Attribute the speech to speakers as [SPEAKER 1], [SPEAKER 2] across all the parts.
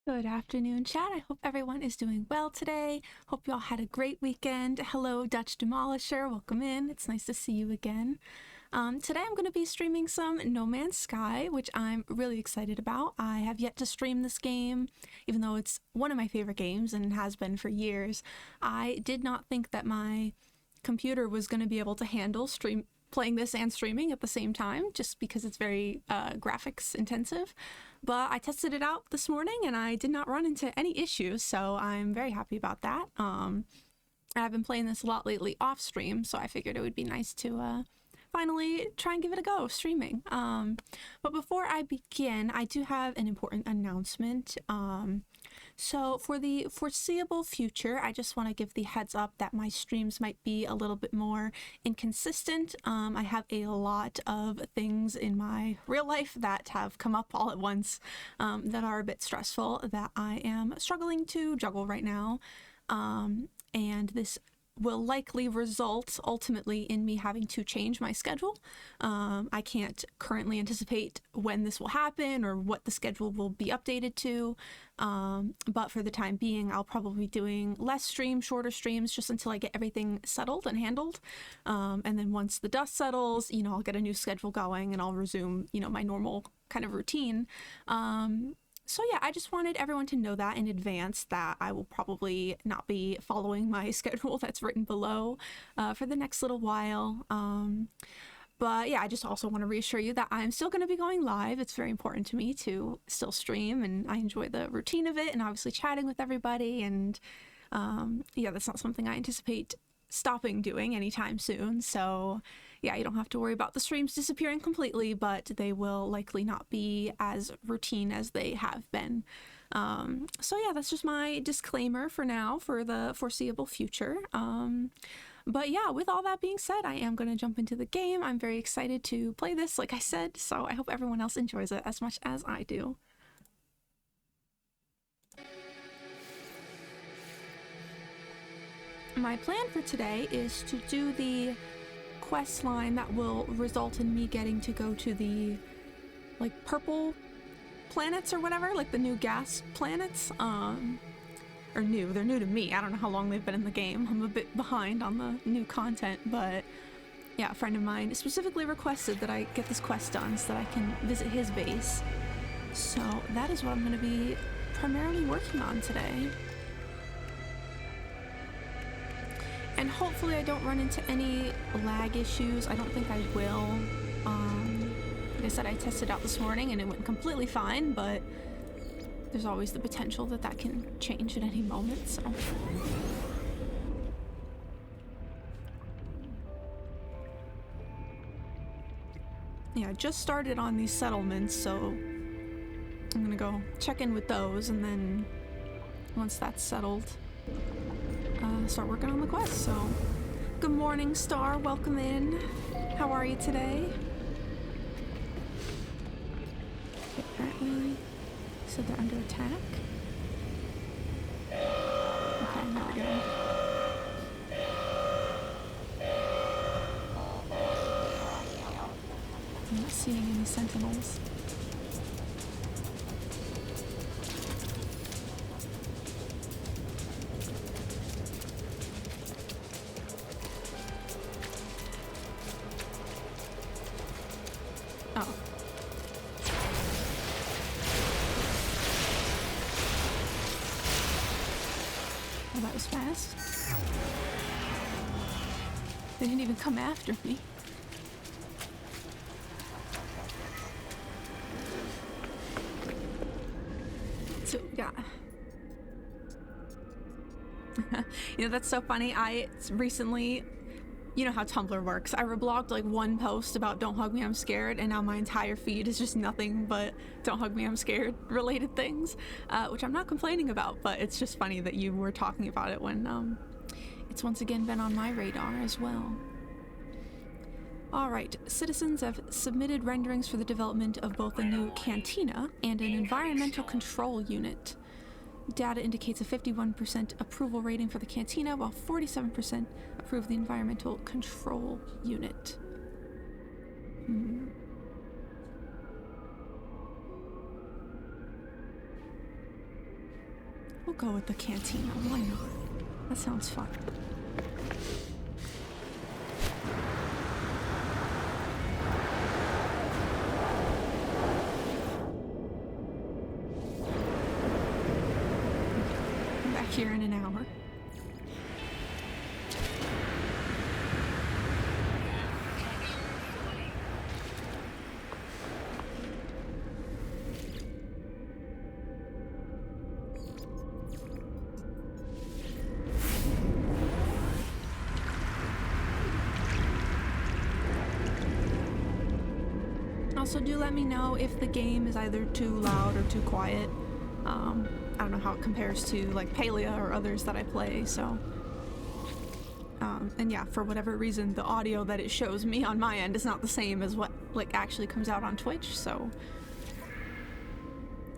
[SPEAKER 1] Good afternoon, chat. I hope everyone is doing well today. Hope you all had a great weekend. Hello, Dutch Demolisher. Welcome in. It's nice to see you again. Today I'm going to be streaming some No Man's Sky, which I'm really excited about. I have yet to stream this game, even though it's one of my favorite games and has been for years. I did not think that my computer was going to be able to handle playing this and streaming at the same time, just because it's very graphics intensive. But I tested it out this morning and I did not run into any issues, so I'm very happy about that. I've been playing this a lot lately off stream, so I figured it would be nice to finally try and give it a go streaming. But before I begin, I do have an important announcement. So for the foreseeable future, I just want to give the heads up that my streams might be a little bit more inconsistent. I have a lot of things in my real life that have come up all at once that are a bit stressful that I am struggling to juggle right now. And this will likely result ultimately in me having to change my schedule. I can't currently anticipate when this will happen or what the schedule will be updated to, but for the time being I'll probably be doing less streams, shorter streams, just until I get everything settled and handled, and then once the dust settles, I'll get a new schedule going and I'll resume my normal kind of routine. So yeah, I just wanted everyone to know that in advance, that I will probably not be following my schedule that's written below for the next little while. But yeah, I just also want to reassure you that I'm still going to be going live. It's very important to me to still stream, and I enjoy the routine of it and obviously chatting with everybody. And yeah, that's not something I anticipate stopping doing anytime soon. So yeah, you don't have to worry about the streams disappearing completely, but they will likely not be as routine as they have been. So yeah, that's just my disclaimer for now, for the foreseeable future. But yeah, with all that being said, I am going to jump into the game. I'm very excited to play this, like I said, so I hope everyone else enjoys it as much as I do. My plan for today is to do the quest line that will result in me getting to go to the purple planets or whatever, like the new gas planets. Or new, they're new to me. I don't know how long they've been in the game. I'm a bit behind on the new content, but yeah, a friend of mine specifically requested that I get this quest done so that I can visit his base. So that is what I'm going to be primarily working on today. And hopefully I don't run into any lag issues. I don't think I will. Like I said, I tested out this morning and it went completely fine, but there's always the potential that that can change at any moment, so. Yeah, I just started on these settlements, so I'm gonna go check in with those, and then once that's settled, start working on the quest. So good morning, Star, welcome in. How are you today? Apparently so they're under attack. Okay, there we go. I'm not seeing any sentinels. Oh. Oh, that was fast. They didn't even come after me. So, yeah. That's so funny. I recently, you know how Tumblr works. I reblogged like one post about "Don't hug me, I'm scared," and now my entire feed is just nothing but "Don't hug me, I'm scared" related things, which I'm not complaining about, but it's just funny that you were talking about it when it's once again been on my radar as well. Alright, citizens have submitted renderings for the development of both a new cantina and an environmental control unit. Data indicates a 51% approval rating for the cantina, while 47% approve the environmental control unit. We'll go with the cantina. Why not? That sounds fun. I'm back here in an hour. Also, do let me know if the game is either too loud or too quiet. I don't know how it compares to like Palia or others that I play, so. And yeah, for whatever reason, the audio that it shows me on my end is not the same as what like actually comes out on Twitch, so.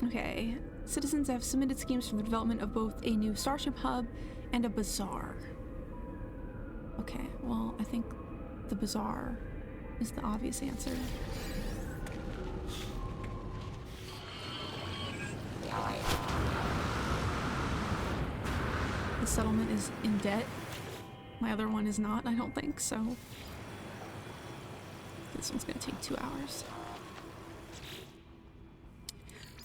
[SPEAKER 1] Okay, citizens have submitted schemes for the development of both a new Starship Hub and a bazaar. Okay, well, I think the bazaar is the obvious answer. The settlement is in debt. My other one is not, I don't think, so. This one's gonna take 2 hours.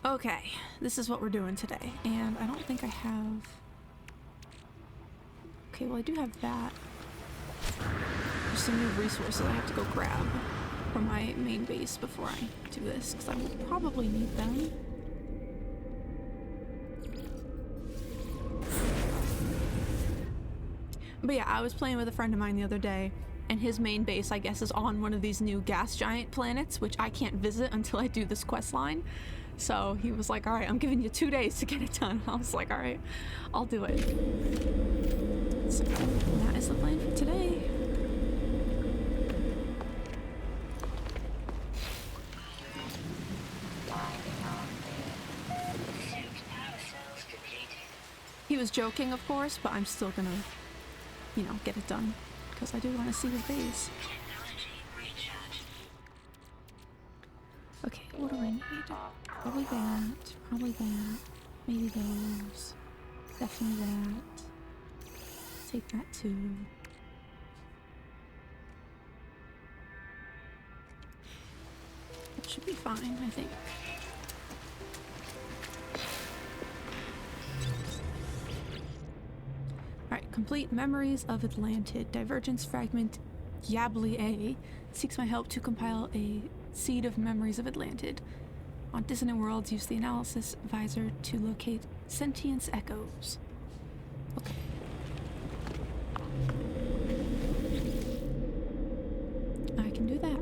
[SPEAKER 1] Okay, this is what we're doing today, and I don't think I have... Okay, well I do have that. There's some new resources I have to go grab from my main base before I do this, because I will probably need them. But yeah, I was playing with a friend of mine the other day, and his main base, I guess, is on one of these new gas giant planets, which I can't visit until I do this quest line. So he was like, alright, I'm giving you 2 days to get it done. I was like, alright, I'll do it. So that is the plan for today. He was joking, of course, but I'm still gonna, you know, get it done, because I do want to see his base. Okay, what do I need? Probably that, maybe those, definitely that, take that too. That should be fine, I think. Alright, complete Memories of Atlantid. Divergence Fragment Yabli A seeks my help to compile a seed of Memories of Atlantid. On Dissonant Worlds, use the analysis visor to locate sentience echoes. Okay. I can do that.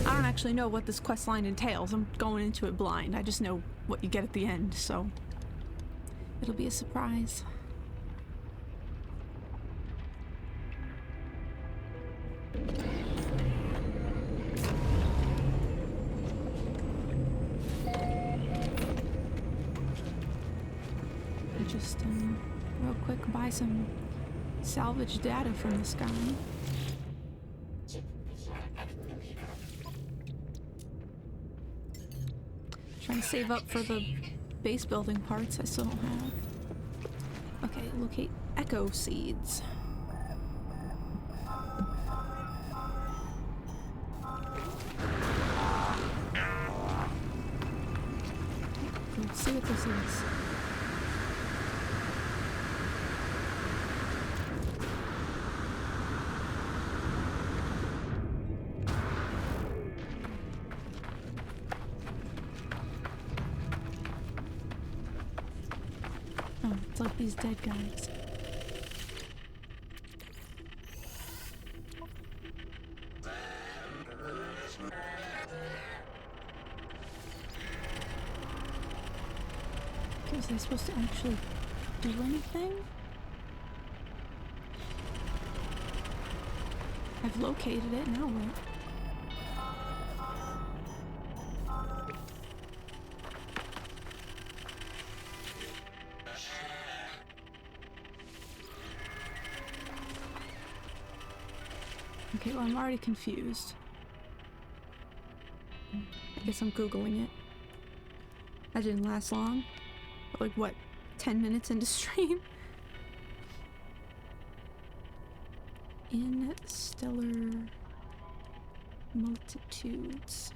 [SPEAKER 1] I don't actually know what this quest line entails. I'm going into it blind. I just know what you get at the end, so it'll be a surprise. Just real quick buy some salvage data from this guy. Trying to save up for the base building parts I still don't have. Okay, locate echo seeds. Let's see what this is. Oh, it's like these dead guys. Was I supposed to actually do anything? I've located it, now what? Okay, well, I'm already confused. I guess I'm Googling it. That didn't last long. But like, what, 10 minutes into stream? Interstellar multitudes.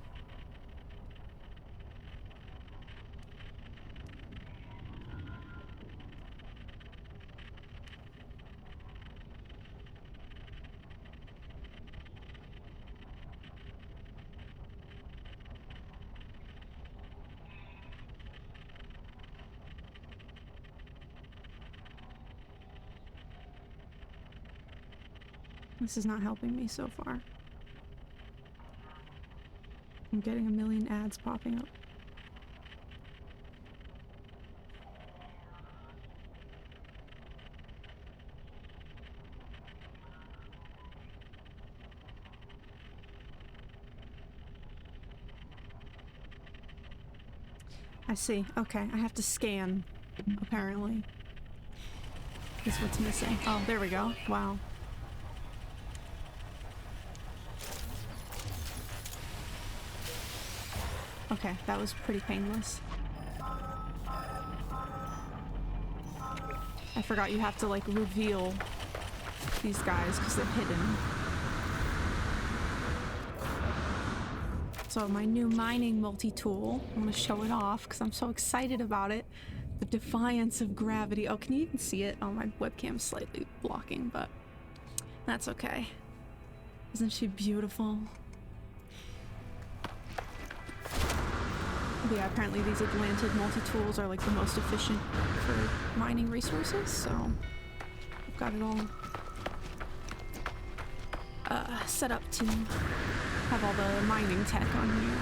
[SPEAKER 1] This is not helping me so far. I'm getting a million ads popping up. I see. Okay, I have to scan, apparently. Is what's missing. Oh, there we go. Wow. Okay, that was pretty painless. I forgot you have to, like, reveal these guys because they're hidden. So my new mining multi-tool, I'm gonna show it off because I'm so excited about it. The Defiance of Gravity. Oh, can you even see it? Oh, my webcam's slightly blocking, but that's okay. Isn't she beautiful? But yeah, apparently these Atlantic multi-tools are like the most efficient for mining resources, so I've got it all set up to have all the mining tech on here.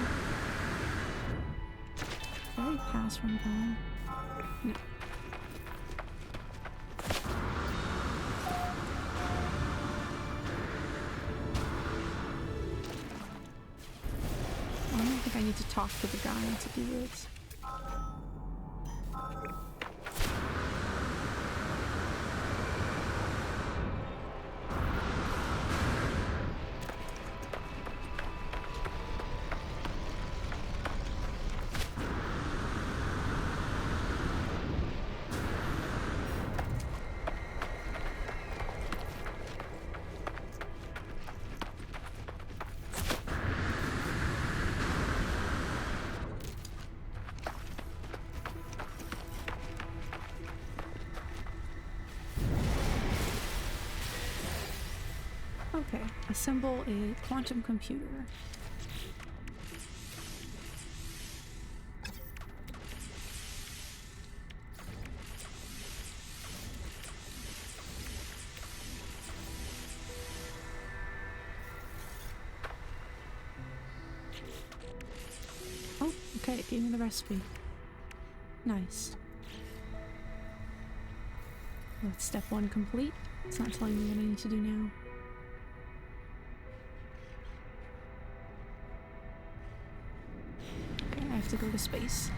[SPEAKER 1] Did I pass from home? No. I don't think I need to talk to the guy to do this. Okay, assemble a quantum computer. Oh, okay, it gave me the recipe. Nice. That's step 1 complete. It's not telling me what I need to do now. I have to go to space.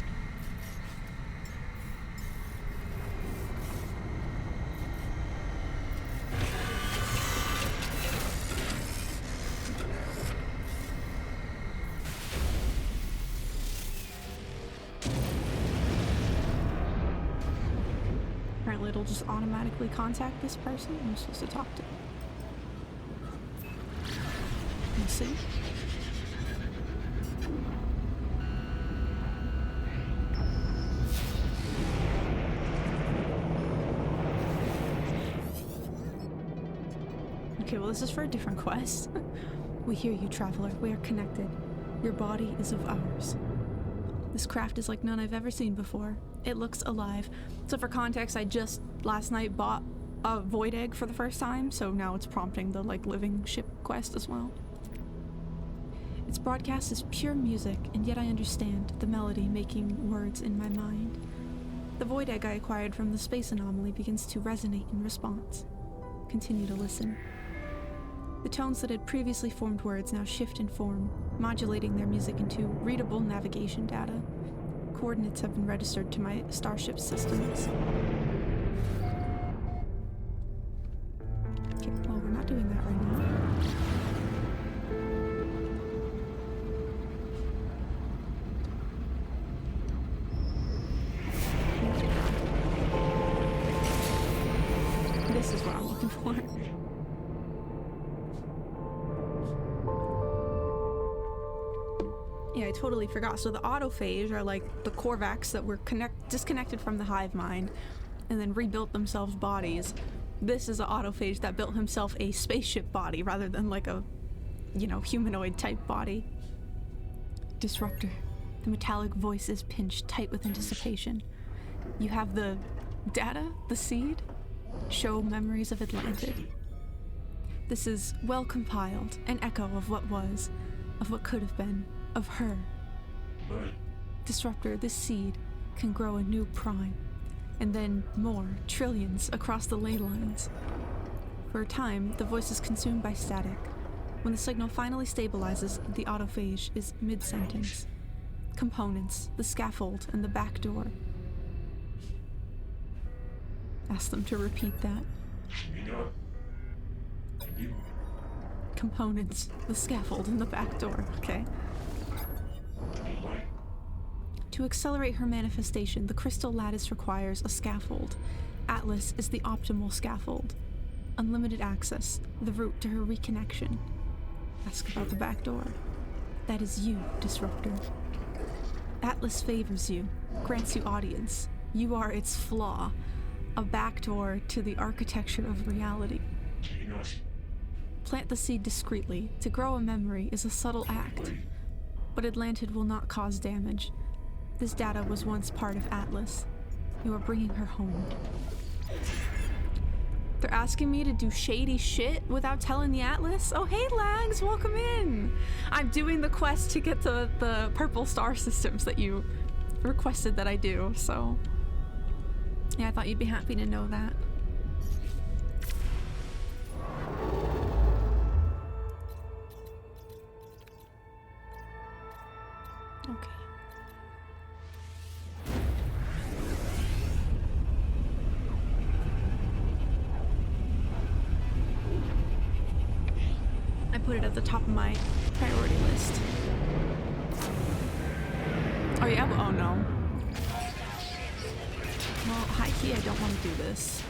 [SPEAKER 1] Apparently it'll just automatically contact this person I'm supposed to talk to. We'll see. Okay, well, this is for a different quest. We hear you, traveler. We are connected. Your body is of ours. This craft is like none I've ever seen before. It looks alive. So for context, I just last night bought a void egg for the first time, so now it's prompting the like living ship quest as well. Its broadcast is pure music, and yet I understand the melody making words in my mind. The void egg I acquired from the space anomaly begins to resonate in response. Continue to listen. The tones that had previously formed words now shift in form, modulating their music into readable navigation data. Coordinates have been registered to my starship systems. Okay, well, we're not doing that right now. Yeah, I totally forgot. So the autophage are like the Korvax that were disconnected from the hive mind and then rebuilt themselves bodies. This is an autophage that built himself a spaceship body rather than like a, you know, humanoid type body. Disruptor. The metallic voice is pinched tight with anticipation. You have the data, the seed, show memories of Atlantid. This is well compiled, an echo of what was, of what could have been, of her. Disruptor, this seed can grow a new prime, and then more, trillions, across the ley lines. For a time, the voice is consumed by static. When the signal finally stabilizes, the autophage is mid-sentence. Components, the scaffold, and the back door. Ask them to repeat that. Components, the scaffold, and the back door, okay? To accelerate her manifestation, the crystal lattice requires a scaffold. Atlas is the optimal scaffold. Unlimited access, the route to her reconnection. Ask about the back door. That is you, Disruptor. Atlas favors you, grants you audience. You are its flaw, a backdoor to the architecture of reality. Plant the seed discreetly. To grow a memory is a subtle act, but Atlantid will not cause damage. This data was once part of Atlas. You are bringing her home. They're asking me to do shady shit without telling the Atlas? Oh, hey, Lags, welcome in. I'm doing the quest to get the purple star systems that you requested that I do, so... Yeah, I thought you'd be happy to know that. Okay. I put it at the top of my priority list. Oh yeah? Oh no. Well, high key, I don't want to do this.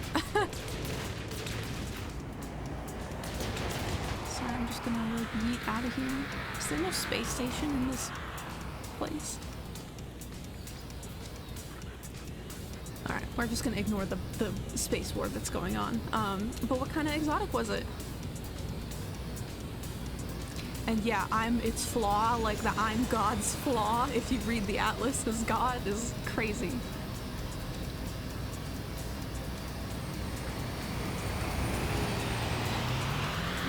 [SPEAKER 1] So I'm just gonna like yeet out of here. Is there no space station in this place? Alright, we're just gonna ignore the space war that's going on. But what kind of exotic was it? And yeah, I'm its flaw, like the I'm God's flaw. If you read the Atlas as God, is crazy.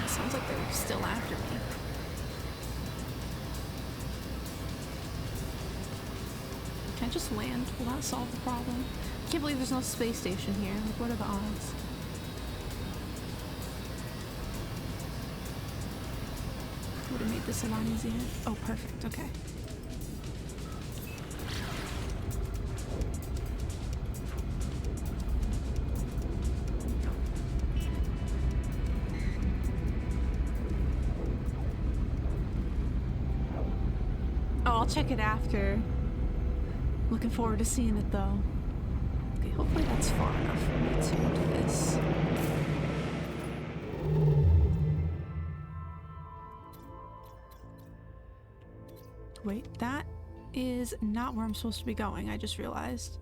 [SPEAKER 1] It sounds like they're still after me. Can I just land? Will that solve the problem? I can't believe there's no space station here. Like, what are the odds? Would have made this a lot easier. Oh, perfect. Okay. Oh, I'll check it after. Looking forward to seeing it, though. Okay, hopefully that's far enough for me to do this. Wait, that is not where I'm supposed to be going, I just realized.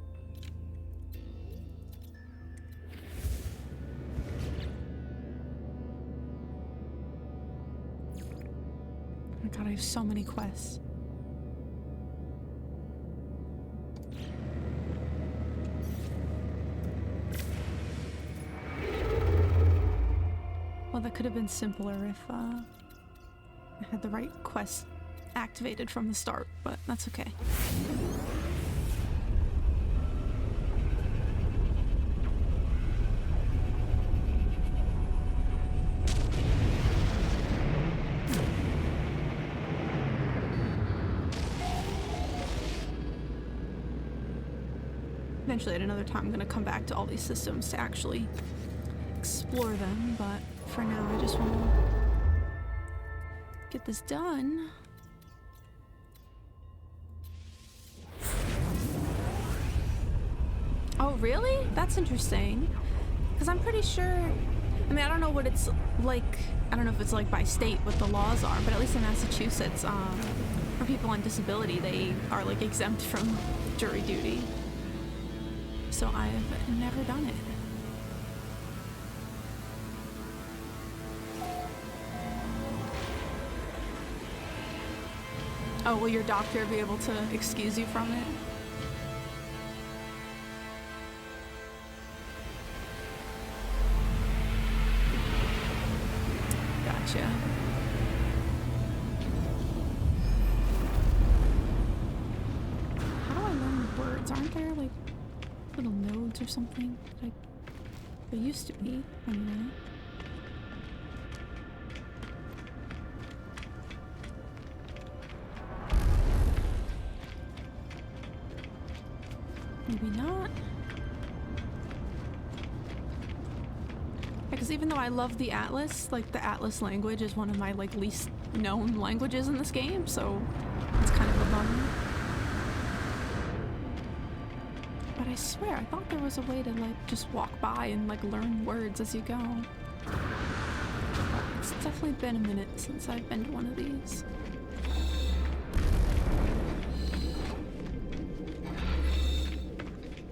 [SPEAKER 1] Oh my god, I have so many quests. Well, that could have been simpler if I had the right quest activated from the start, but that's okay. Eventually, at another time, I'm gonna come back to all these systems to actually explore them, but for now, I just want to get this done. Oh, really? That's interesting. Because I'm pretty sure I mean, I don't know what it's like. I don't know if it's like by state what the laws are, but at least in Massachusetts, for people on disability, they are like exempt from jury duty. So I've never done it. Oh, will your doctor be able to excuse you from it? Gotcha. How do I learn words? Aren't there like little nodes or something? Like there used to be, anyway. Maybe not. Because even though I love the Atlas, like the Atlas language is one of my like least known languages in this game, so it's kind of a bummer. But I swear, I thought there was a way to like just walk by and like learn words as you go. It's definitely been a minute since I've been to one of these.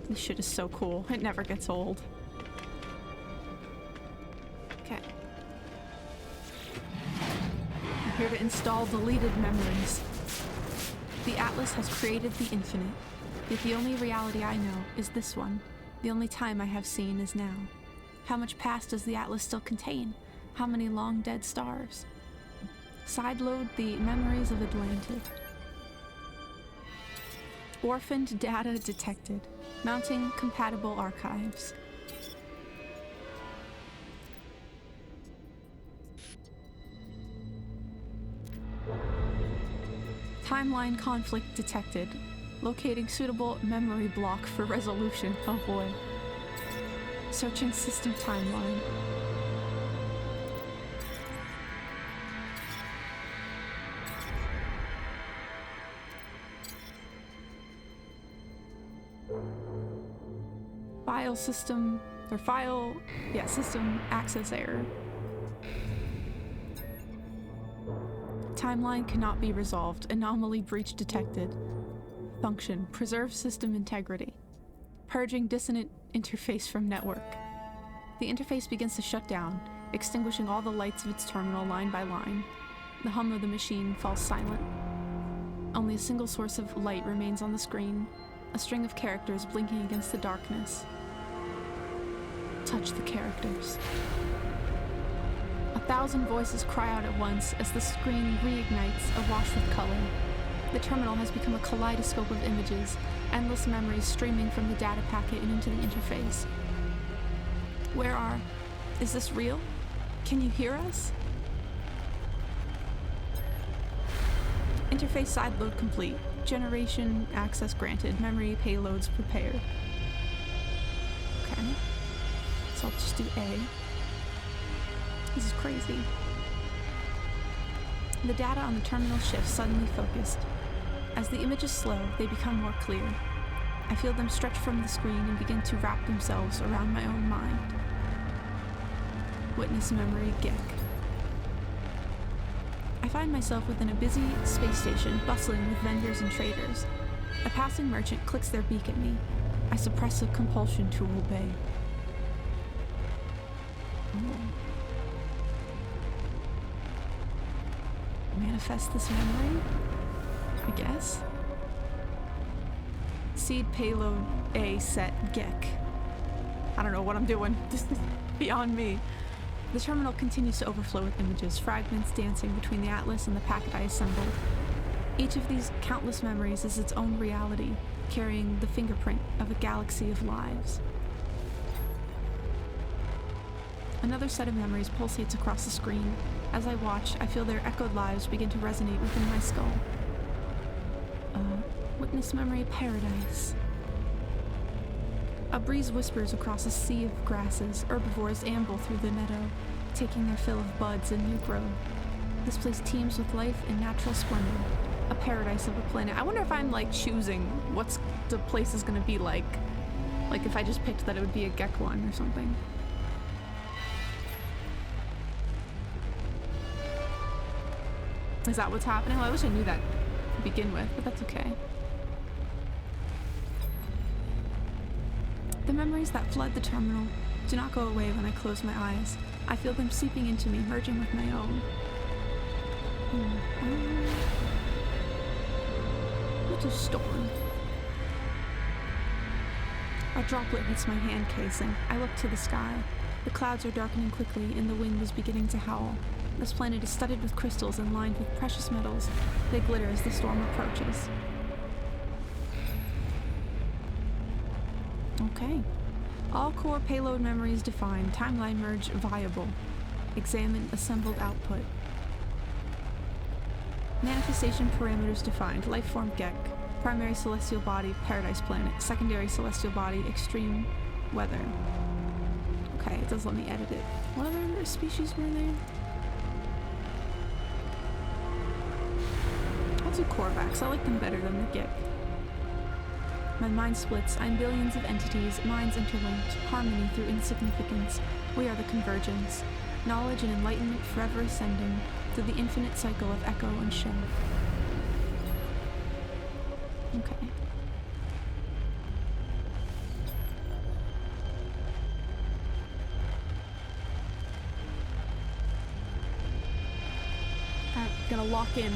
[SPEAKER 1] This shit is so cool. It never gets old. Okay. I'm here to install deleted memories. The Atlas has created the infinite, yet the only reality I know is this one. The only time I have seen is now. How much past does the Atlas still contain? How many long dead stars? Sideload the memories of Atlantis. Orphaned data detected. Mounting compatible archives. Timeline conflict detected. Locating suitable memory block for resolution. Oh boy. Searching system timeline. System access error. Timeline cannot be resolved. Anomaly breach detected. Function: preserve system integrity. Purging dissonant interface from network. The interface begins to shut down, extinguishing all the lights of its terminal line by line. The hum of the machine falls silent. Only a single source of light remains on the screen, a string of characters blinking against the darkness. Touch the characters. 1,000 voices cry out at once as the screen reignites, awash with color. The terminal has become a kaleidoscope of images, endless memories streaming from the data packet and into the interface. Is this real? Can you hear us? Interface sideload complete. Generation access granted. Memory payloads prepared. Okay. So I'll just do A. This is crazy. The data on the terminal shifts, suddenly focused. As the images slow, they become more clear. I feel them stretch from the screen and begin to wrap themselves around my own mind. Witness memory GEC. I find myself within a busy space station, bustling with vendors and traders. A passing merchant clicks their beak at me. I suppress a compulsion to obey. Manifest this memory? I guess. Seed payload A set GEC. I don't know what I'm doing. This is beyond me. The terminal continues to overflow with images, fragments dancing between the Atlas and the packet I assembled. Each of these countless memories is its own reality, carrying the fingerprint of a galaxy of lives. Another set of memories pulsates across the screen. As I watch, I feel their echoed lives begin to resonate within my skull. Witness memory paradise. A breeze whispers across a sea of grasses. Herbivores amble through the meadow, taking their fill of buds and new growth. This place teems with life and natural splendor. A paradise of a planet. I wonder if I'm like choosing what's the place is gonna be like. Like if I just picked that it would be a GEC one or something. Is that what's happening? Well, I wish I knew that to begin with, but that's okay. The memories that flood the terminal do not go away when I close my eyes. I feel them seeping into me, merging with my own. What a storm. A droplet hits my hand casing. I look to the sky. The clouds are darkening quickly and the wind is beginning to howl. This planet is studded with crystals and lined with precious metals. They glitter as the storm approaches. Okay. All core payload memories defined. Timeline merge viable. Examine assembled output. Manifestation parameters defined. Lifeform Gek. Primary celestial body, paradise planet. Secondary celestial body, extreme weather. Okay, it does let me edit it. What other species were there? I'll do Korvax. I like them better than the Gek. My mind splits. I'm billions of entities, minds interlinked, harmony through insignificance. We are the convergence. Knowledge and enlightenment forever ascending through the infinite cycle of echo and shell. Okay. Alright, gonna lock in.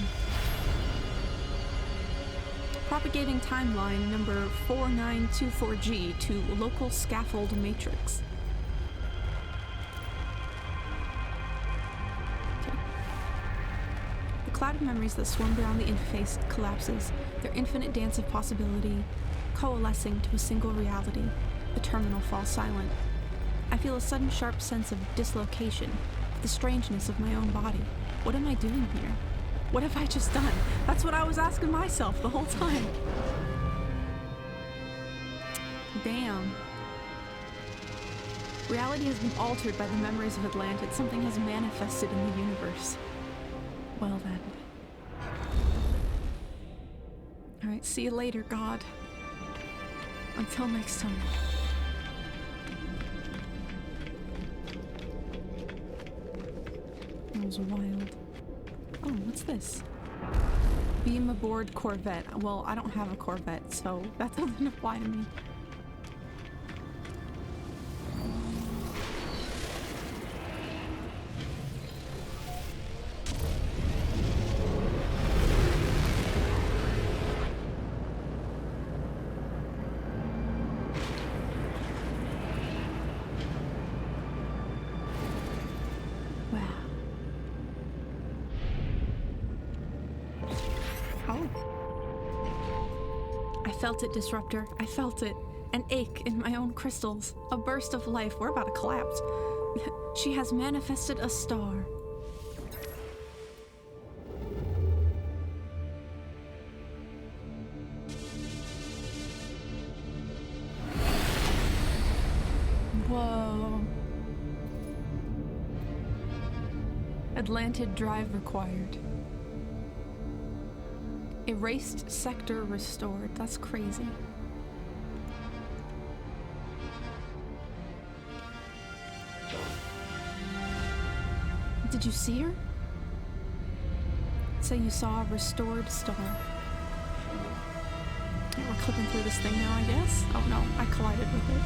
[SPEAKER 1] Propagating timeline number 4924G to local scaffold matrix. Okay. The cloud of memories that swim beyond the interface collapses, their infinite dance of possibility coalescing to a single reality. The terminal falls silent. I feel a sudden sharp sense of dislocation, the strangeness of my own body. What am I doing here? What have I just done? That's what I was asking myself the whole time. Damn. Reality has been altered by the memories of Atlantis. Something has manifested in the universe. Well then. Alright, see you later, God. Until next time. That was wild. Oh, what's this? Beam aboard Corvette. Well, I don't have a Corvette, so that doesn't apply to me. I felt it, Disruptor. I felt it. An ache in my own crystals. A burst of life. We're about to collapse. She has manifested a star. Whoa. Atlantid drive required. Erased sector restored. That's crazy. Did you see her? Say you saw a restored star. We're clipping through this thing now, I guess? Oh no, I collided with it.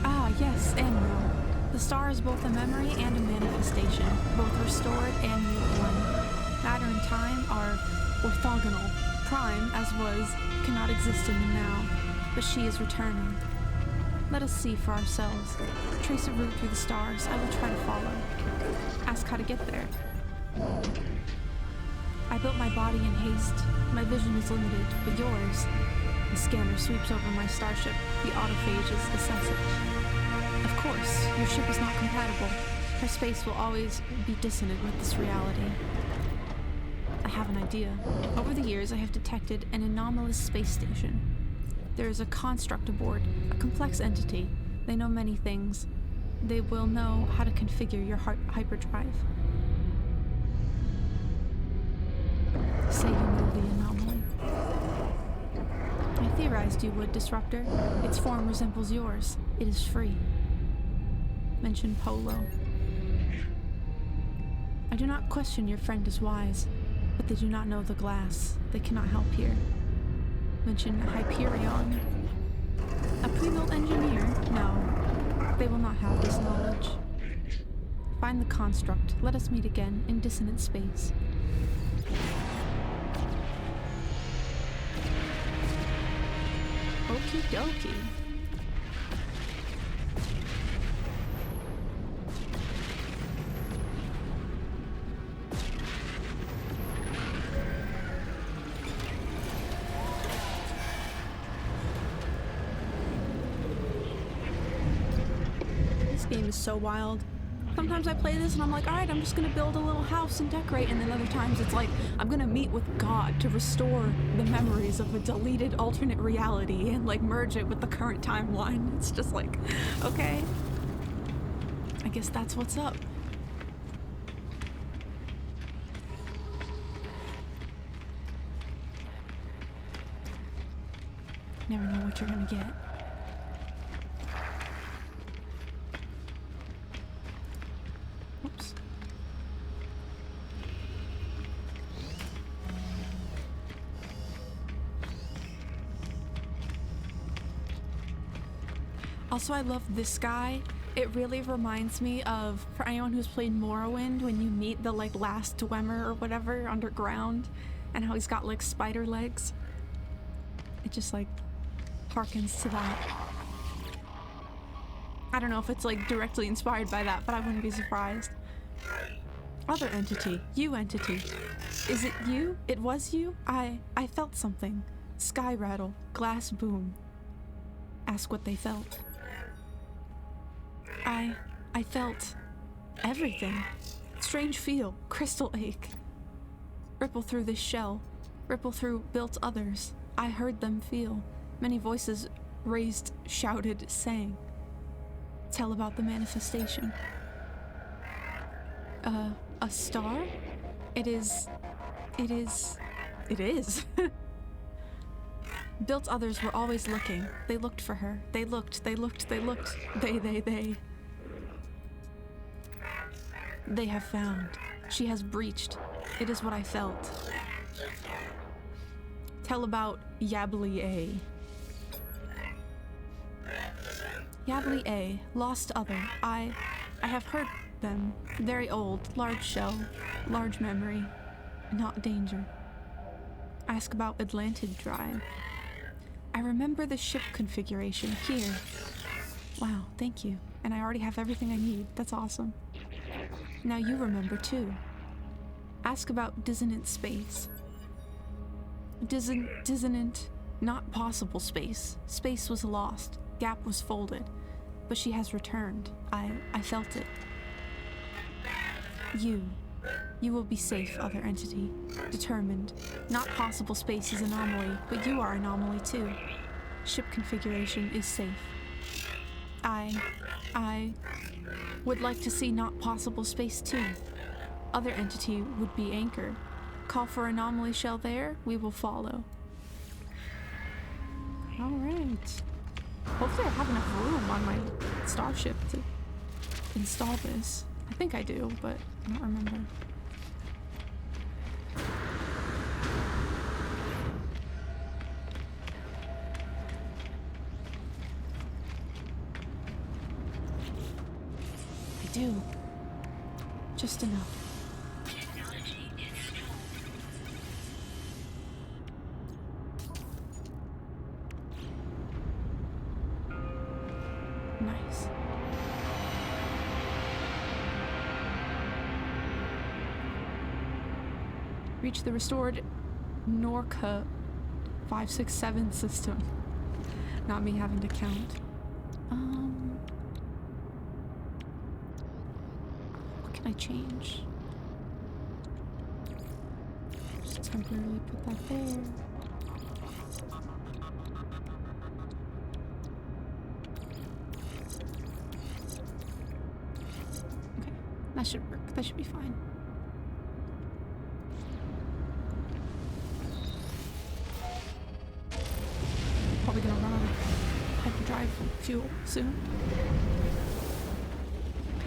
[SPEAKER 1] Ah, yes, and no. The star is both a memory and a manifestation, both restored and made one. Matter and time are orthogonal. Prime, as was, cannot exist in the now, but she is returning. Let us see for ourselves. Trace a route through the stars. I will try to follow. Ask how to get there. I built my body in haste. My vision is limited, but yours. The scanner sweeps over my starship. The autophages assess it. Of course, your ship is not compatible. Her space will always be dissonant with this reality. I have an idea. Over the years, I have detected an anomalous space station. There is a construct aboard, a complex entity. They know many things. They will know how to configure your hyperdrive. Say you know the anomaly. I theorized you would, Disruptor. Its form resembles yours. It is free. Mention Polo. I do not question your friend is wise, but they do not know the glass. They cannot help here. Mention Hyperion. A pre-built engineer? No. They will not have this knowledge. Find the construct. Let us meet again in dissonant space. Okie dokie. This game is so wild. Sometimes I play this and I'm like, alright, I'm just gonna build a little house and decorate, and then other times it's like, I'm gonna meet with God to restore the memories of a deleted alternate reality and like merge it with the current timeline. It's just like, okay. I guess that's what's up. Never know what you're gonna get. Oops. Also, I love this guy. It really reminds me of, for anyone who's played Morrowind, when you meet the like last Dwemer or whatever underground, and how he's got like spider legs. It just like harkens to that. I don't know if it's like directly inspired by that, but I wouldn't be surprised. Other entity. You entity. Is it you? It was you? I felt something. Sky rattle. Glass boom. Ask what they felt. I felt everything. Strange feel. Crystal ache. Ripple through this shell. Ripple through built others. I heard them feel. Many voices raised, shouted, sang. Tell about the manifestation. A star? It is. Built others were always looking. They looked for her. They looked. They. They have found. She has breached. It is what I felt. Tell about Yabli A. Yabli A, lost other. I have heard them. Very old, large shell, large memory, not danger. Ask about Atlantid Drive. I remember the ship configuration here. Wow, thank you. And I already have everything I need. That's awesome. Now you remember too. Ask about dissonant space. Dissonant, not possible space. Space was lost. Gap was folded. But she has returned. I felt it. You will be safe, other entity. Determined. Not possible space is anomaly, but you are anomaly too. Ship configuration is safe. I would like to see not possible space too. Other entity would be anchor. Call for anomaly shell there, we will follow. Alright. Hopefully I have enough room on my starship to install this. I think I do, but I don't remember. I do. Just enough. Nice. Reach the restored Norca 567 system. Not me having to count. What can I change? Just temporarily put that there. That should work. That should be fine. Probably gonna run out of hyperdrive fuel soon.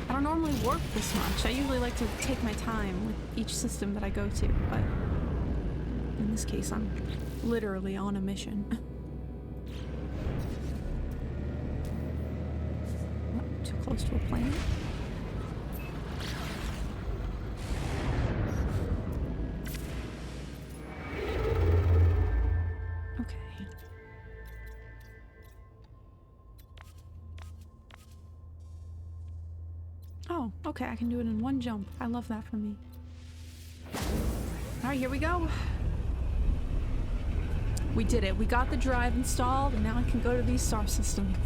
[SPEAKER 1] I don't normally warp this much. I usually like to take my time with each system that I go to, but in this case, I'm literally on a mission. Oh, too close to a planet? Okay. Oh, okay, I can do it in one jump. I love that for me. Alright, here we go. We did it. We got the drive installed, and now I can go to these star systems.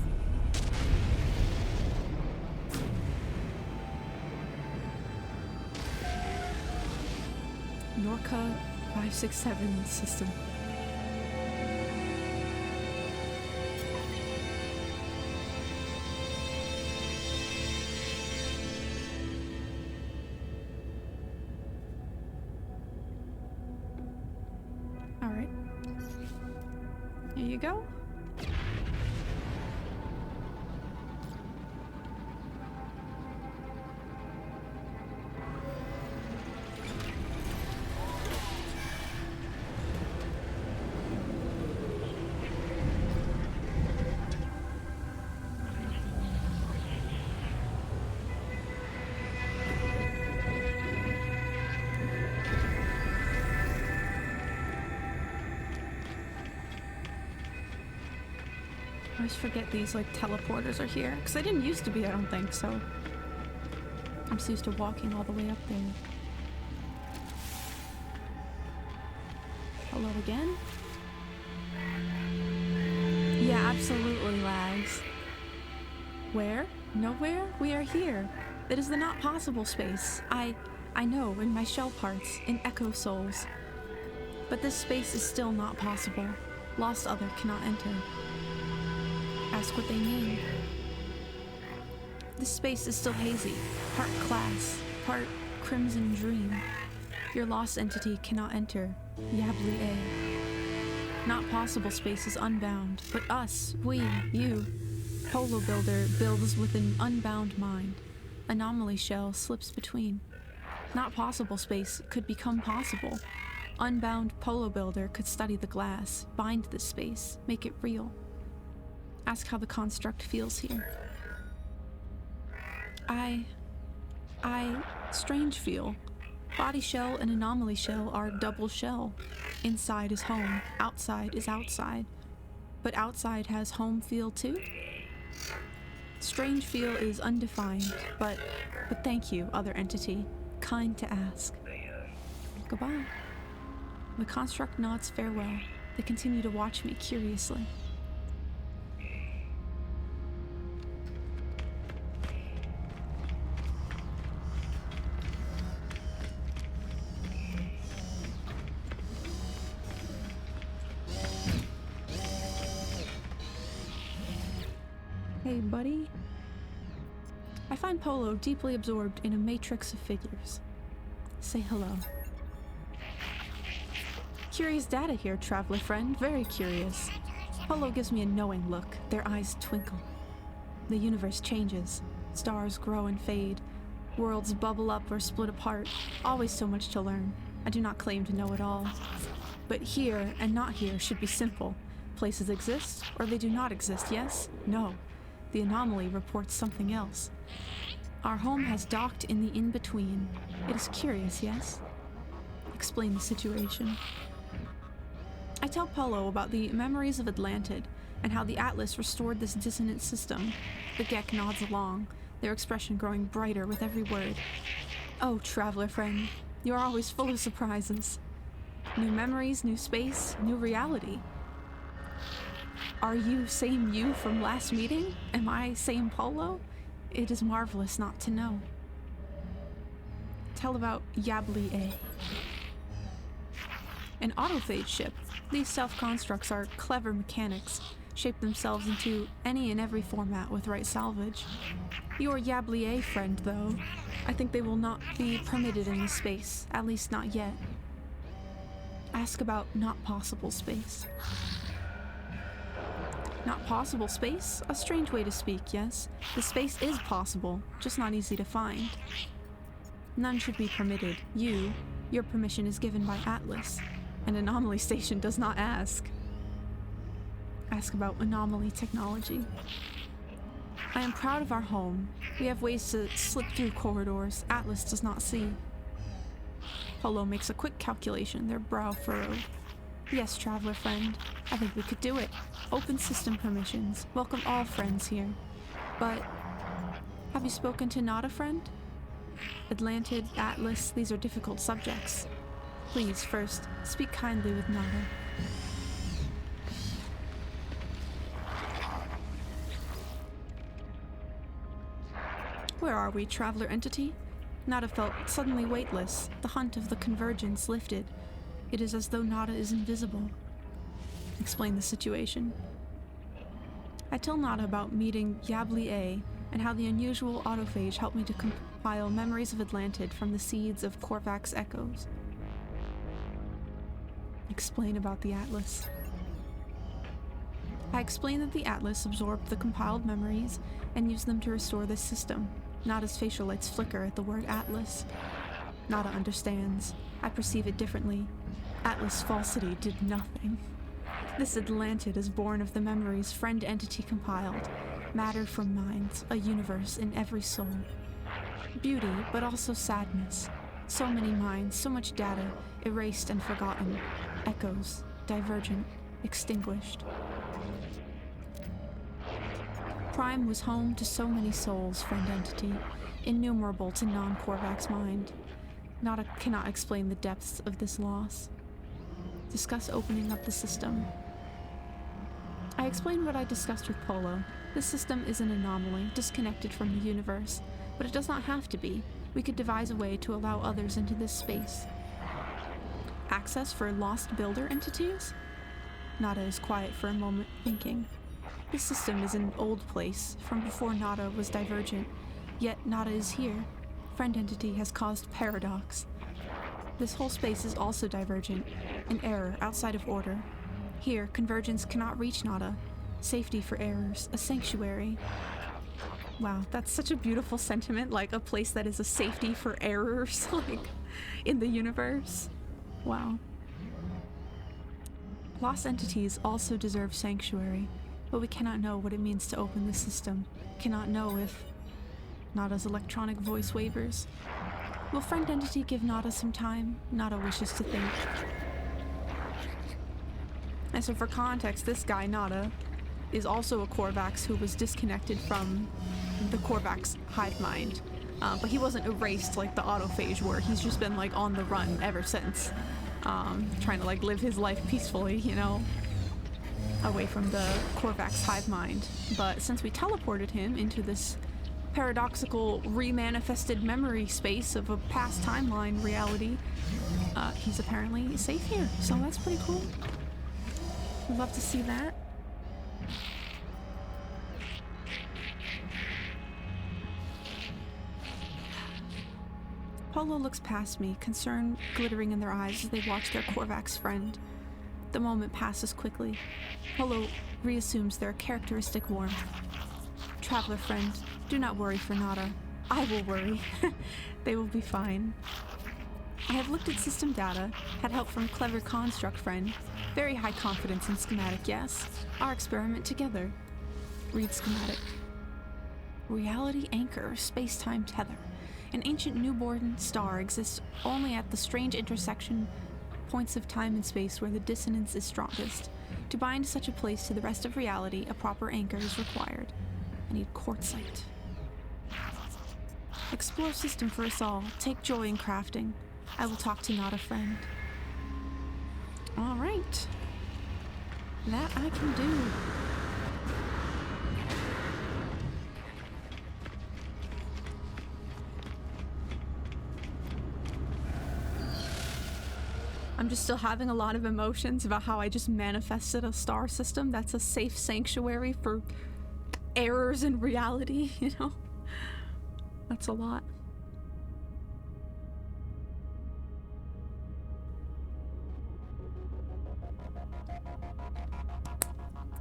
[SPEAKER 1] Norca 567 system. Alright. Here you go. I always forget these, like, teleporters are here. Because they didn't used to be, I don't think, so... I'm so used to walking all the way up there. Hello again? Yeah, absolutely lags. Where? Nowhere? We are here. It is the not possible space. I know, in my shell parts, in echo souls. But this space is still not possible. Lost other cannot enter. Ask what they mean. This space is still hazy, part class, part crimson dream. Your lost entity cannot enter. Yabli A. Not possible space is unbound, but us, we, you. Polo Builder builds with an unbound mind. Anomaly shell slips between. Not possible space could become possible. Unbound Polo Builder could study the glass, bind this space, make it real. Ask how the construct feels here. Strange feel. Body shell and anomaly shell are double shell. Inside is home, outside is outside. But outside has home feel too? Strange feel is undefined, but thank you, other entity. Kind to ask. Goodbye. The construct nods farewell. They continue to watch me curiously. Hey, buddy. I find Polo deeply absorbed in a matrix of figures. Say hello. Curious data here, traveler friend. Very curious. Polo gives me a knowing look. Their eyes twinkle. The universe changes. Stars grow and fade. Worlds bubble up or split apart. Always so much to learn. I do not claim to know it all. But here and not here should be simple. Places exist, or they do not exist, yes? No. The anomaly reports something else. Our home has docked in the in-between. It is curious, yes? Explain the situation. I tell Polo about the memories of Atlantid, and how the Atlas restored this dissonant system. The Gek nods along, their expression growing brighter with every word. Oh, traveler friend, you are always full of surprises. New memories, new space, new reality. Are you same you from last meeting? Am I same Polo? It is marvelous not to know. Tell about Yabli A. An autophage ship. These self-constructs are clever mechanics, shape themselves into any and every format with right salvage. Your Yabli A friend, though, I think they will not be permitted in this space, at least not yet. Ask about not possible space. Not possible space? A strange way to speak, yes. The space is possible, just not easy to find. None should be permitted. Your permission is given by Atlas. An anomaly station does not ask. Ask about anomaly technology. I am proud of our home. We have ways to slip through corridors Atlas does not see. Polo makes a quick calculation, their brow furrowed. Yes, traveler friend. I think we could do it. Open system permissions. Welcome all friends here. But have you spoken to Nada, friend? Atlantid, Atlas, these are difficult subjects. Please, first, speak kindly with Nada. Where are we, traveler entity? Nada felt suddenly weightless. The hunt of the convergence lifted. It is as though Nada is invisible. Explain the situation. I tell Nada about meeting Yabli A and how the unusual autophage helped me to compile memories of Atlantid from the seeds of Korvax echoes. Explain about the Atlas. I explain that the Atlas absorbed the compiled memories and used them to restore this system. Nada's facial lights flicker at the word Atlas. Nada understands. I perceive it differently. Atlas falsity did nothing. This Atlantid is born of the memories friend entity compiled. Matter from minds, a universe in every soul. Beauty, but also sadness. So many minds, so much data, erased and forgotten. Echoes, divergent, extinguished. Prime was home to so many souls, friend entity, innumerable to non-Korvax mind. Nada cannot explain the depths of this loss. Discuss opening up the system. I explained what I discussed with Polo. This system is an anomaly, disconnected from the universe, but it does not have to be. We could devise a way to allow others into this space. Access for lost builder entities? Nada is quiet for a moment, thinking. This system is an old place, from before Nada was divergent, yet Nada is here. Friend entity has caused paradox. This whole space is also divergent, an error outside of order. Here, convergence cannot reach Nada. Safety for errors, a sanctuary. Wow, that's such a beautiful sentiment, like a place that is a safety for errors, like, in the universe. Wow. Lost entities also deserve sanctuary, but we cannot know what it means to open the system. Cannot know if Nada's electronic voice wavers. Will friend entity give Nada some time? Nada wishes to think. And so for context, this guy, Nada, is also a Korvax who was disconnected from the Korvax hive mind. But he wasn't erased like the autophage were. He's just been like on the run ever since. Trying to like live his life peacefully, you know, away from the Korvax hive mind. But since we teleported him into this paradoxical remanifested memory space of a past timeline reality, he's apparently safe here. So that's pretty cool. I'd love to see that. Polo looks past me, concern glittering in their eyes as they watch their Korvax friend. The moment passes quickly. Polo reassumes their characteristic warmth. Traveler friend, do not worry for Nada. I will worry. They will be fine. I have looked at system data, had help from clever construct friend. Very high confidence in schematic, yes. Our experiment together. Read schematic. Reality anchor, space-time tether. An ancient newborn star exists only at the strange intersection points of time and space where the dissonance is strongest. To bind such a place to the rest of reality, a proper anchor is required. I need quartzite. Explore system for us all. Take joy in crafting. I will talk to Nada friend. Alright. That I can do. I'm just still having a lot of emotions about how I just manifested a star system that's a safe sanctuary for errors in reality, you know? That's a lot.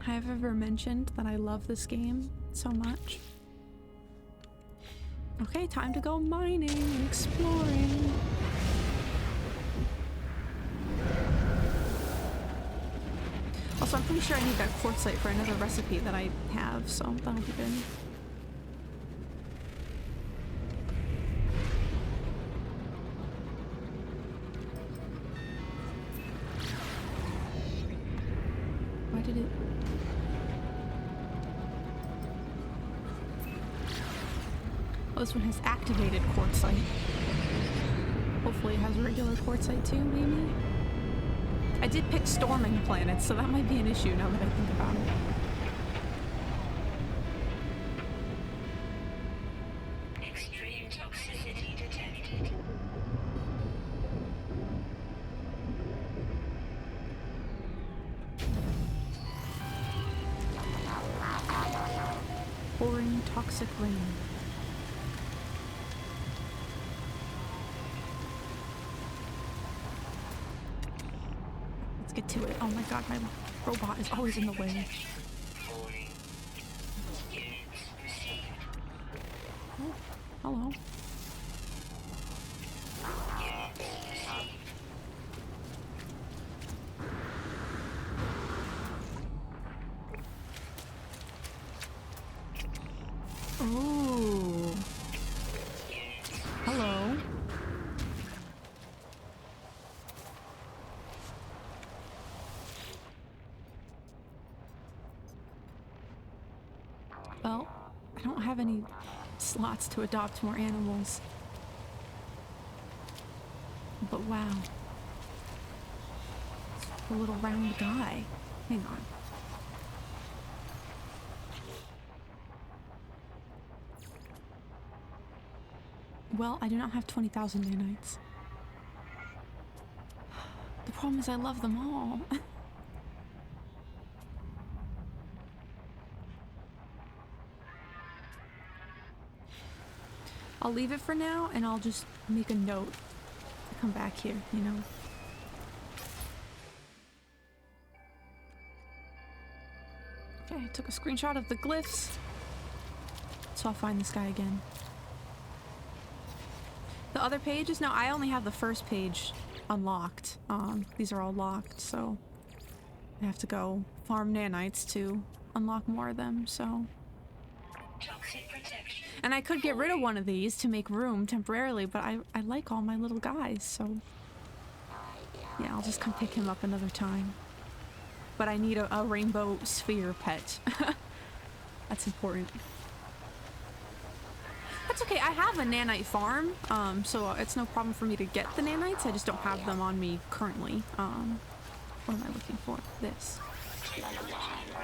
[SPEAKER 1] I've ever mentioned that I love this game so much. Okay, time to go mining and exploring. Also, I'm pretty sure I need that quartzite for another recipe that I have, so that'll be good. Why did it... Oh, this one has activated quartzite. Hopefully it has regular quartzite too, maybe? I did pick storming planets, so that might be an issue now that I think about it.
[SPEAKER 2] Extreme toxicity detected.
[SPEAKER 1] Pouring toxic rain. Let's get to it. Oh my god, my robot is always in the way. Oh, hello. Ooh. Hello. Well, I don't have any slots to adopt more animals. But wow. A little round guy. Hang on. Well, I do not have 20,000 nanites. The problem is I love them all. I'll leave it for now, and I'll just make a note to come back here, you know? Okay, I took a screenshot of the glyphs, so I'll find this guy again. The other pages? No, I only have the first page unlocked. These are all locked, so I have to go farm nanites to unlock more of them, so...
[SPEAKER 2] Toxic protection.
[SPEAKER 1] And I could get rid of one of these to make room temporarily, but I like all my little guys, so... Yeah, I'll just come pick him up another time. But I need a rainbow sphere pet. That's important. That's okay, I have a nanite farm, so it's no problem for me to get the nanites, I just don't have them on me currently. What am I looking for? This.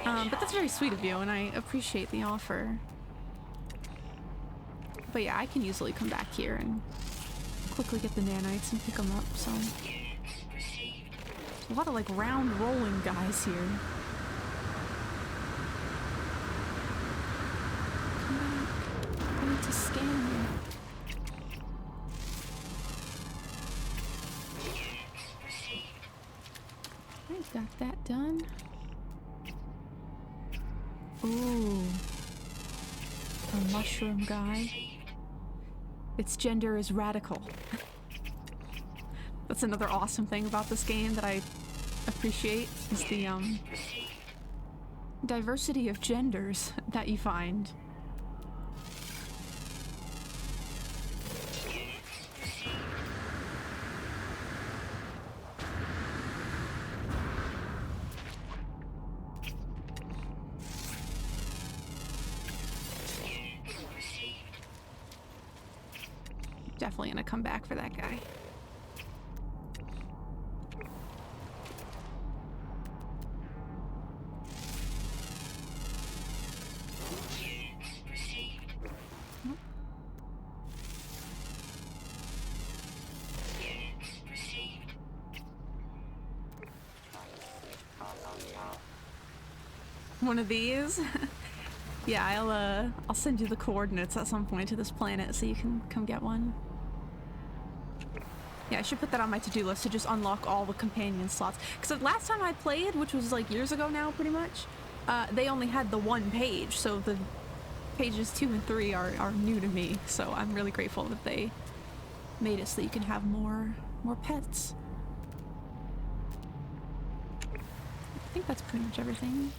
[SPEAKER 1] But that's very sweet of you, and I appreciate the offer. But yeah, I can easily come back here and quickly get the nanites and pick them up, so... There's a lot of, like, round rolling guys here. Come back. I need to scan you. I got that done. Ooh. A mushroom guy. Its gender is radical. That's another awesome thing about this game that I appreciate, is the diversity of genders that you find. Definitely gonna come back for that guy. One of these? Yeah, I'll send you the coordinates at some point to this planet so you can come get one. Yeah, I should put that on my to-do list to just unlock all the companion slots. Because last time I played, which was like years ago now pretty much, they only had the one page, so the pages 2 and 3 are new to me, so I'm really grateful that they made it so that you can have more pets. I think that's pretty much everything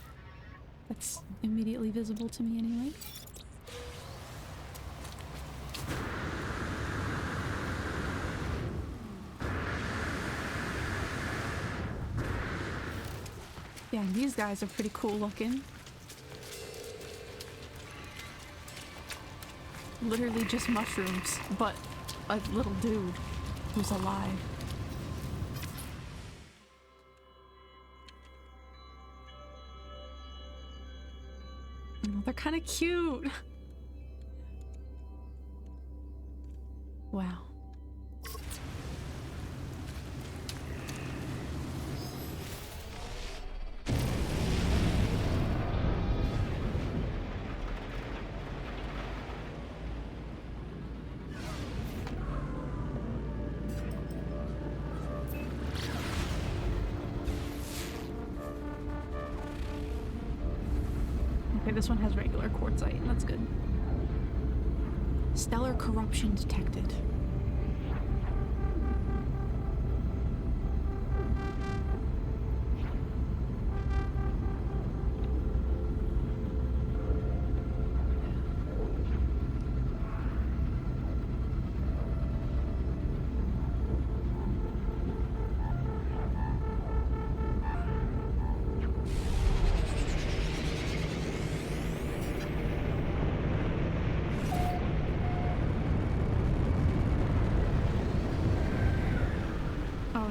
[SPEAKER 1] that's immediately visible to me anyway. Yeah, these guys are pretty cool looking. Literally just mushrooms, but a little dude who's alive. Oh, they're kind of cute. Wow. Okay, this one has regular quartzite. That's good. Stellar corruption detected.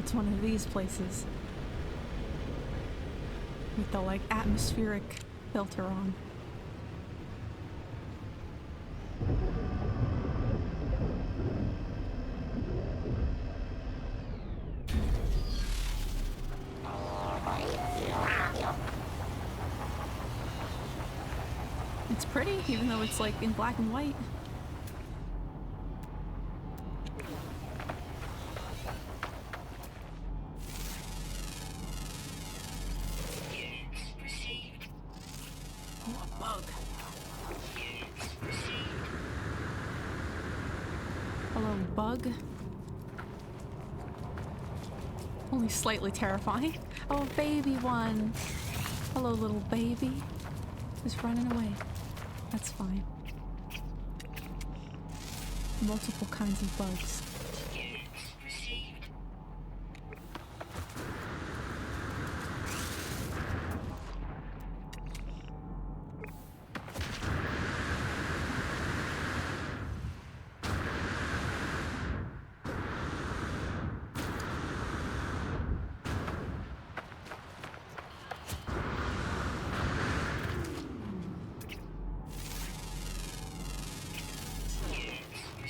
[SPEAKER 1] It's one of these places with the like atmospheric filter on. It's pretty, even though it's like in black and white. Bug. Only slightly terrifying. Oh, baby one. Hello, little baby. Just running away. That's fine. Multiple kinds of bugs.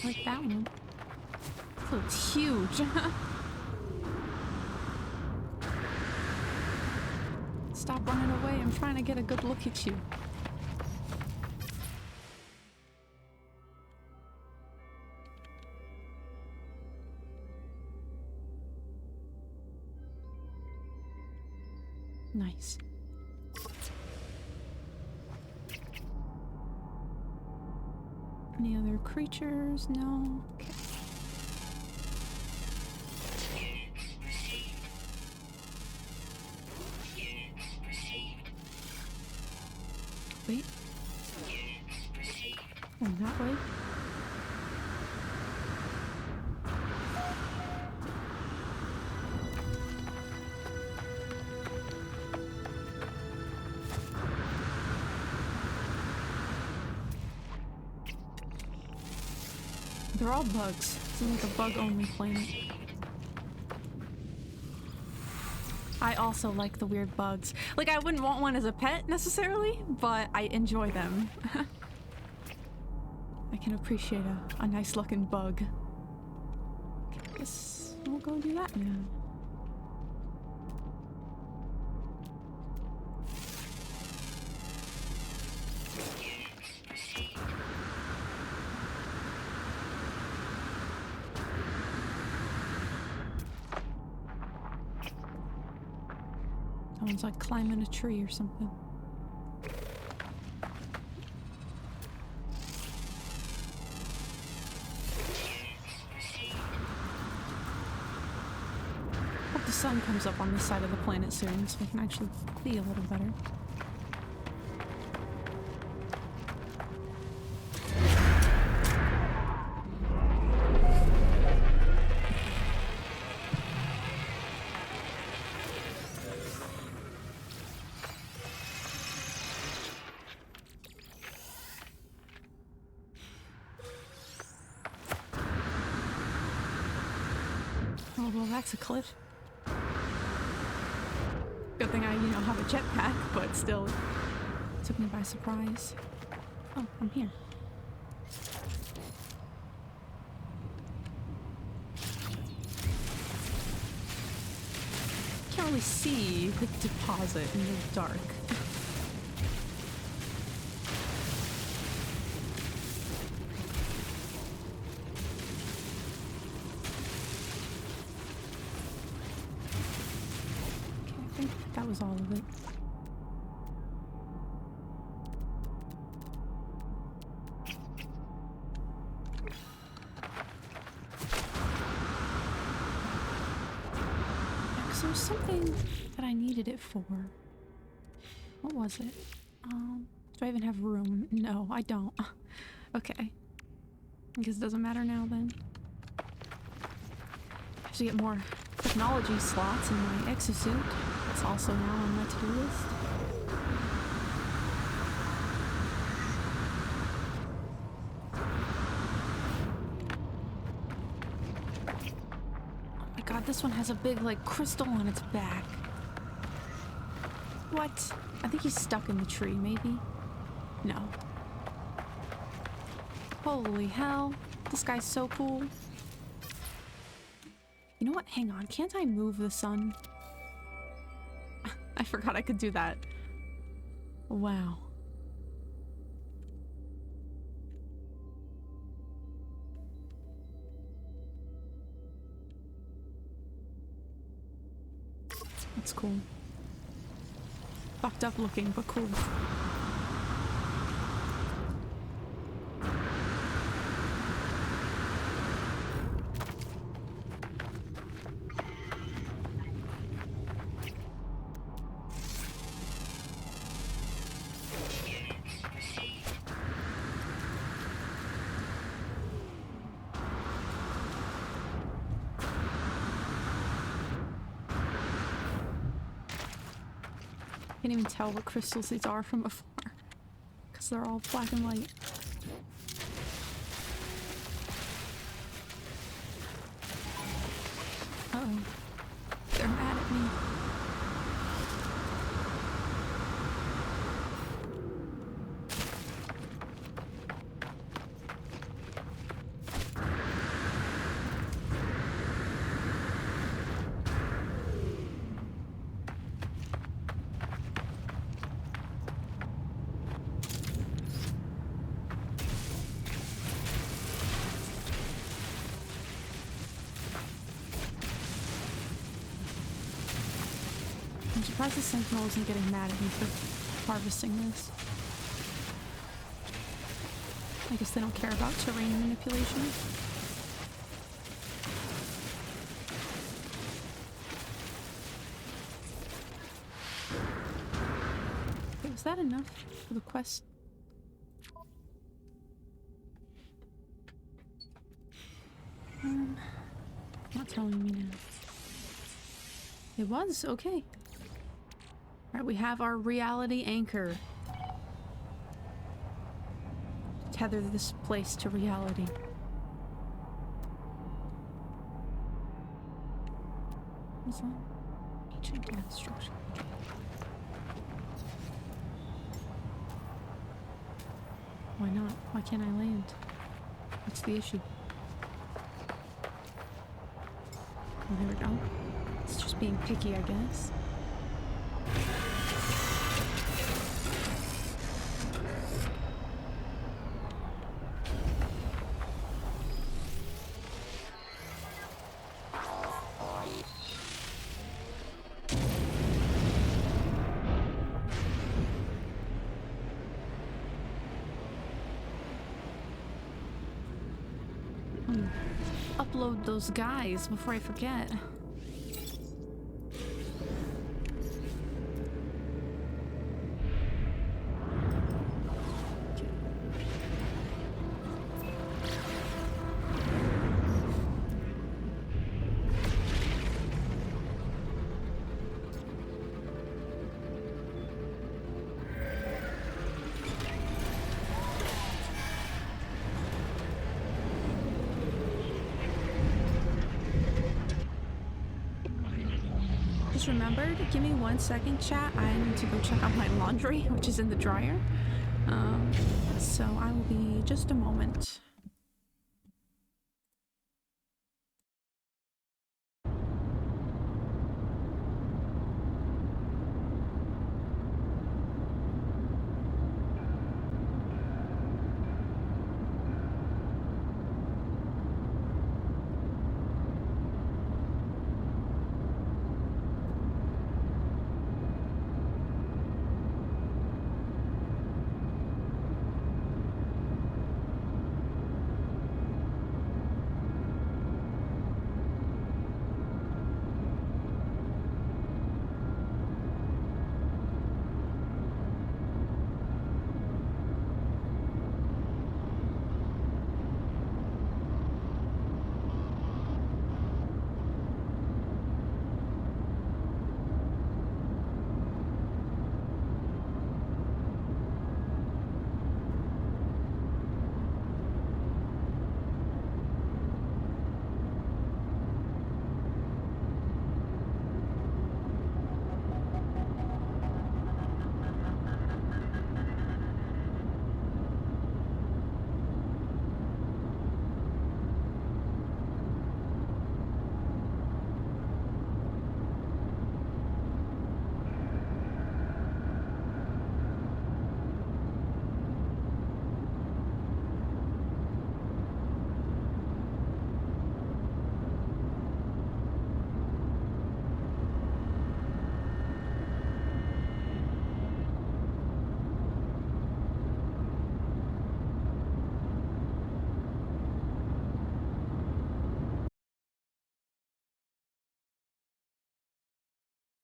[SPEAKER 1] Like that one. Oh, it's huge. Stop running away. I'm trying to get a good look at you. Nice. Any other creatures? No. Okay. Wait. Oh, that way. They're all bugs. It's like a bug-only planet. I also like the weird bugs. Like, I wouldn't want one as a pet, necessarily, but I enjoy them. I can appreciate a nice-looking bug. Okay, I guess we'll go do that now. Someone's like climbing a tree or something. comes up on this side of the planet soon, so I can actually see a little better. Oh, well, that's a cliff. Good thing I, have a jetpack, but still, it took me by surprise. Oh, I'm here. Can't really see the deposit in the dark. That was all of it. So there's something that I needed it for. What was it? Do I even have room? No, I don't. Okay. I guess it doesn't matter now then. I have to get more technology slots in my exosuit. That's also now on my to-do list. Oh my god, this one has a big, crystal on its back. What? I think he's stuck in the tree, maybe? No. Holy hell. This guy's so cool. You know what? Hang on. Can't I move the sun? I forgot I could do that. Wow. That's cool. Fucked up looking, but cool. Can't even tell what crystals these are from afar because they're all black and white. Uh-oh. They're mad at me. I'm surprised the Sentinel isn't getting mad at me for harvesting this. I guess they don't care about terrain manipulation. Okay, was that enough for the quest? Not telling me now. It was? Okay. Alright, we have our reality anchor. Tether this place to reality. What's that? Ancient death structure. Why not? Why can't I land? What's the issue? Oh, there we go. It's just being picky, I guess. Upload those guys before I forget. just remembered. Give me 1 second, chat. I need to go check out my laundry, which is in the dryer. So I will be just a moment.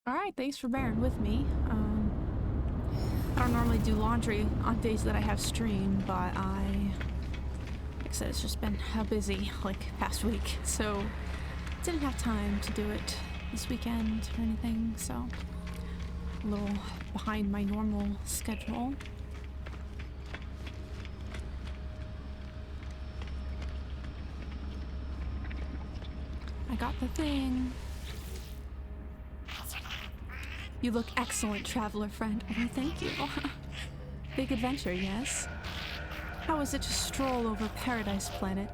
[SPEAKER 1] Alright, thanks for bearing with me. I don't normally do laundry on days that I have stream, but like I said, it's just been busy, like, past week, so didn't have time to do it this weekend or anything, so a little behind my normal schedule. I got the thing. You look excellent, traveler friend. Oh, thank you. Big adventure, yes? How was it to stroll over Paradise Planet?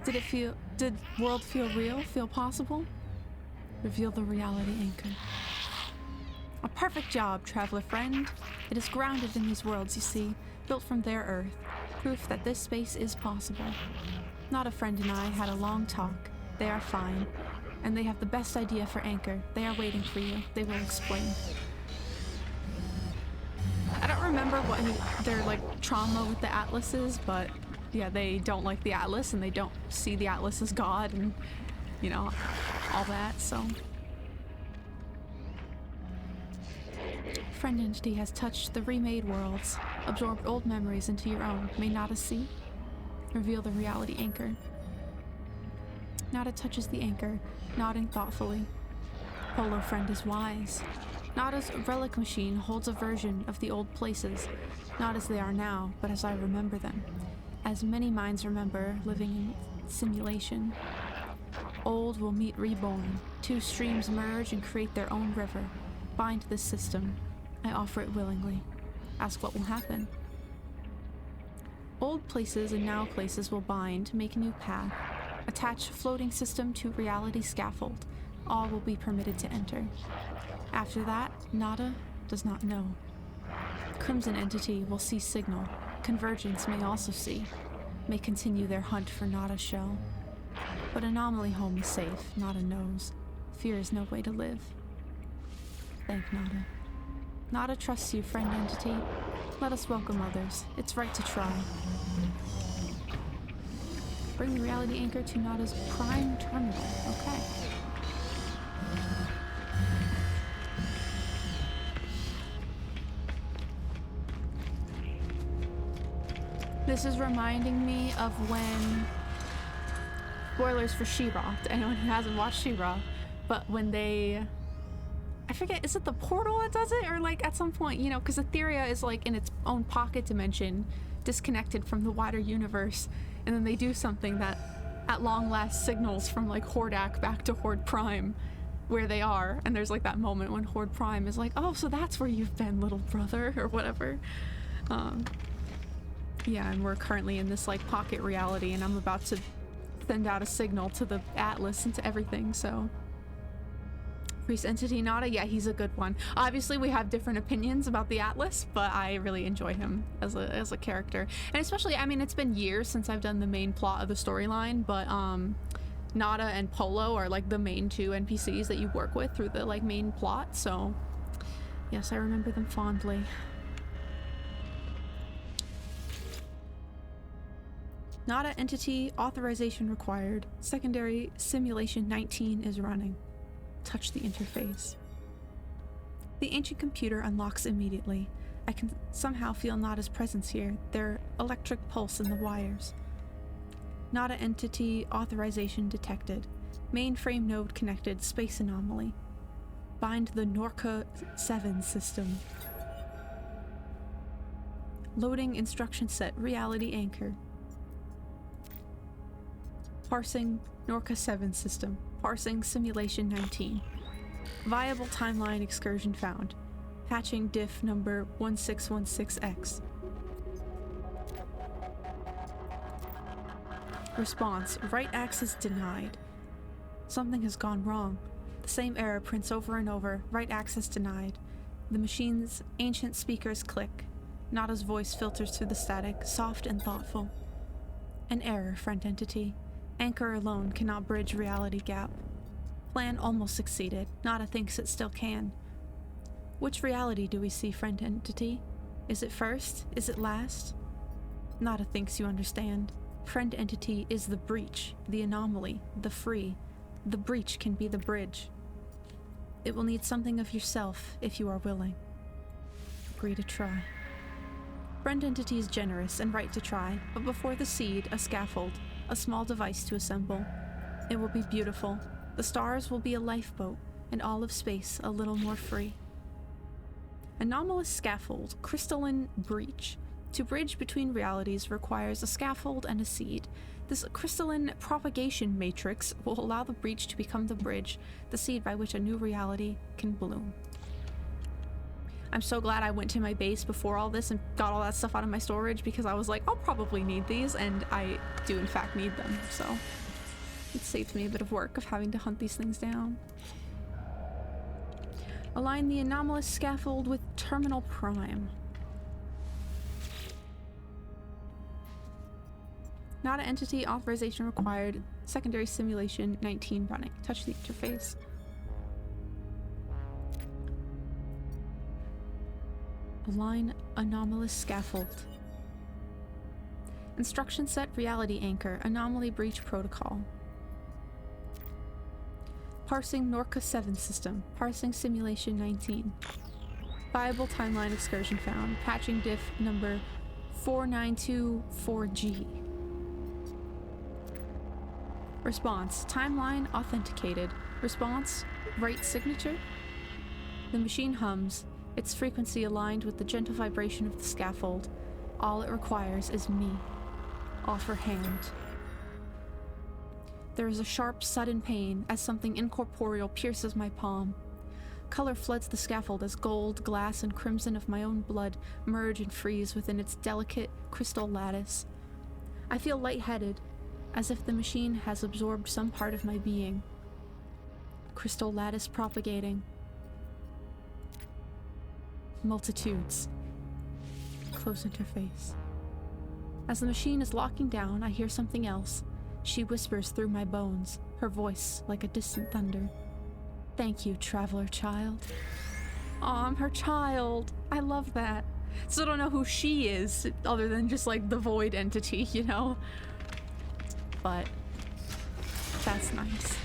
[SPEAKER 1] Did world feel real, feel possible? Reveal the reality anchor. A perfect job, traveler friend. It is grounded in these worlds, you see, built from their earth. Proof that this space is possible. Not a friend and I had a long talk. They are fine. And they have the best idea for Anchor. They are waiting for you. They will explain. I don't remember what their, like, trauma with the Atlas is, but yeah, they don't like the Atlas and they don't see the Atlas as God and, you know, all that, so. Friend entity has touched the remade worlds, absorbed old memories into your own. May Nada see? Reveal the reality anchor. Nada touches the anchor, nodding thoughtfully. Polo friend is wise. Nada's relic machine holds a version of the old places, not as they are now, but as I remember them. As many minds remember living in simulation. Old will meet reborn. Two streams merge and create their own river. Bind this system. I offer it willingly. Ask what will happen. Old places and now places will bind, make a new path. Attach floating system to reality scaffold. All will be permitted to enter. After that, Nada does not know. Crimson entity will see signal. Convergence may also see. May continue their hunt for Nada's shell. But Anomaly Home is safe. Nada knows. Fear is no way to live. Thank Nada. Nada trusts you, friend entity. Let us welcome others. It's right to try. Bring the reality anchor to Nada's prime terminal. Okay. This is reminding me of when... Spoilers for She-Ra, to anyone who hasn't watched She-Ra, but when they... I forget, is it the portal that does it? Or like at some point, you know, because Etheria is like in its own pocket dimension, disconnected from the wider universe, and then they do something that at long last signals from like Hordak back to Horde Prime. where they are, and there's like that moment when Horde Prime is like, oh, so that's where you've been, little brother, or whatever. Yeah, and we're currently in this like pocket reality, and I'm about to send out a signal to the Atlas and to everything, so. Priest Entity Nada, yeah, he's a good one. Obviously, we have different opinions about the Atlas, but I really enjoy him as a character. And especially, I mean, it's been years since I've done the main plot of the storyline, but Nada and Polo are like the main two NPCs that you work with through the like main plot, so yes, I remember them fondly. Nada entity authorization required. Secondary simulation 19 is running. Touch the interface. The ancient computer unlocks immediately. I can somehow feel Nada's presence here, their electric pulse in the wires. Nada entity authorization detected. Mainframe node connected, space anomaly. Bind the Norca 7 system. Loading instruction set, reality anchor. Parsing Norca 7 system. Parsing simulation 19. Viable timeline excursion found. Patching diff number 1616X. Response, right access denied. Something has gone wrong. The same error prints over and over, right access denied. The machine's ancient speakers click. Nada's voice filters through the static, soft and thoughtful. An error, friend entity. Anchor alone cannot bridge reality gap. Plan almost succeeded. Nada thinks it still can. Which reality do we see, friend entity? Is it first? Is it last? Nada thinks you understand. Friend entity is the breach, the anomaly, the free. The breach can be the bridge. It will need something of yourself if you are willing. Agree to try. Friend entity is generous and right to try, but before the seed, a scaffold. A small device to assemble. It will be beautiful. The stars will be a lifeboat, and all of space a little more free. Anomalous scaffold, crystalline breach. To bridge between realities requires a scaffold and a seed. This crystalline propagation matrix will allow the breach to become the bridge, the seed by which a new reality can bloom. I'm so glad I went to my base before all this and got all that stuff out of my storage, because I was like, I'll probably need these, and I do in fact need them, so it saved me a bit of work of having to hunt these things down. Align the anomalous scaffold with Terminal Prime. Nada entity authorization required. Secondary simulation 19 running. Touch the interface. Align anomalous scaffold. Instruction set reality anchor. Anomaly breach protocol. Parsing Norca 7 system. Parsing simulation 19. Viable timeline excursion found. Patching diff number 4924G. Response. Timeline authenticated. Response. Right signature. The machine hums. Its frequency aligned with the gentle vibration of the scaffold. All it requires is me. Offer hand. There is a sharp, sudden pain as something incorporeal pierces my palm. Color floods the scaffold as gold, glass, and crimson of my own blood merge and freeze within its delicate crystal lattice. I feel lightheaded, as if the machine has absorbed some part of my being. Crystal lattice propagating. Multitudes. Close interface. As the machine is locking down, I hear something else. She whispers through my bones, her voice like a distant thunder. Thank you, traveler child. Aw, I'm her child. I love that. Still don't know who she is, other than just like the void entity, you know? But that's nice.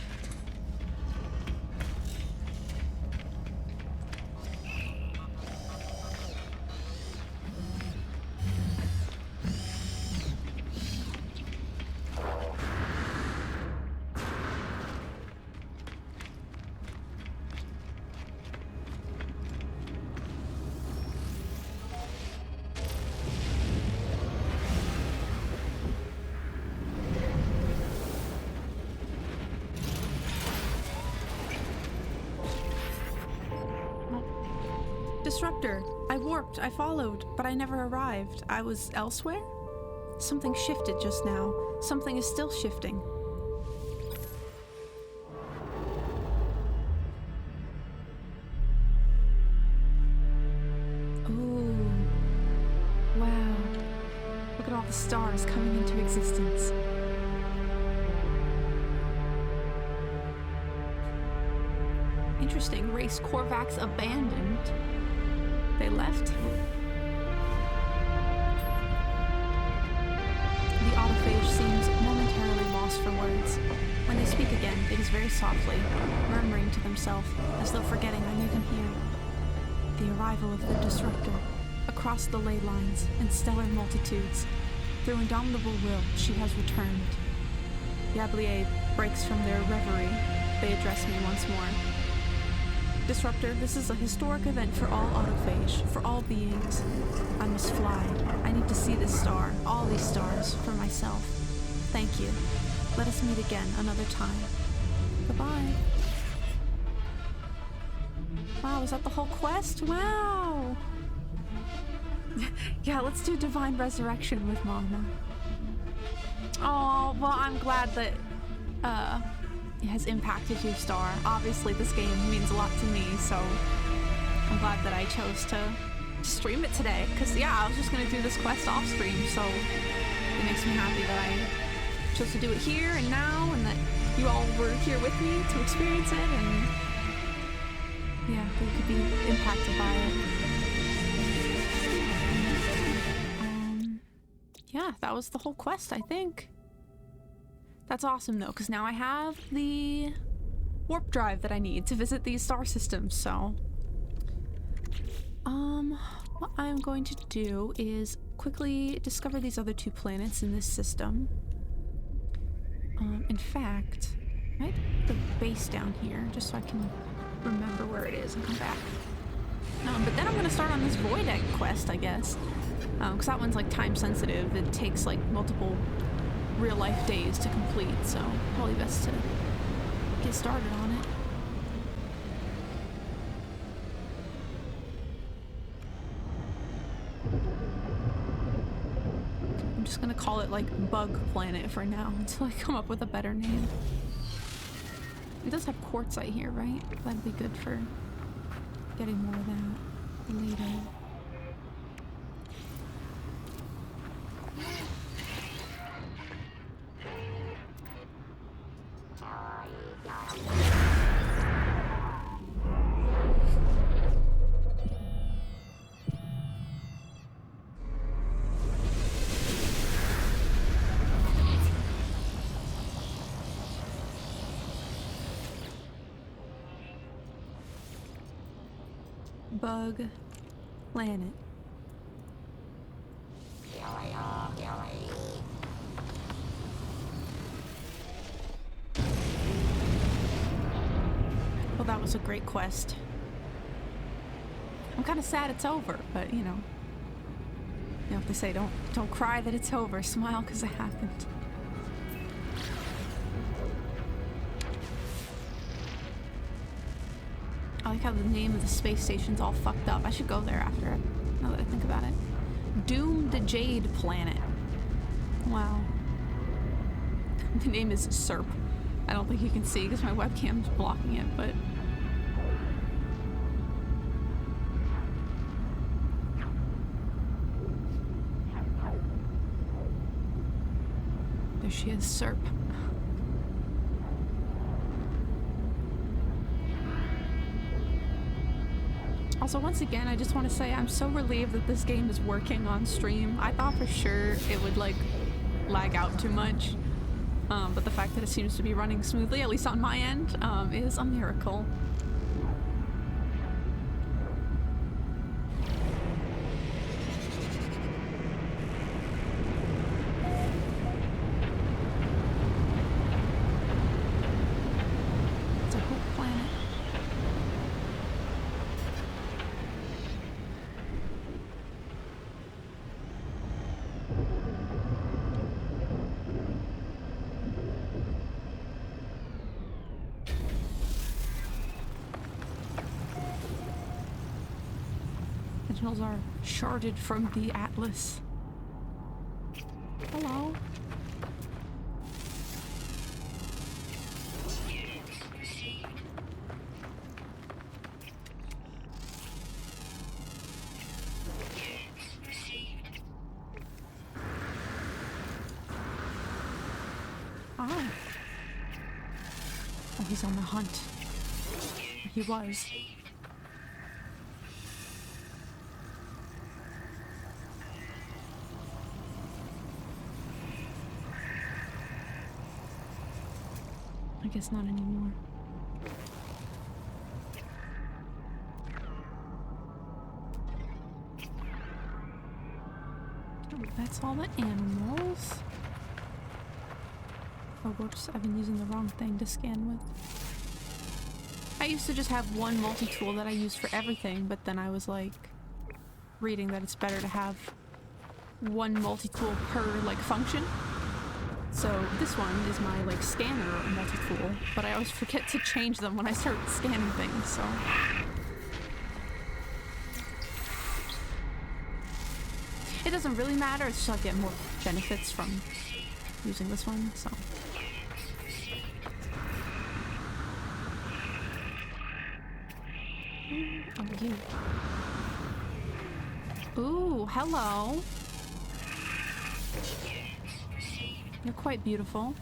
[SPEAKER 1] Disruptor, I warped, I followed, but I never arrived. I was elsewhere? Something shifted just now. Something is still shifting. Ooh. Wow. Look at all the stars coming into existence. Interesting. Race Korvax abandoned. They left. The autophage seems momentarily lost for words. When they speak again, it is very softly, murmuring to themselves, as though forgetting I knew them here. The arrival of the Disruptor, across the ley lines and stellar multitudes. Through indomitable will, she has returned. The Ablier breaks from their reverie. They address me once more. Disruptor, this is a historic event for all autophage, for all beings. I must fly. I need to see this star, all these stars, for myself. Thank you. Let us meet again another time. Goodbye. Wow, is that the whole quest? Wow! Yeah, let's do Divine Resurrection with Mama. Oh, well, I'm glad that, it has impacted you, Star. Obviously, this game means a lot to me, so I'm glad that I chose to stream it today. Because, yeah, I was just going to do this quest off stream, so it makes me happy that I chose to do it here and now, and that you all were here with me to experience it, and yeah, that you could be impacted by it. Yeah, that was the whole quest, I think. That's awesome, though, because now I have the warp drive that I need to visit these star systems, so... what I'm going to do is quickly discover these other two planets in this system. In fact, I might put the base down here, just so I can remember where it is and come back. But then I'm going to start on this Void Egg quest, I guess. Because that one's, like, time-sensitive. It takes, like, multiple real-life days to complete, so probably best to get started on it. I'm just gonna call it, like, Bug Planet for now, until I come up with a better name. It does have quartzite here, right? That'd be good for getting more of that later. Bug Planet. Well, that was a great quest. I'm kind of sad it's over, but you know what they say, don't cry that it's over, smile because it happened. I like how the name of the space station's all fucked up. I should go there after it, now that I think about it. Doomed Jade Planet. Wow. The name is SERP. I don't think you can see because my webcam's blocking it, but... there she is, SERP. Also, once again, I just want to say I'm so relieved that this game is working on stream. I thought for sure it would, like, lag out too much. But the fact that it seems to be running smoothly, at least on my end, is a miracle. It's a hope planet. Sentinels are sharded from the Atlas. Hello.
[SPEAKER 2] Units received. Units received.
[SPEAKER 1] Ah. Oh, he's on the hunt. He was.
[SPEAKER 2] Received.
[SPEAKER 1] I guess not anymore. Oh, that's all the animals. Oh, whoops, I've been using the wrong thing to scan with. I used to just have one multi-tool that I used for everything, but then I was like reading that it's better to have one multi-tool per like function. So this one is my like scanner multi-tool, but I always forget to change them when I start scanning things, so. It doesn't really matter, it's just I'll get more benefits from using this one, so. Oh, you. Ooh, hello. You're quite beautiful.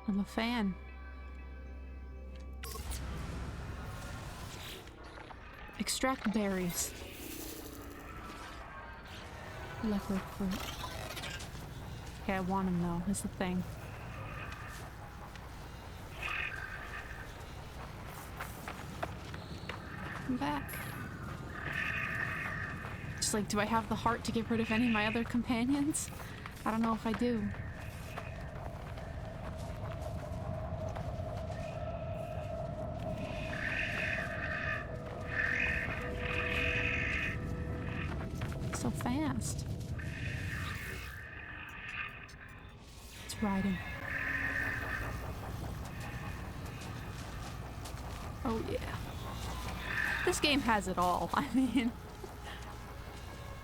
[SPEAKER 1] I'm a fan. Extract berries. Leopard fruit. Okay, I want them though, is the thing. I'm back. Just like, do I have the heart to get rid of any of my other companions? I don't know if I do. So fast. It's riding. Oh yeah. This game has it all. I mean,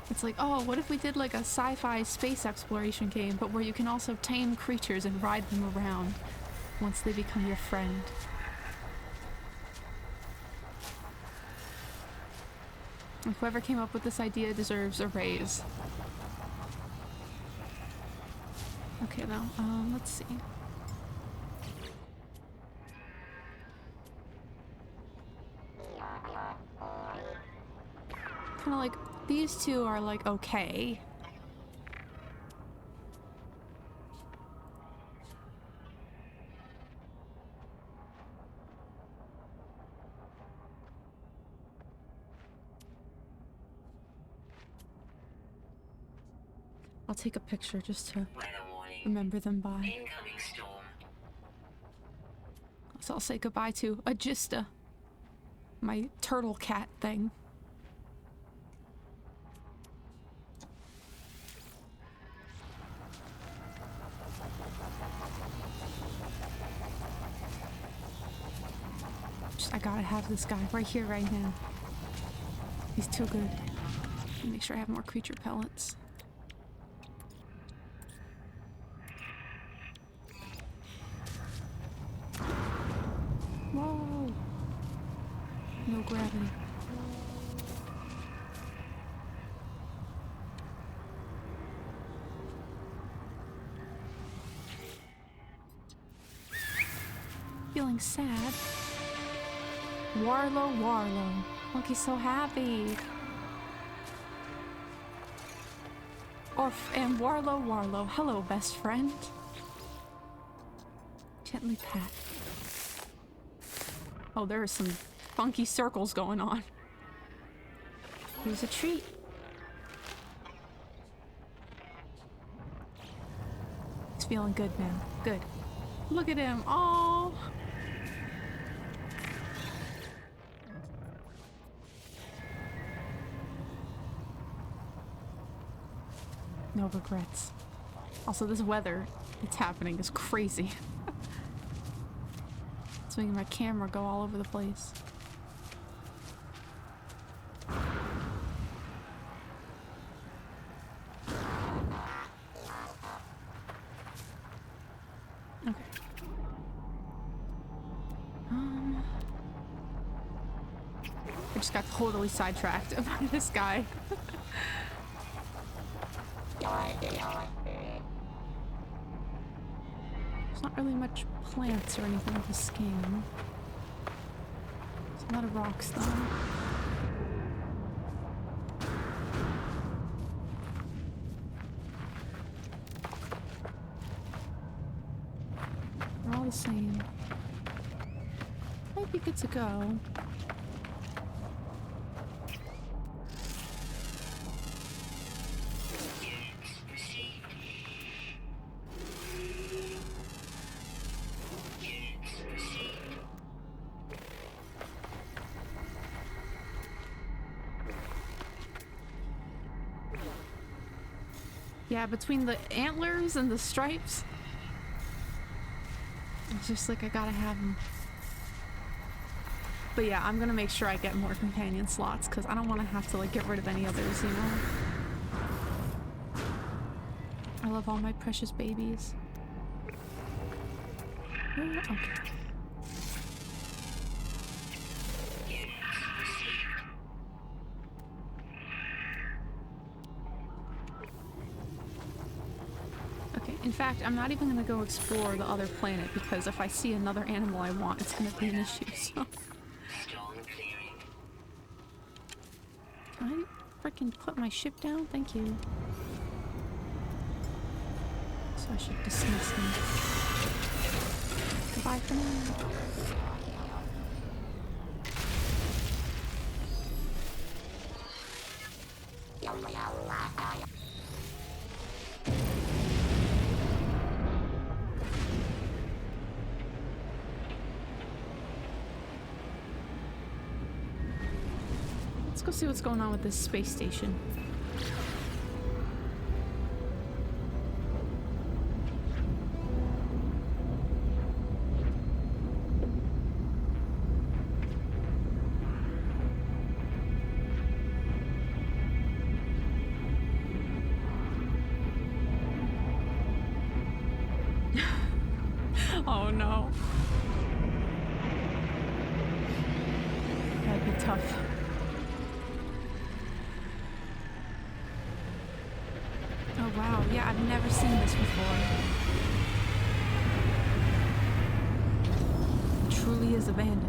[SPEAKER 1] it's like, oh, what if we did like a sci-fi space exploration game, but where you can also tame creatures and ride them around once they become your friend. Whoever came up with this idea deserves a raise. Okay, now, let's see. Kind of like, these two are like, okay. I'll take a picture just to
[SPEAKER 2] Weather warning.
[SPEAKER 1] remember them by.
[SPEAKER 2] Incoming storm.
[SPEAKER 1] So I'll say goodbye to Agista, my turtle cat thing. I gotta have this guy right here, right now. He's too good. Make sure I have more creature pellets. Whoa! No gravity. Feeling sad. Warlow. Look, he's so happy. And Warlow. Hello, best friend. Gently pat. Oh, there are some funky circles going on. Here's a treat. He's feeling good now. Good. Look at him. Oh. No regrets. Also, this weather that's happening is crazy. It's making my camera go all over the place. Okay. I just got totally sidetracked by this guy. There's not really much plants or anything with this game. There's a lot of rocks though. They're all the same. Might be good to go. Yeah, between the antlers and the stripes, it's just like I gotta have them. But yeah, I'm gonna make sure I get more companion slots because I don't want to have to like get rid of any others, you know? I love all my precious babies. Okay. In fact, I'm not even gonna go explore the other planet because if I see another animal I want, it's gonna be an issue, so. Can I freaking put my ship down? Thank you. So I should dismiss him. Goodbye for now. Let's go see what's going on with this space station. Oh no. That'd be tough. Oh wow, yeah, I've never seen this before. It truly is abandoned.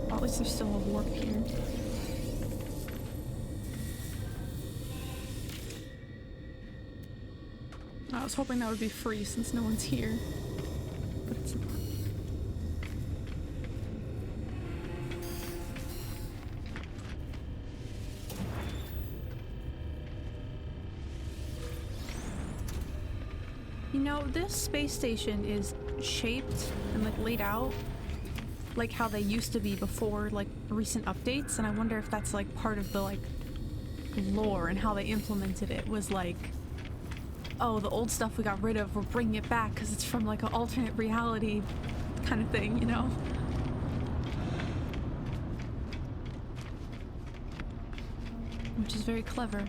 [SPEAKER 1] At least there's still a warp here. I was hoping that would be free since no one's here, but it's not. You know, this space station is shaped and like laid out like how they used to be before like recent updates, and I wonder if that's like part of the like lore and how they implemented it was like, oh, the old stuff we got rid of, we're bringing it back because it's from like an alternate reality kind of thing, you know? Which is very clever.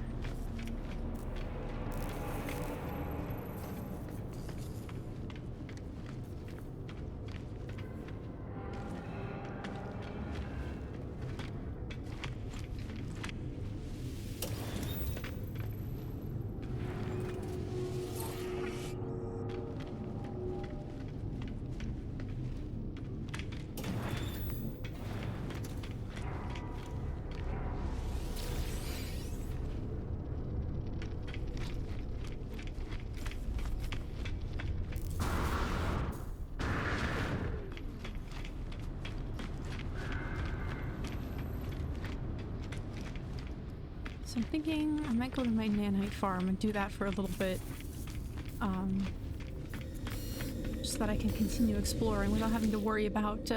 [SPEAKER 1] So I'm thinking I might go to my nanite farm and do that for a little bit. Just so that I can continue exploring without having to worry about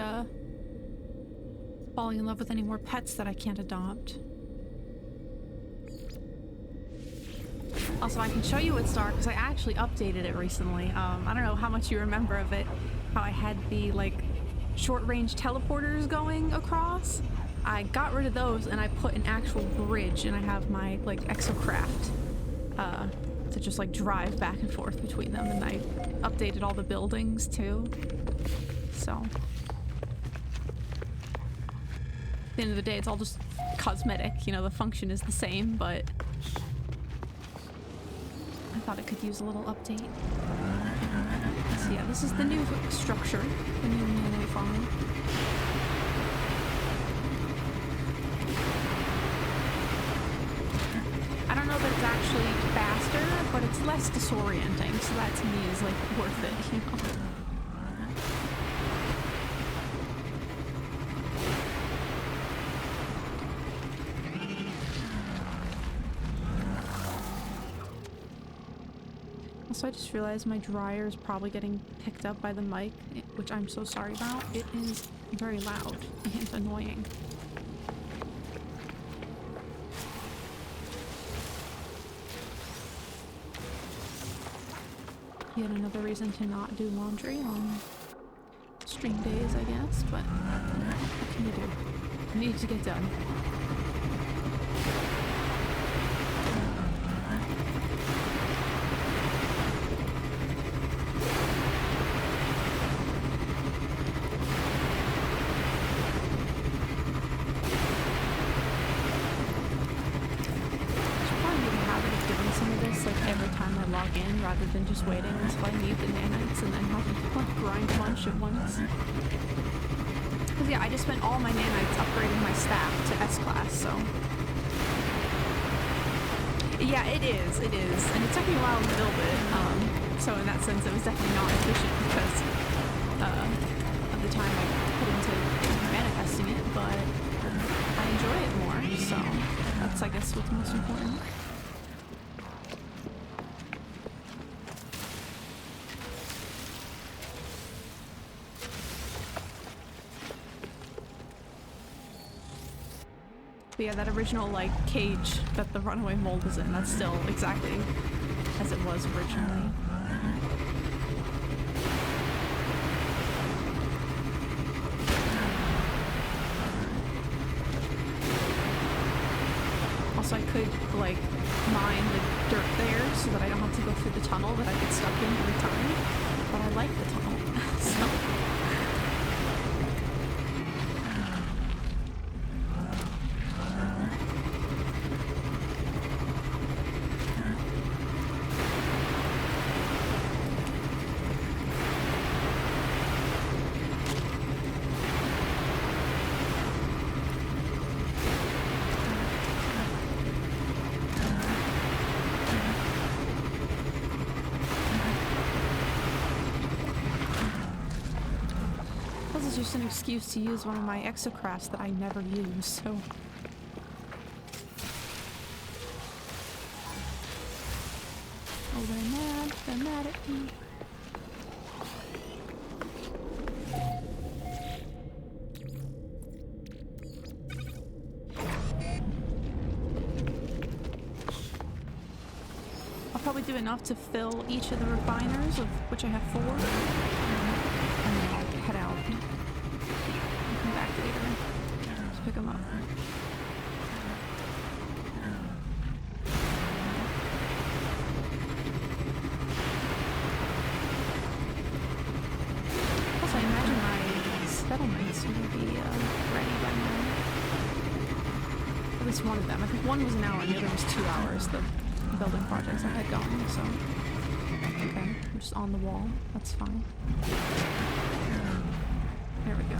[SPEAKER 1] falling in love with any more pets that I can't adopt. Also, I can show you what star because I actually updated it recently. I don't know how much you remember of it. How I had the like short-range teleporters going across. I got rid of those and I put an actual bridge, and I have my like exocraft to just like drive back and forth between them. And I updated all the buildings too. So at the end of the day, it's all just cosmetic. You know, the function is the same, but I thought it could use a little update. So yeah, this is the new structure, the new nano farm. I don't know that it's actually faster, but it's less disorienting, so that to me is like worth it, you know? Also, I just realized my dryer is probably getting picked up by the mic, which I'm so sorry about. It is very loud and annoying. Yet another reason to not do laundry on stream days, I guess, but what can you do? It needs to get done. Rather than just waiting until I need the nanites and then having to like grind a bunch at once. Because yeah, I just spent all my nanites upgrading my staff to S-class, so... Yeah, it is, and it took me a while to build it, so in that sense it was definitely not efficient because of the time I put into manifesting it, but I enjoy it more, so that's I guess what's most important. But yeah, that original, like, cage that the runaway mold was in, that's still exactly as it was originally. Also, I could, like, mine the dirt there so that I don't have to go through the tunnel that I get stuck in every time. But I like the tunnel, so... Just an excuse to use one of my exocrafts that I never use, so... Oh, they're mad at me. I'll probably do enough to fill each of the refiners, of which I have 4, and then I'll head out. Let's pick them up. Also, I imagine my settlements will be ready by now. At least one of them. I think one was an hour and the other was 2 hours, the building projects I had going, so... Okay, I'm just on the wall. That's fine. There we go.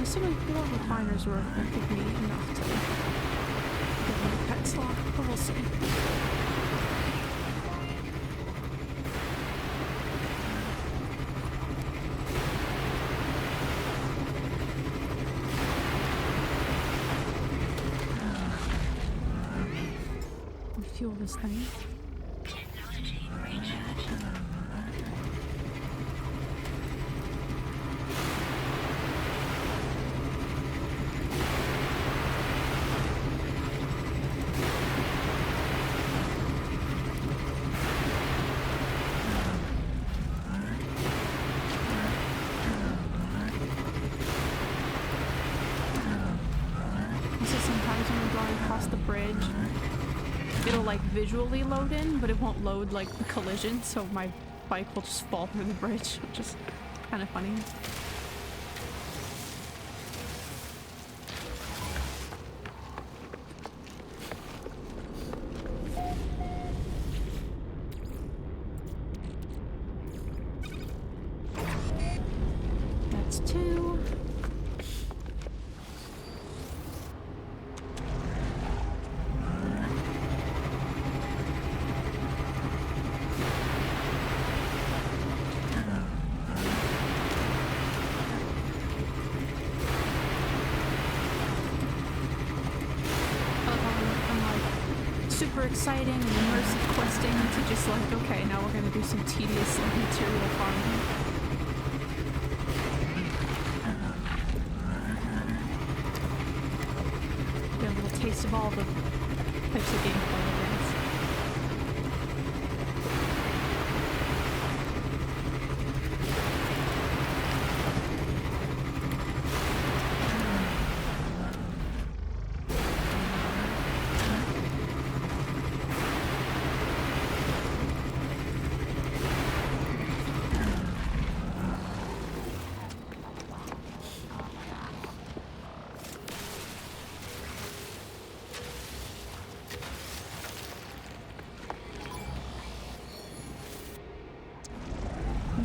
[SPEAKER 1] assuming 4 refiners will give me enough to get my pet slot, but we'll see. Fuel this thing.
[SPEAKER 2] Technology recharge.
[SPEAKER 1] Also, sometimes when we're going across the bridge, it'll like visually load in, but it won't load like the collision, so my bike will just fall through the bridge, which is kind of funny. That's 2. Super exciting and immersive questing to just like, okay, now we're gonna do some tedious like material farming. Get a little taste of all the types of gameplay, I guess.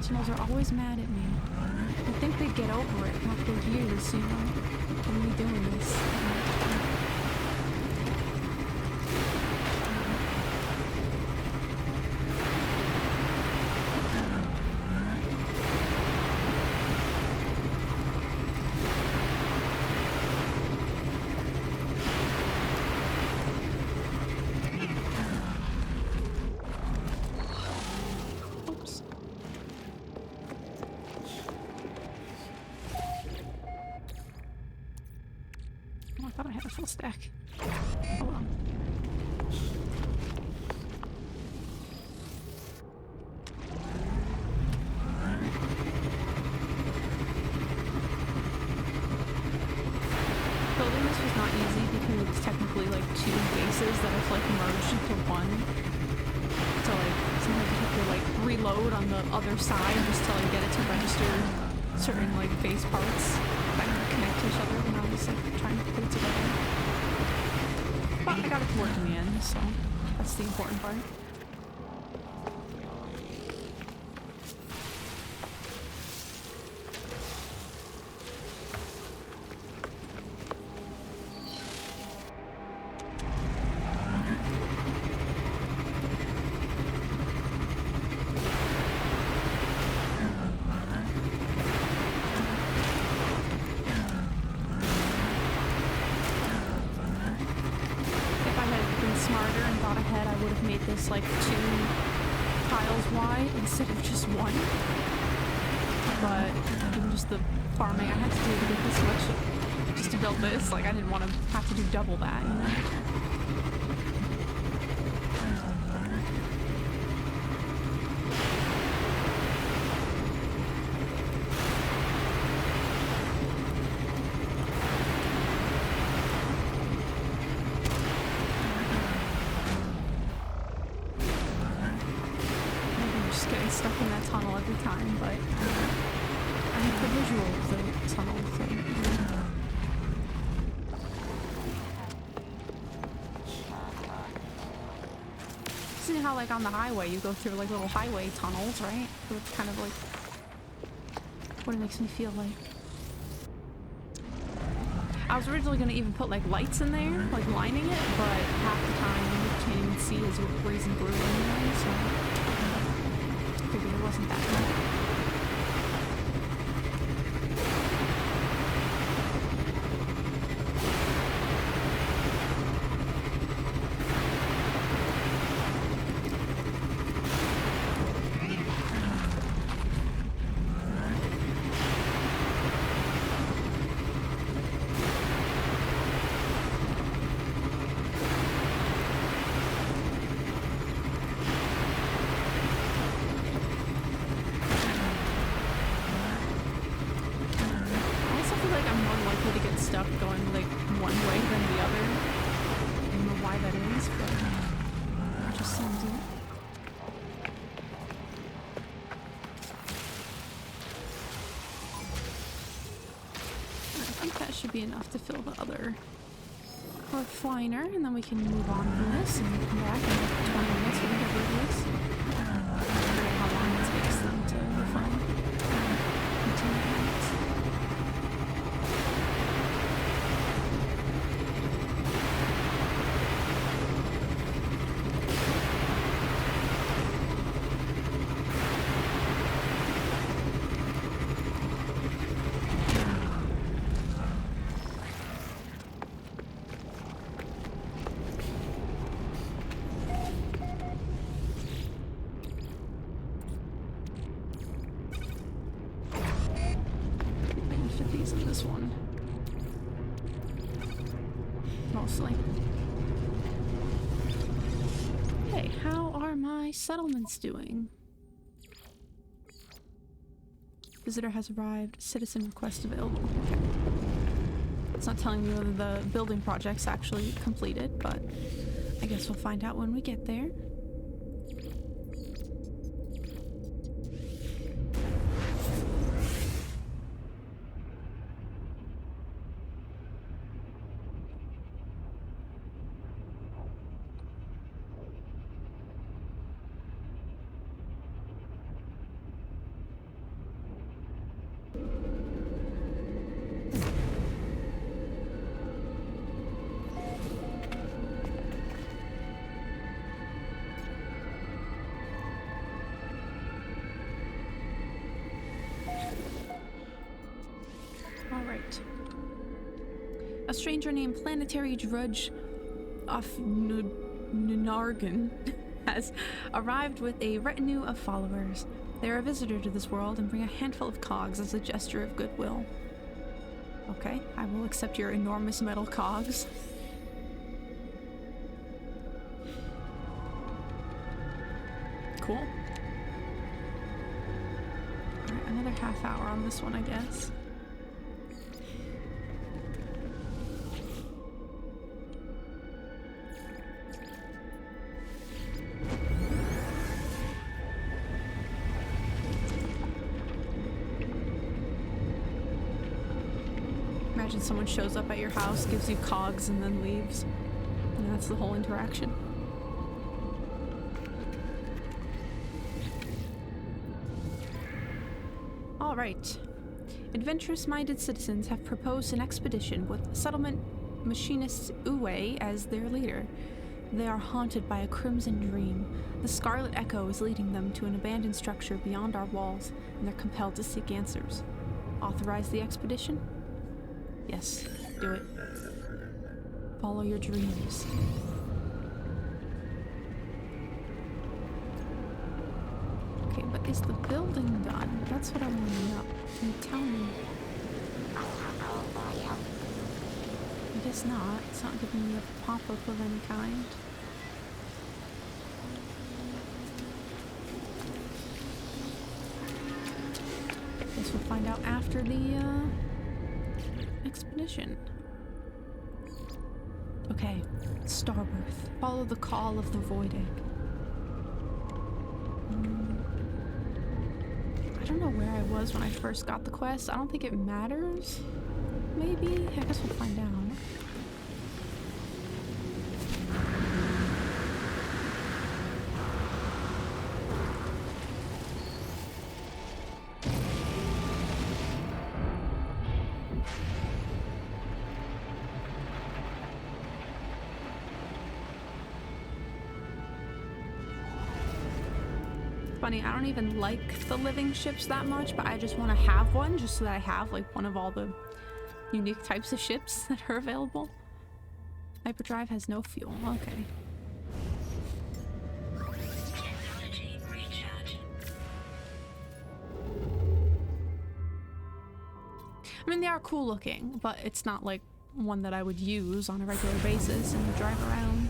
[SPEAKER 1] Sentinels are always mad at me. I think they get over it after years, you know, of me doing this. I thought I had a full stack. Hold on. Building this was not easy because it's technically like 2 bases that have like merged into one. So like sometimes you have to like reload on the other side just to like get it to register certain like base parts that connect to each other when I was like trying to put it together. But I got it to work in the end, so that's the important part. Smarter and thought ahead, I would have made this like 2 tiles wide instead of just 1. But even just the farming I had to do to get this much just to build this, like I didn't want to have to do double that, you know? Stuck in that tunnel every time, but I need the visual of the tunnel, so see how like on the highway you go through like little highway tunnels, right? So it's kind of like what it makes me feel like. I was originally going to even put like lights in there, like lining it, but half the time you can't even see as you're breezing through anyway, so I figured it wasn't that good. Stuck going like one way than the other. I don't know why that is, but it just seems it. I think that should be enough to fill the other refiner, and then we can move on from this and come back in like 20 minutes or whatever it is. I forget how long it takes them to refine. 15 minutes. This one. Mostly. Hey, how are my settlements doing? Visitor has arrived. Citizen request available. Okay. It's not telling me whether the building project's actually completed, but I guess we'll find out when we get there. Alright. A stranger named Planetary Drudge of Nunargan has arrived with a retinue of followers. They are a visitor to this world and bring a handful of cogs as a gesture of goodwill. Okay, I will accept your enormous metal cogs. Cool. Alright, another half hour on this one, I guess. Imagine someone shows up at your house, gives you cogs, and then leaves. And that's the whole interaction. Alright. Adventurous-minded citizens have proposed an expedition with settlement machinist Uwe as their leader. They are haunted by a crimson dream. The Scarlet Echo is leading them to an abandoned structure beyond our walls, and they're compelled to seek answers. Authorize the expedition? Yes, do it. Follow your dreams. Okay, but is the building done? That's what I want to know. Can you tell me? I guess not. It's not giving me a pop-up of any kind. Guess we'll find out after the, expedition. Okay, Starbirth. Follow the call of the Void Egg. I don't know where I was when I first got the quest. I don't think it matters. Maybe? I guess we'll find out. funny. I don't even like the living ships that much, but I just want to have one just so that I have like one of all the unique types of ships that are available. Hyperdrive has no fuel. Okay.
[SPEAKER 2] Technology recharge.
[SPEAKER 1] I mean, they are cool looking, but it's not like one that I would use on a regular basis and drive around.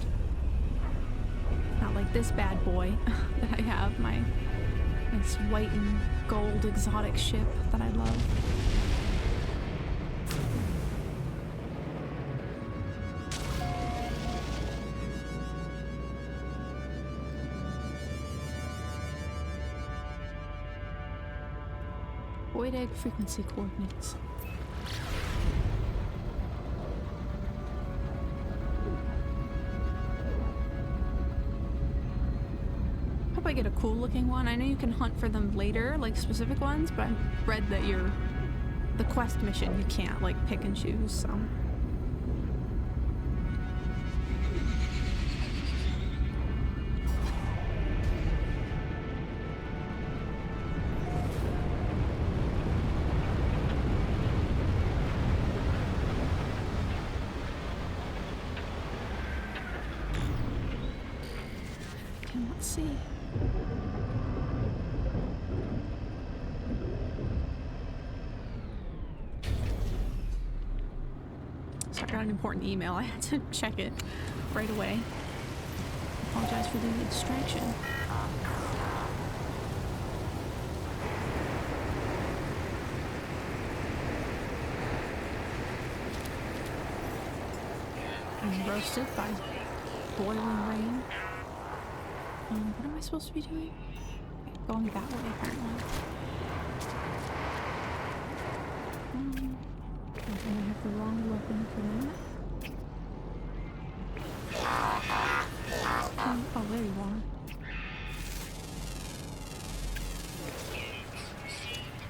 [SPEAKER 1] Not like this bad boy that I have, my nice white and gold exotic ship that I love. Void egg frequency coordinates. Hope I get a cool looking one. I know you can hunt for them later, like specific ones, but I've read that the quest mission you can't like pick and choose, so. Let's see. So I got an important email. I had to check it right away. Apologize for the distraction. I'm roasted by boiling rain. What am I supposed to be doing? Going that way, apparently. I think I have the wrong weapon for that. Oh, there you are.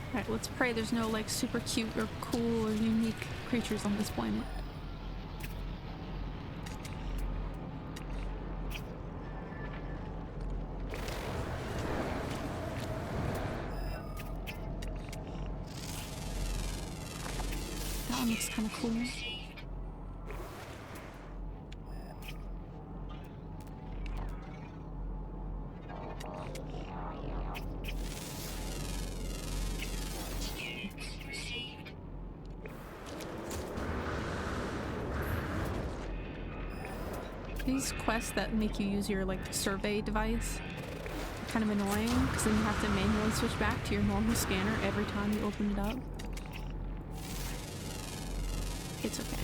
[SPEAKER 1] Alright, let's pray there's no, like, super cute or cool or unique creatures on this planet. Looks kind of cool. These quests that make you use your like survey device are kind of annoying because then you have to manually switch back to your normal scanner every time you open it up. It's okay.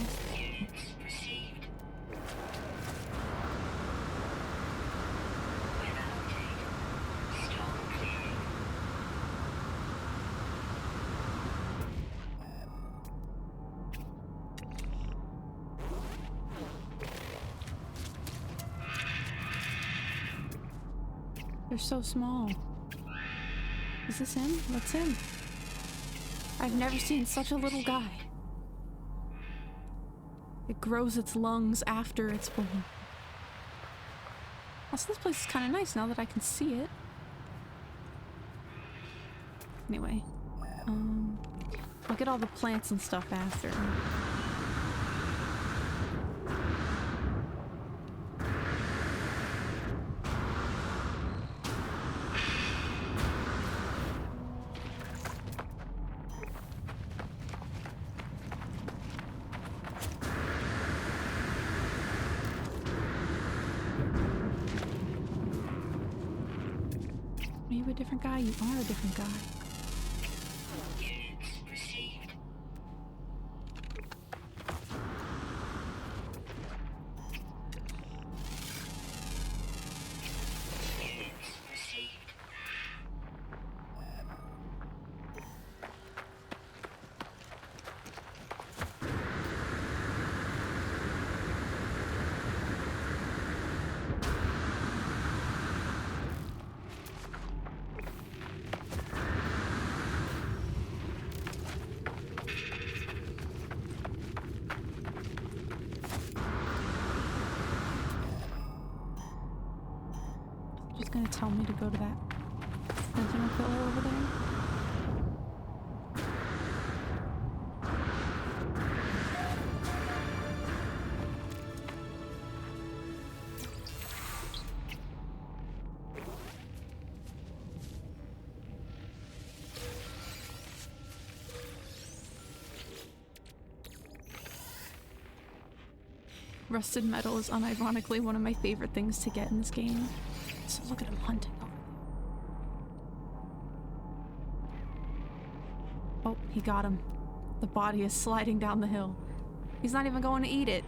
[SPEAKER 1] They're so small. Is this him? That's him. I've never seen such a little guy. It grows its lungs after it's born. Also, this place is kind of nice now that I can see it. Anyway, I'll get all the plants and stuff after. Are you a different guy? You are a different guy. Just gonna tell me to go to that Sentinel killer over there. Rusted metal is unironically one of my favorite things to get in this game. So look at him hunting over there. Oh, he got him. The body is sliding down the hill. He's not even going to eat it.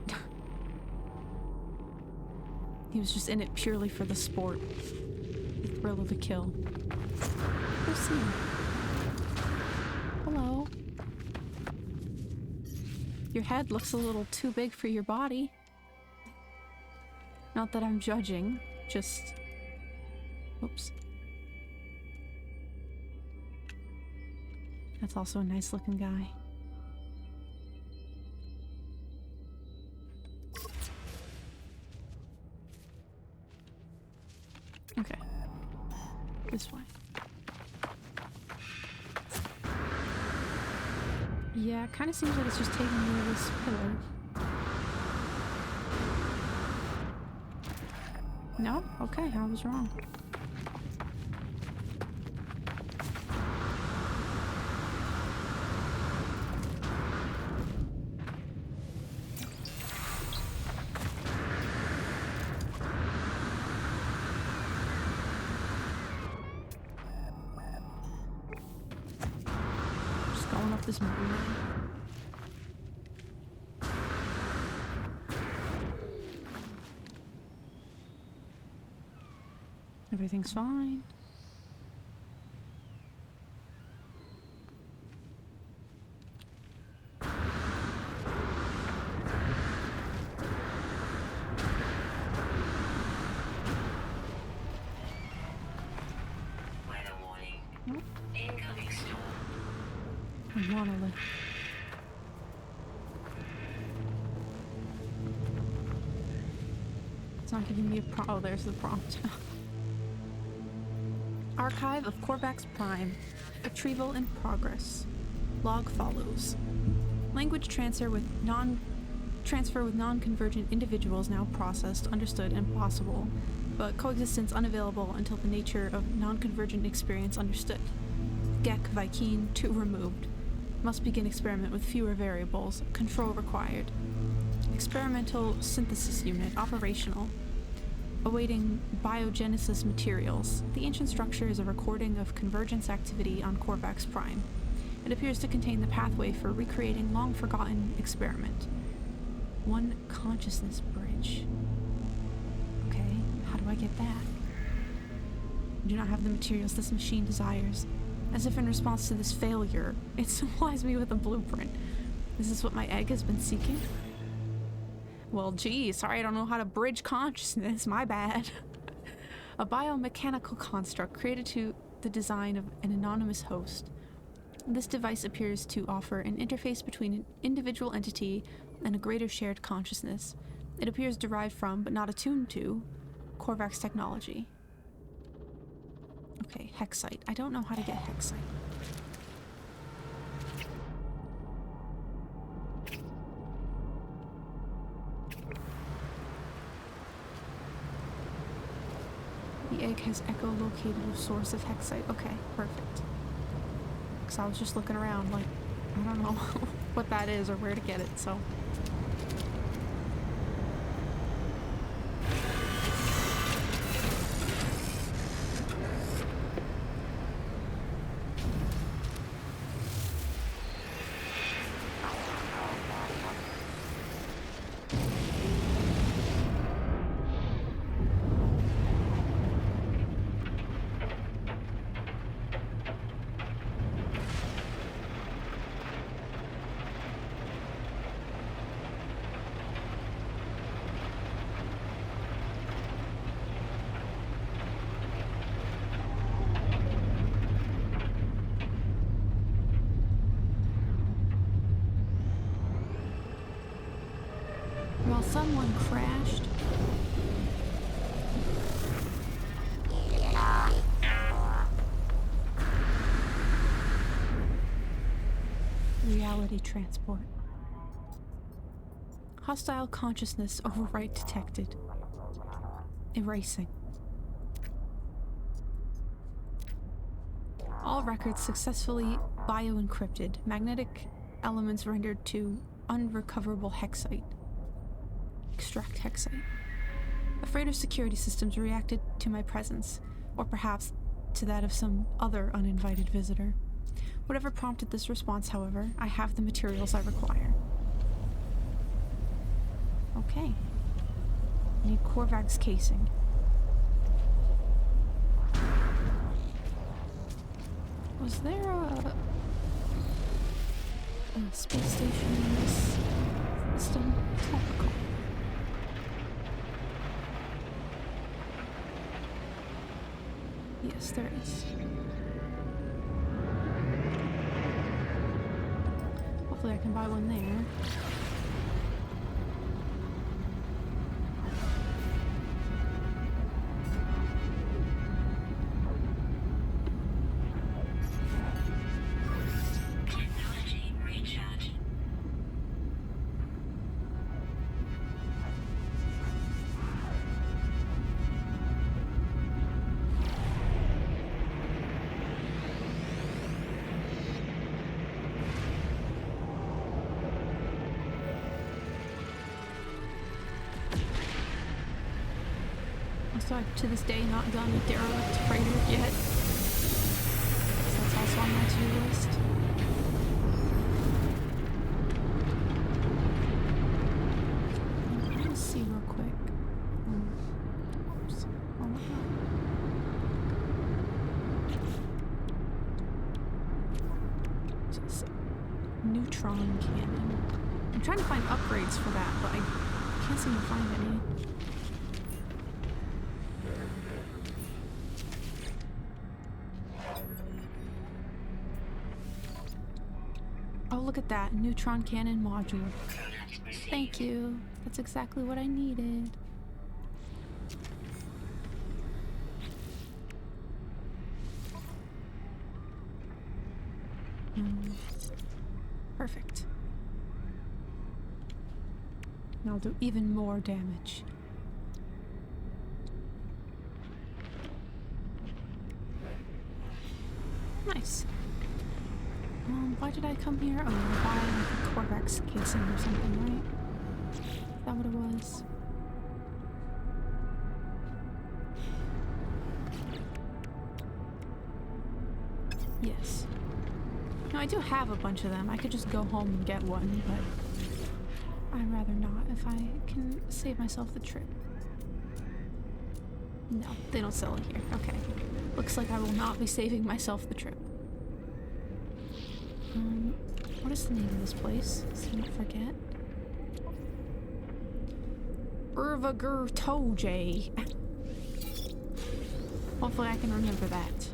[SPEAKER 1] He was just in it purely for the sport. The thrill of the kill. Go see him. Hello. Your head looks a little too big for your body. Not that I'm judging, just... Oops. That's also a nice looking guy. Okay. This way. Yeah, it kind of seems like it's just taking me to this pillar. No? Okay, I was wrong. Just going up this mountain. Everything's fine.
[SPEAKER 2] Weather warning. Incoming storm.
[SPEAKER 1] A monolith. It's not giving me a prompt. Oh, there's the prompt. Archive of Corvax Prime. Retrieval in progress. Log follows. Language transfer with non-convergent individuals now processed, understood, and possible, but coexistence unavailable until the nature of non-convergent experience understood. Gek Viking 2 removed. Must begin experiment with fewer variables. Control required. Experimental synthesis unit operational. Awaiting biogenesis materials. The ancient structure is a recording of convergence activity on Corvax Prime. It appears to contain the pathway for recreating long-forgotten experiment. One consciousness bridge. Okay, how do I get that? I do not have the materials this machine desires. As if in response to this failure, it supplies me with a blueprint. Is this what my egg has been seeking? Well, gee, sorry I don't know how to bridge consciousness, my bad. A biomechanical construct created to the design of an anonymous host. This device appears to offer an interface between an individual entity and a greater shared consciousness. It appears derived from, but not attuned to, Corvax technology. Okay, hexite. I don't know how to get hexite. The egg has echolocated a source of hexite. Okay, perfect. Because I was just looking around like, I don't know what that is or where to get it, so... Well, someone crashed. reality transport. Hostile consciousness overwrite detected. Erasing. All records successfully bioencrypted. Magnetic elements rendered to unrecoverable hexite. Extract hexite. Afraid of security systems reacted to my presence, or perhaps to that of some other uninvited visitor. Whatever prompted this response, however, I have the materials I require. Okay. Need Korvac's casing. Was there a space station in this system? It's not recall. Yes, there is. Hopefully I can buy one there.
[SPEAKER 2] Technology recharge.
[SPEAKER 1] So I've to this day not done a derelict freighter yet. So that's also on my to-do list. Let me see real quick. Oops. Oh my god. Just neutron cannon. I'm trying to find upgrades for that, but I can't seem to find any. Oh, look at that. Neutron cannon module. Thank you. That's exactly what I needed. Perfect. And I'll do even more damage. Nice. Why did I come here? Oh, to buy like a Korvac's casing or something, right? Is that what it was? Yes. No, I do have a bunch of them. I could just go home and get one, but I'd rather not if I can save myself the trip. No, they don't sell it here. Okay. Looks like I will not be saving myself the trip. What is the name of this place? So I don't forget. Urvagur Toje. Hopefully I can remember that.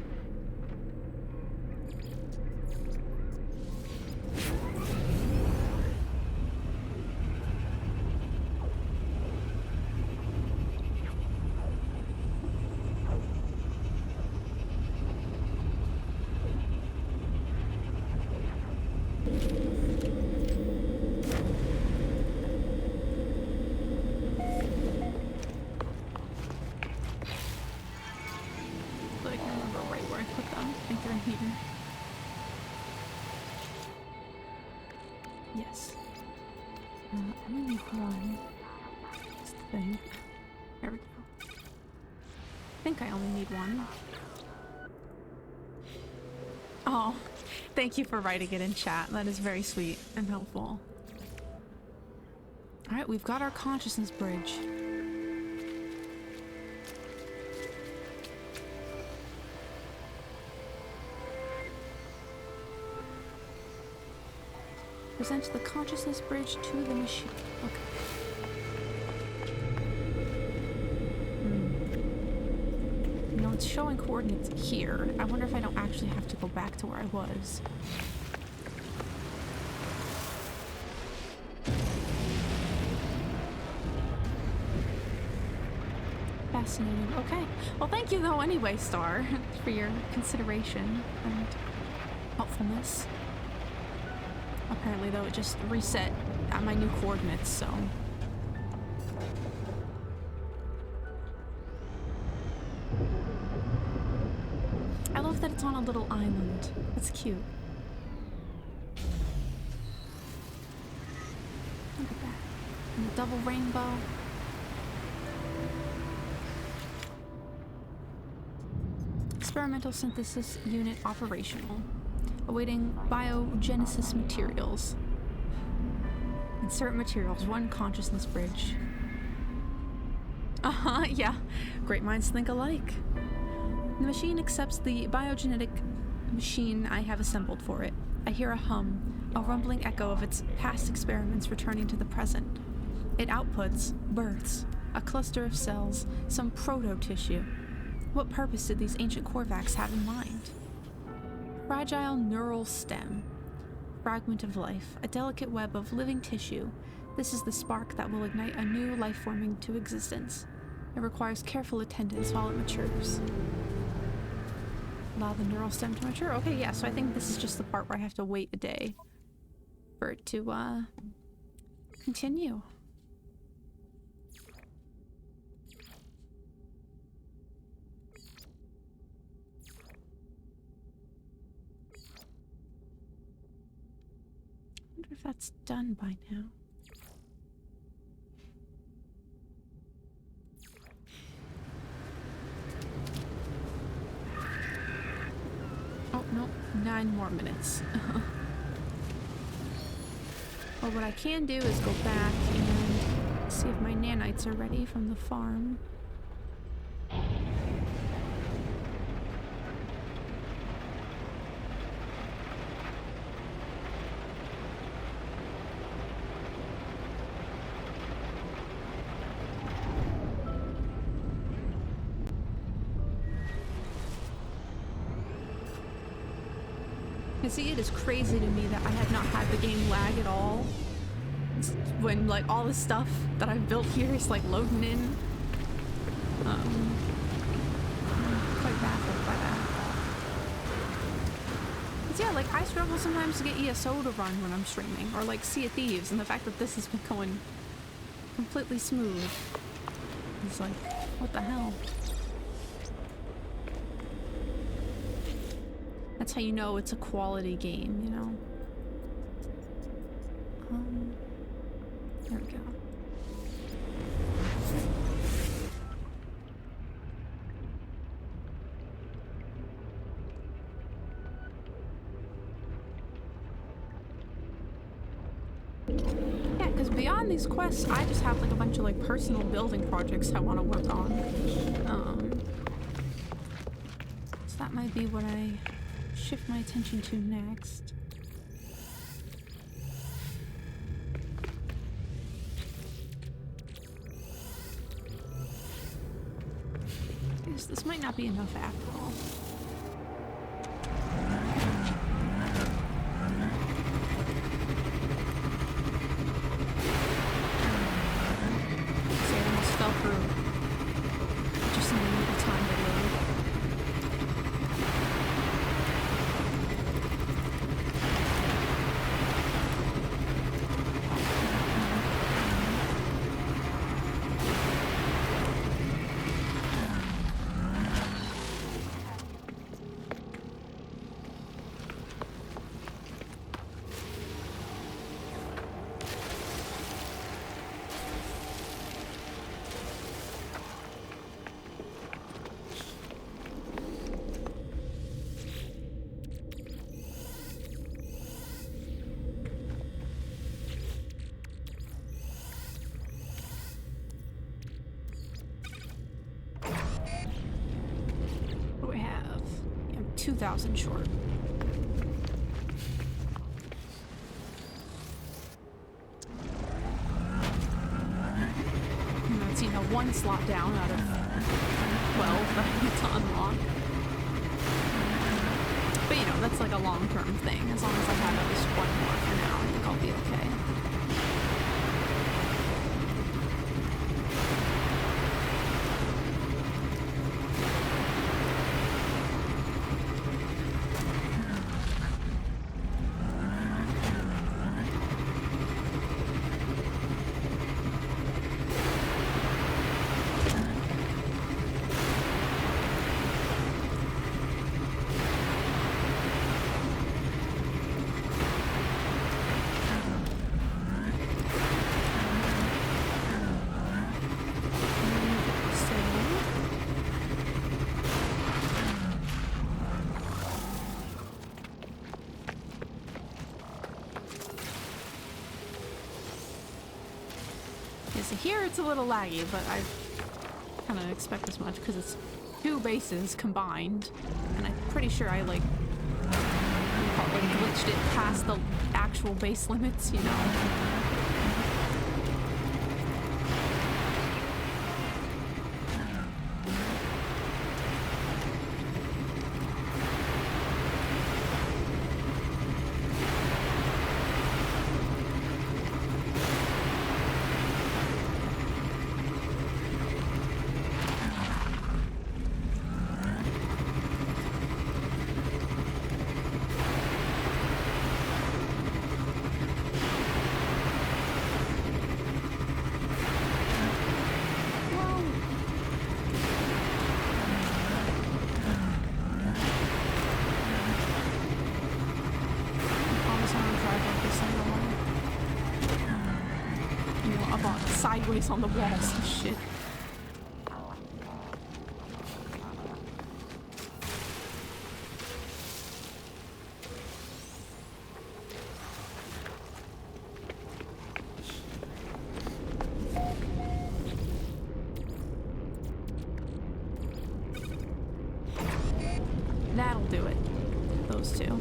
[SPEAKER 1] Yes. I only need one. That's the thing. There we go. I think I only need one. Oh, thank you for writing it in chat. That is very sweet and helpful. Alright, we've got our consciousness bridge. Present the consciousness bridge to the machine. Okay. You know, it's showing coordinates here. I wonder if I don't actually have to go back to where I was. Fascinating. Okay. Well, thank you though anyway, Star, for your consideration and helpfulness. Apparently, though, it just reset at my new coordinates, so... I love that it's on a little island. It's cute. Look at that. And a double rainbow. Experimental synthesis unit operational. Awaiting biogenesis materials. Insert materials. One consciousness bridge. Yeah. Great minds think alike. The machine accepts the biogenetic machine I have assembled for it. I hear a hum, a rumbling echo of its past experiments returning to the present. It outputs, births, a cluster of cells, some proto-tissue. What purpose did these ancient Korvax have in mind? Fragile neural stem. Fragment of life, a delicate web of living tissue. This is the spark that will ignite a new life form into existence. It requires careful attendance while it matures. Allow the neural stem to mature. Okay, yeah, so I think this is just the part where I have to wait a day for it to, continue. I wonder if that's done by now. Oh, no, 9 more minutes. Well, what I can do is go back and see if my nanites are ready from the farm. You see, it is crazy to me that I have not had the game lag at all when, like, all the stuff that I've built here is, like, loading in. I'm quite baffled by that. But yeah, like, I struggle sometimes to get ESO to run when I'm streaming, or, like, Sea of Thieves, and the fact that this has been going completely smooth is like, what the hell? That's how you know it's a quality game, you know? There we go. Yeah, because beyond these quests, I just have like a bunch of like personal building projects I want to work on. So that might be what I shift my attention to next. This might not be enough after all. See, I almost fell through. Just in the little time to load. What do we have? Yeah, I'm 2,000 short. That's, you know, one slot down out of 12 that I need to unlock. But, you know, that's like a long-term thing. As long as I have at least one more for now, I think I'll be okay. so here it's a little laggy, but I kind of expect as much because it's 2 bases combined, and I'm pretty sure I like glitched it past the actual base limits, you know. Sideways on the walls and shit. That'll do it. Those two.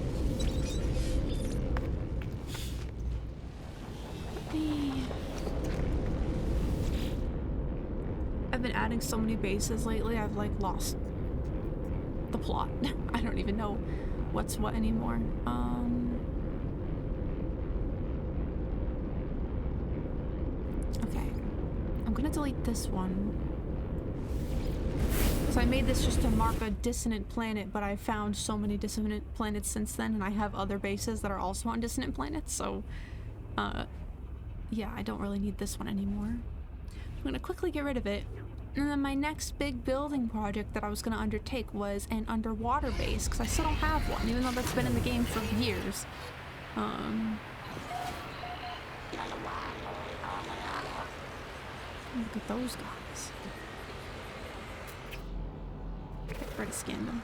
[SPEAKER 1] I've been adding so many bases lately, I've like lost the plot. I don't even know what's what anymore. Okay. I'm gonna delete this one. So I made this just to mark a dissonant planet, but I found so many dissonant planets since then, and I have other bases that are also on dissonant planets, so yeah, I don't really need this one anymore. I'm gonna quickly get rid of it. And then my next big building project that I was gonna undertake was an underwater base, because I still don't have one, even though that's been in the game for years. Look at those guys. I've already scanned them.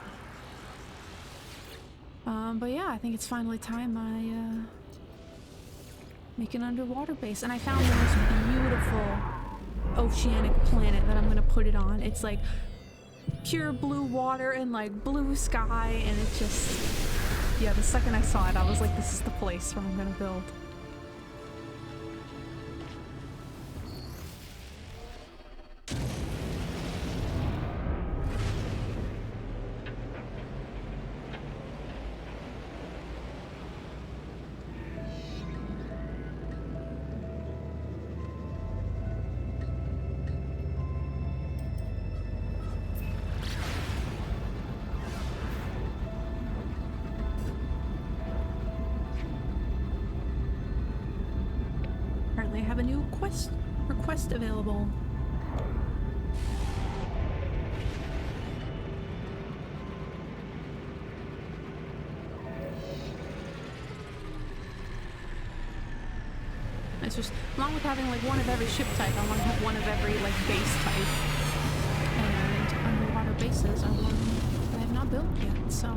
[SPEAKER 1] But yeah, I think it's finally time I make an underwater base. And I found the most beautiful oceanic planet that I'm gonna put it on. It's like pure blue water and like blue sky, and it just, yeah, the second I saw it I was like, this is the place where I'm gonna build. Apparently I have a new request available. It's just, along with having like one of every ship type, I want to have one of every like base type. And underwater bases are one that I have not built yet, so.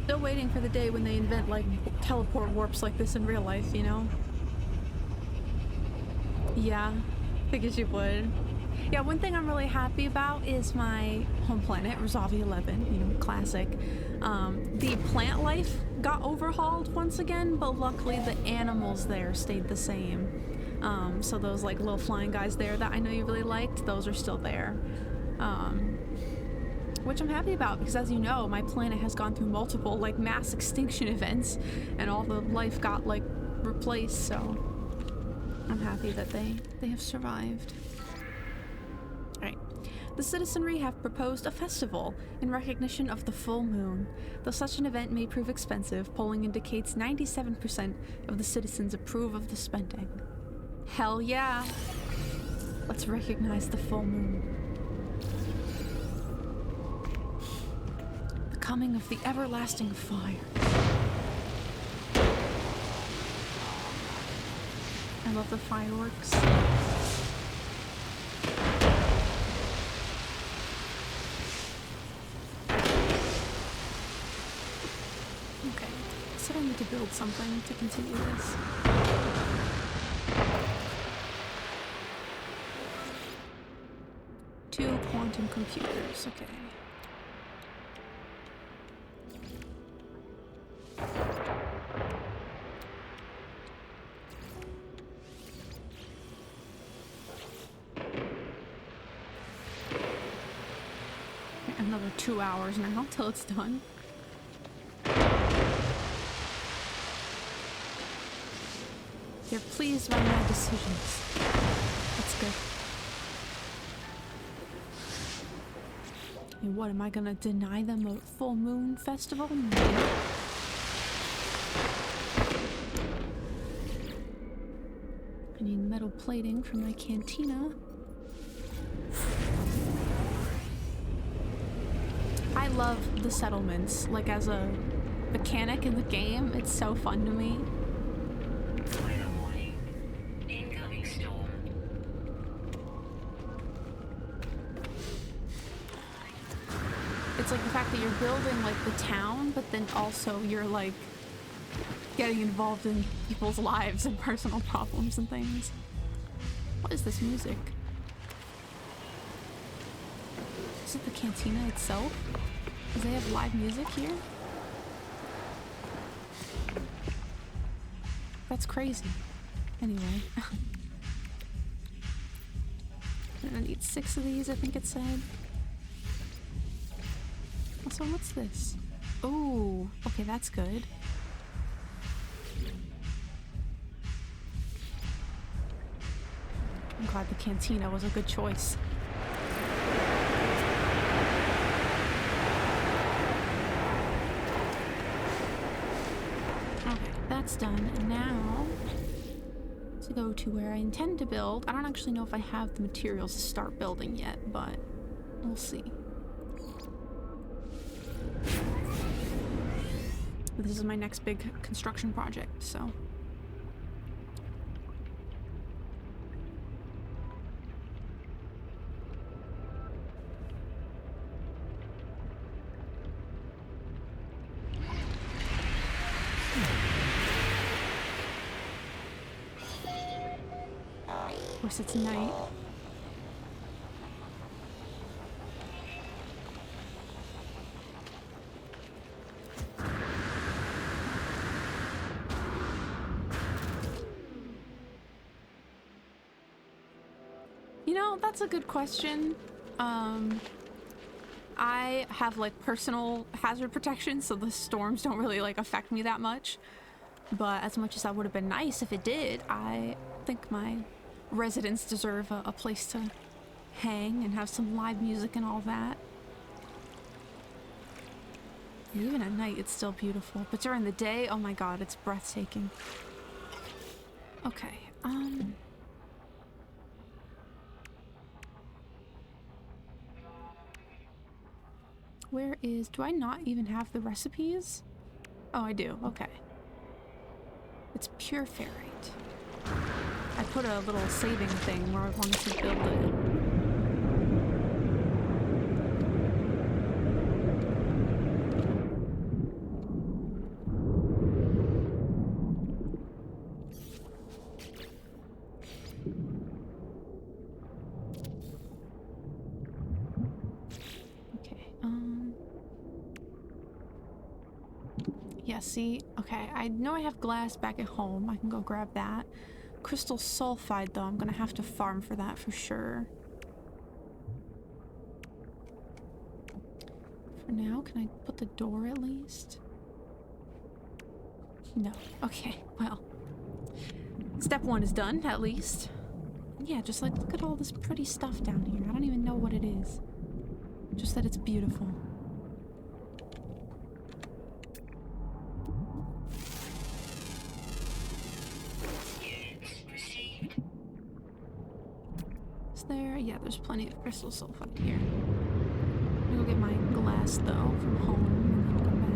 [SPEAKER 1] Still waiting for the day when they invent like teleport warps like this in real life, you know? Yeah, figures you would. Yeah, one thing I'm really happy about is my home planet, Rosavi 11, you know, classic. The plant life got overhauled once again, but luckily the animals there stayed the same. So those like little flying guys there that I know you really liked, those are still there. Which I'm happy about, because as you know, my planet has gone through multiple like mass extinction events and all the life got like replaced, so I'm happy that they have survived. Alright. The citizenry have proposed a festival in recognition of the full moon. Though such an event may prove expensive, polling indicates 97% of the citizens approve of the spending. Hell yeah! Let's recognize the full moon. The coming of the everlasting fire. I love the fireworks. Okay, so I need to build something to continue this. Two quantum computers, okay. Another 2 hours now till it's done. They're pleased by my decisions. That's good. And what, am I gonna deny them a full moon festival? No. I need metal plating for my cantina. I love the settlements. Like, as a mechanic in the game, it's so fun to me.
[SPEAKER 2] Final warning. Incoming storm.
[SPEAKER 1] It's like the fact that you're building like the town, but then also you're like getting involved in people's lives and personal problems and things. What is this music? Is it the cantina itself? Does they have live music here? That's crazy. Anyway. I need 6 of these, I think it said. Also, what's this? Oh, okay, that's good. I'm glad the cantina was a good choice. Okay, that's done. And now to go to where I intend to build. I don't actually know if I have the materials to start building yet, but we'll see. This is my next big construction project, so. Of course, it's night. You know, that's a good question. I have like personal hazard protection, so the storms don't really like affect me that much. But as much as that would have been nice if it did, I think my residents deserve a place to hang and have some live music and all that. Even at night, it's still beautiful. But during the day, oh my god, it's breathtaking. Okay, where is... do I not even have the recipes? Oh, I do. Okay. It's pure ferrite. I put a little saving thing where I wanted to build it. Yeah, see? Okay, I know I have glass back at home. I can go grab that. Crystal sulfide, though, I'm gonna have to farm for that for sure. For now, can I put the door at least? No. Okay, well. Step 1 is done, at least. Yeah, just like, look at all this pretty stuff down here. I don't even know what it is. Just that it's beautiful. There? Yeah, there's plenty of crystal sulfide here. I'm gonna go get my glass, though, from home, and then come back.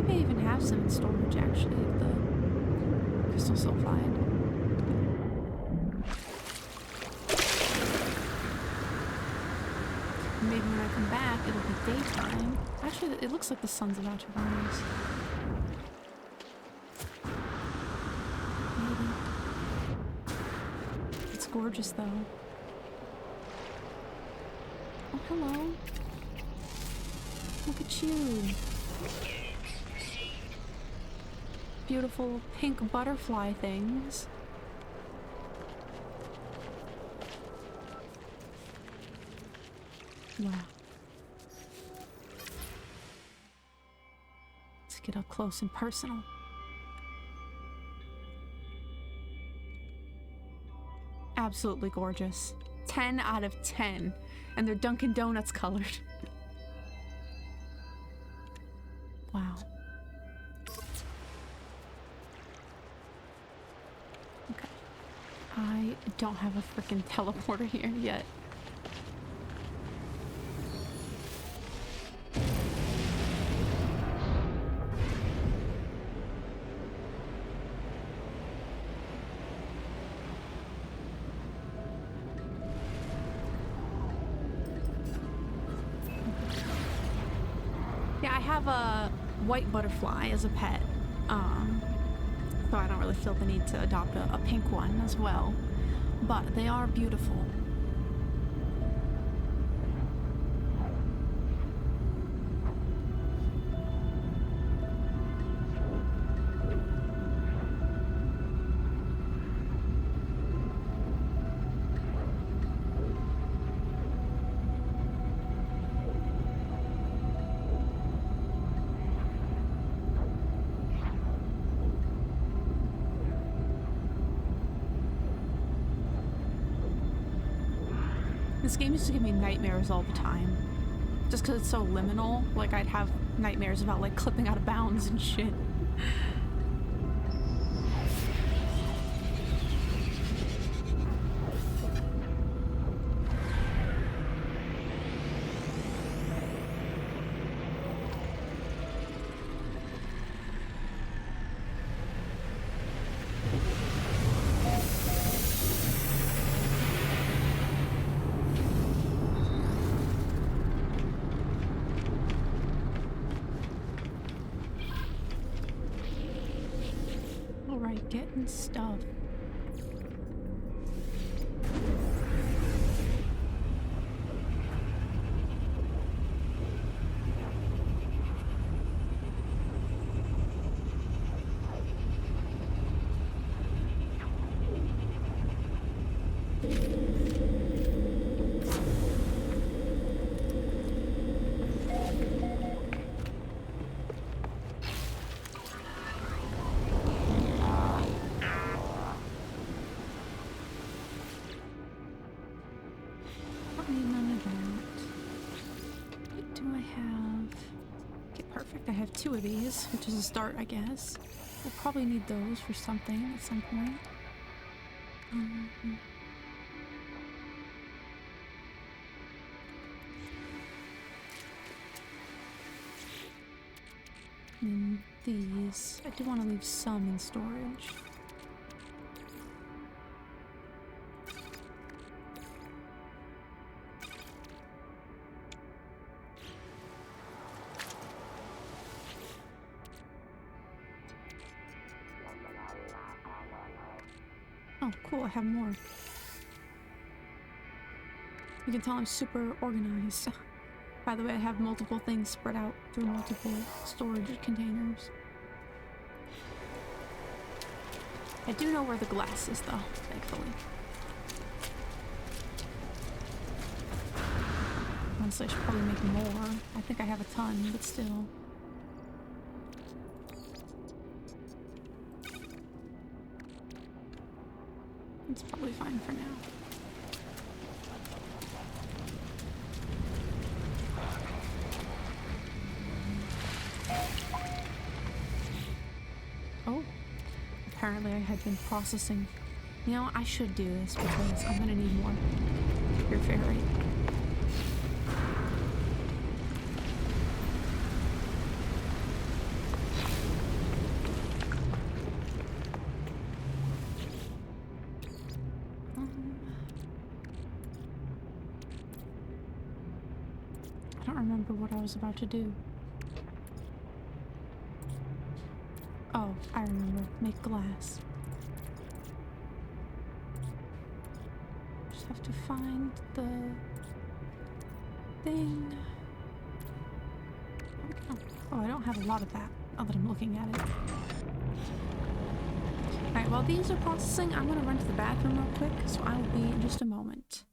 [SPEAKER 1] I even have some in storage, actually, of the crystal sulfide. Maybe when I come back, it'll be daytime. Actually, it looks like the sun's about to rise. Maybe. It's gorgeous, though. Oh, hello. Look at you. Beautiful pink butterfly things. Wow. Let's get up close and personal. Absolutely gorgeous. 10 out of 10. And they're Dunkin' Donuts colored. Wow. Okay. I don't have a freaking teleporter here yet. Yeah, I have a white butterfly as a pet, so I don't really feel the need to adopt a pink one as well, but they are beautiful. This game used to give me nightmares all the time. Just because it's so liminal, like I'd have nightmares about like clipping out of bounds and shit. Alright, getting stuff. I have 2 of these, which is a start, I guess. We'll probably need those for something at some point. And these, I do want to leave some in storage. Oh, cool, I have more. You can tell I'm super organized. By the way, I have multiple things spread out through multiple storage containers. I do know where the glass is, though, thankfully. Honestly, I should probably make more. I think I have a ton, but still. It's probably fine for now. Oh, apparently I had been processing. You know, I should do this because I'm gonna need more. Your fairy. I don't remember what I was about to do. Oh, I remember. Make glass. Just have to find the thing. Oh, I don't have a lot of that, now that I'm looking at it. Alright, while these are processing, I'm gonna run to the bathroom real quick, so I will be in just a moment.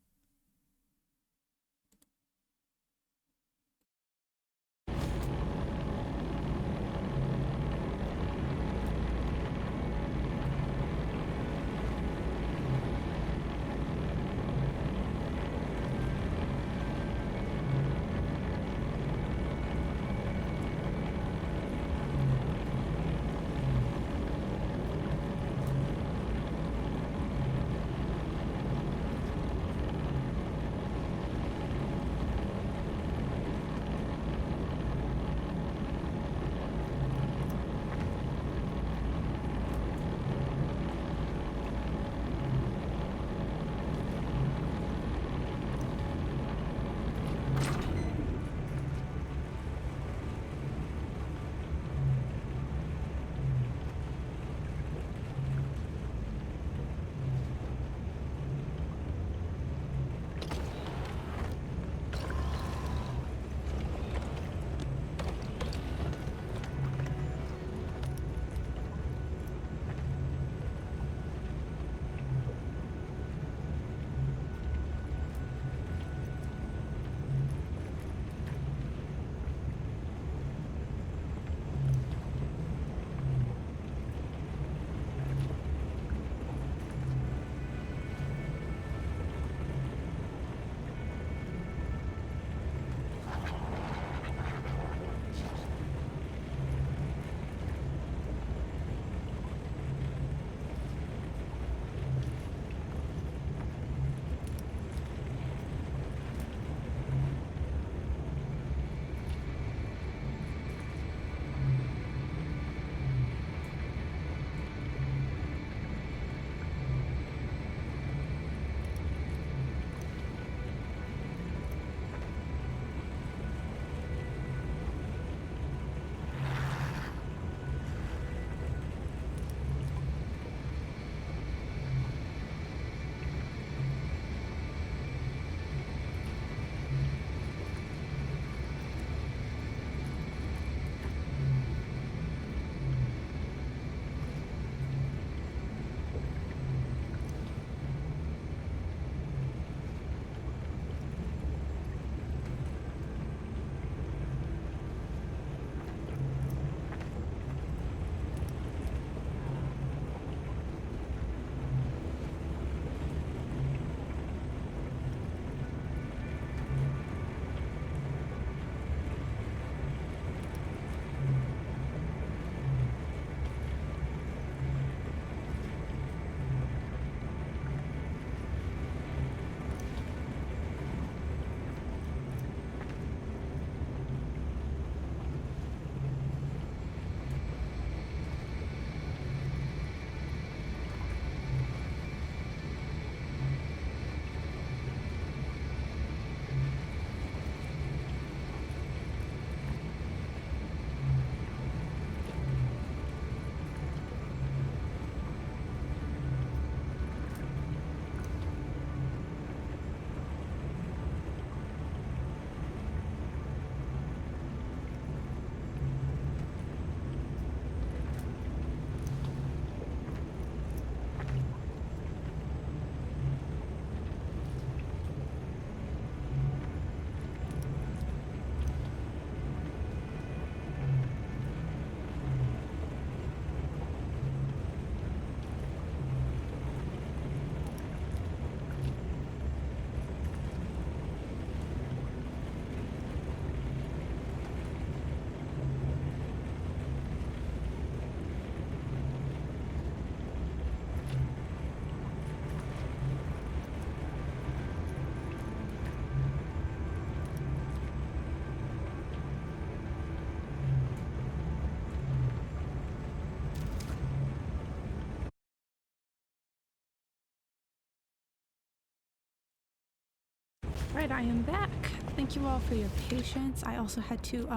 [SPEAKER 1] Right, I am back. Thank you all for your patience. I also had to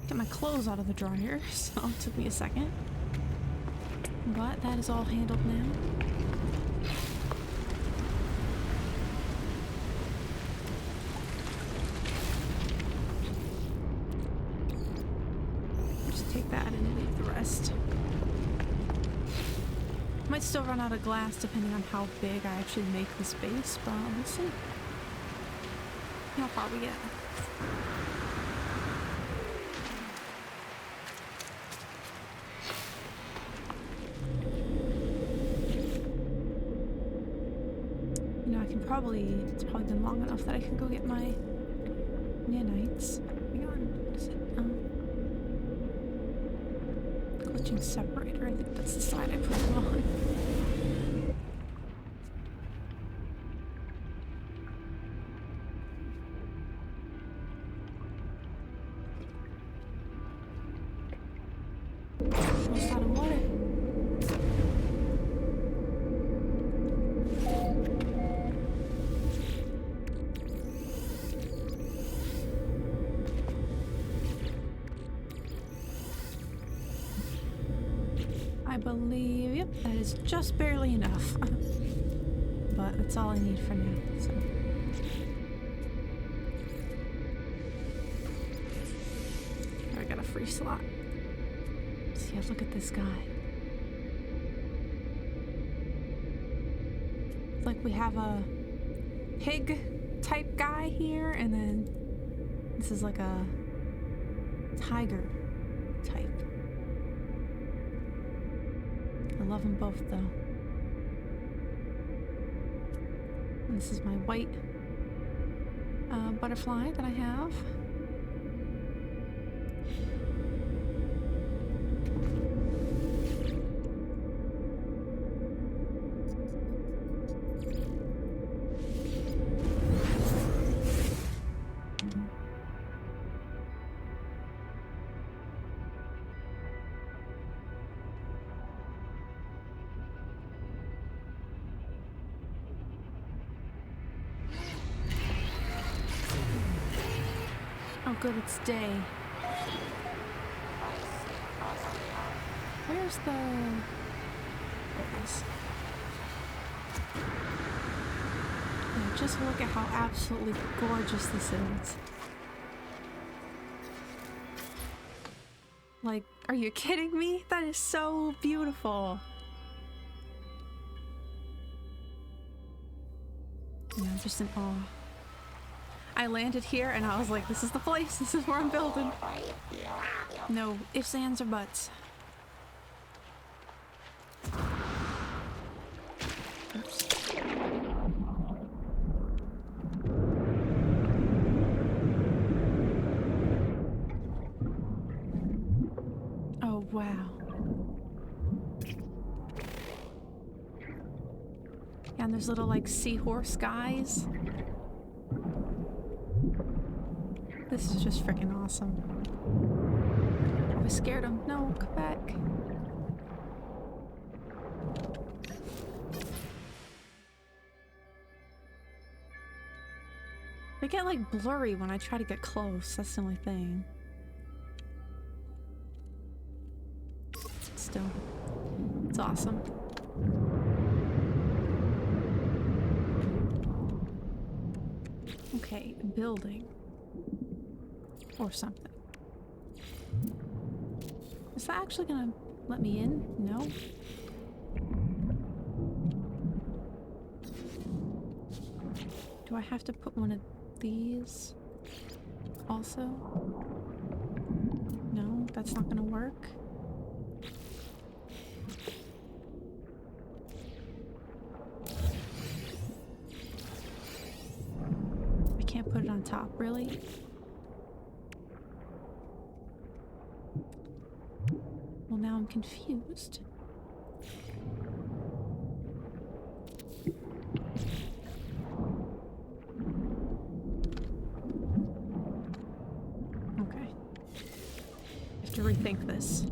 [SPEAKER 1] get my clothes out of the dryer, so it took me a second. But that is all handled now. Just take that and leave the rest. Might still run out of glass depending on how big I actually make the space, but we'll see how far we get. You know, it's probably been long enough that I can go get my nanites. Hang on, what is it? Glitching separator, I think that's the side I put them on. Almost out of water. I believe, yep, that is just barely enough. But that's all I need for now, so. I got a free slot. See, look at this guy. It's like we have a pig type guy here, and then this is like a tiger type. I love them both though. And this is my white butterfly that I have. Oh good, it's day. Where's the... There it is. Yeah, just look at how absolutely gorgeous this is. Like, are you kidding me? That is so beautiful. Yeah, I'm just in awe. I landed here and I was like, this is the place, this is where I'm building. No ifs, ands, or buts. Oops. Oh, wow. Yeah, and there's little like seahorse guys. This is just freaking awesome. I scared him. No, come back. They get like blurry when I try to get close. That's the only thing. Still, it's awesome. Okay, building. Or something. Is that actually gonna let me in? No? Do I have to put one of these also? No, that's not gonna work. I can't put it on top, really? Well, now I'm confused. Okay. I have to rethink this.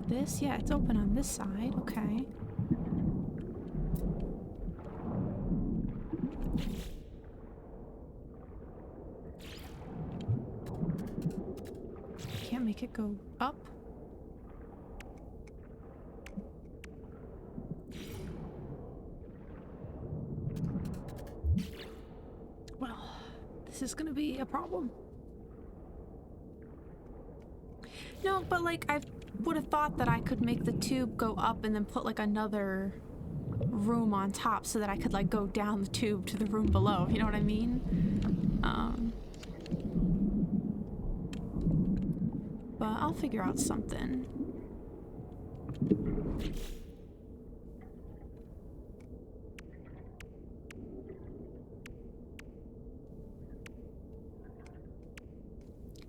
[SPEAKER 1] this? Yeah, it's open on this side. Okay. Can't make it go up. Well, this is gonna be a problem. No, but like I would have thought that I could make the tube go up and then put like another room on top so that I could like go down the tube to the room below. You know what I mean? But I'll figure out something.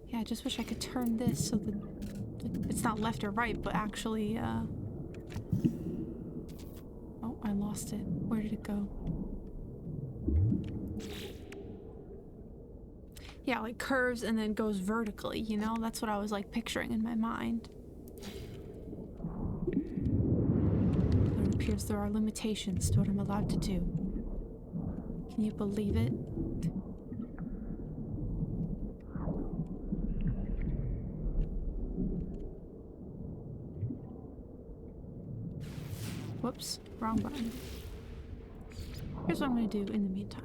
[SPEAKER 1] Yeah, I just wish I could turn this so that it's not left or right, but actually, oh, I lost it. Where did it go? Yeah, like curves and then goes vertically, you know? That's what I was like picturing in my mind. But it appears there are limitations to what I'm allowed to do. Can you believe it? Whoops, wrong button. Here's what I'm gonna do in the meantime.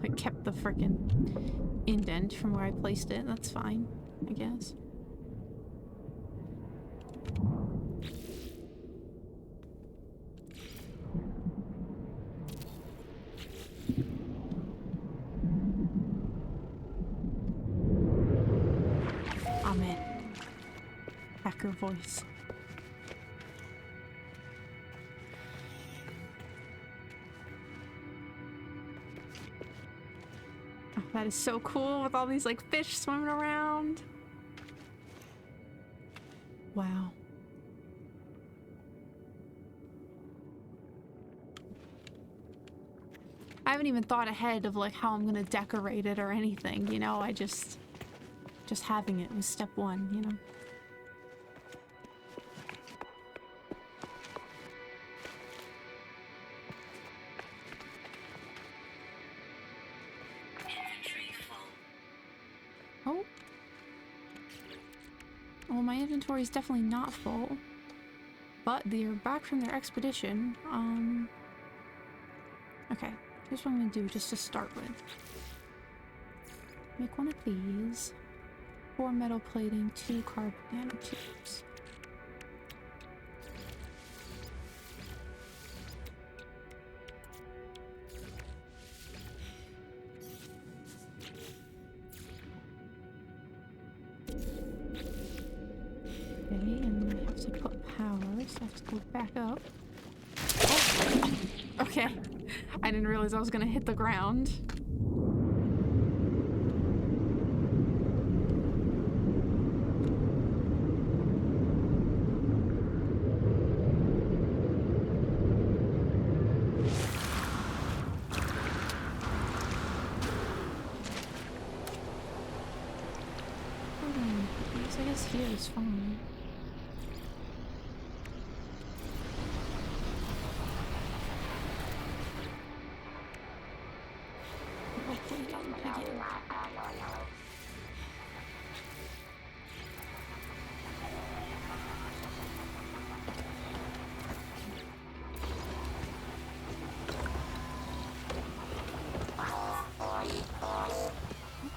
[SPEAKER 1] It kept the frickin' indent from where I placed it. That's fine, I guess. Amen. Hacker voice. That is so cool with all these like fish swimming around. Wow. I haven't even thought ahead of like how I'm gonna decorate it or anything, you know? I just having it was step one, you know? Oh. Well, my inventory is definitely not full. But they're back from their expedition. Okay. Here's what I'm gonna do just to start with. Make one of these. 4 metal plating, 2 carbon nanotubes. I have to go back up. Oh. Okay. I didn't realize I was gonna hit the ground. I guess here is fine.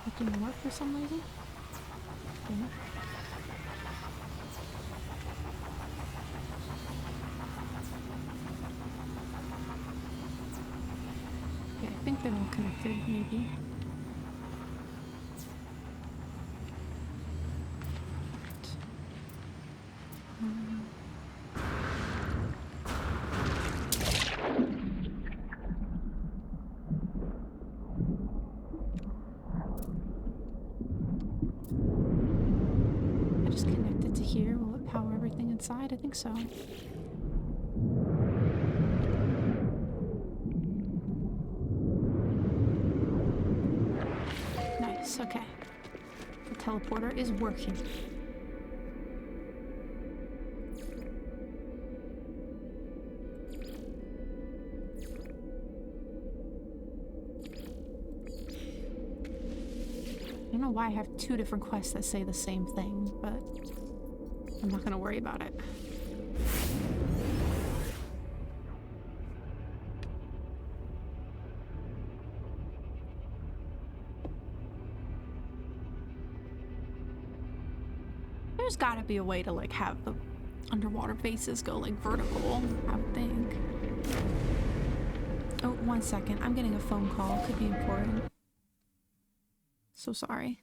[SPEAKER 1] That didn't work for some reason. Okay. Okay, I think they're all connected, maybe. side? I think so. Nice, okay. The teleporter is working. I don't know why I have two different quests that say the same thing, but I'm not gonna worry about it. There's gotta be a way to like have the underwater bases go like vertical, I would think. Oh, 1 second. I'm getting a phone call. Could be important. So sorry.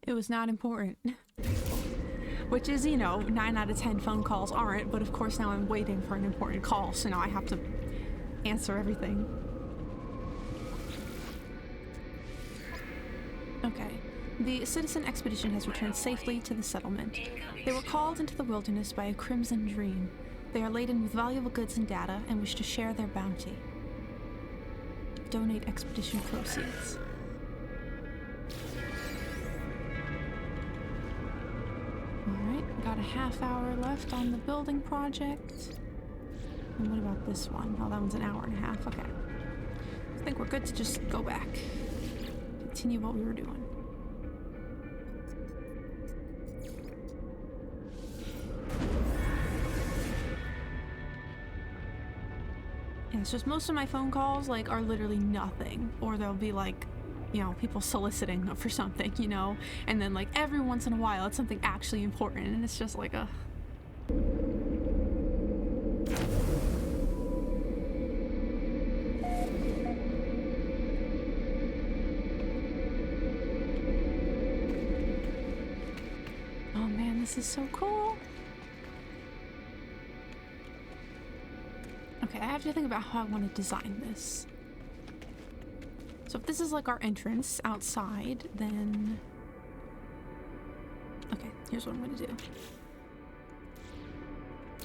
[SPEAKER 1] It was not important. Which is, you know, 9 out of 10 phone calls aren't, but of course now I'm waiting for an important call, so now I have to answer everything. Okay. The citizen expedition has returned safely to the settlement. They were called into the wilderness by a crimson dream. They are laden with valuable goods and data and wish to share their bounty. Donate expedition proceeds. Alright, got a half hour left on the building project. And what about this one? Oh, that one's an hour and a half. Okay. I think we're good to just go back. Continue what we were doing. Yeah, it's just most of my phone calls, like, are literally nothing. Or they'll be like, you know, people soliciting for something, you know? And then, like, every once in a while, it's something actually important, and it's just like, oh man, this is so cool. Okay, I have to think about how I want to design this. So if this is like our entrance outside, then... Okay, here's what I'm gonna do.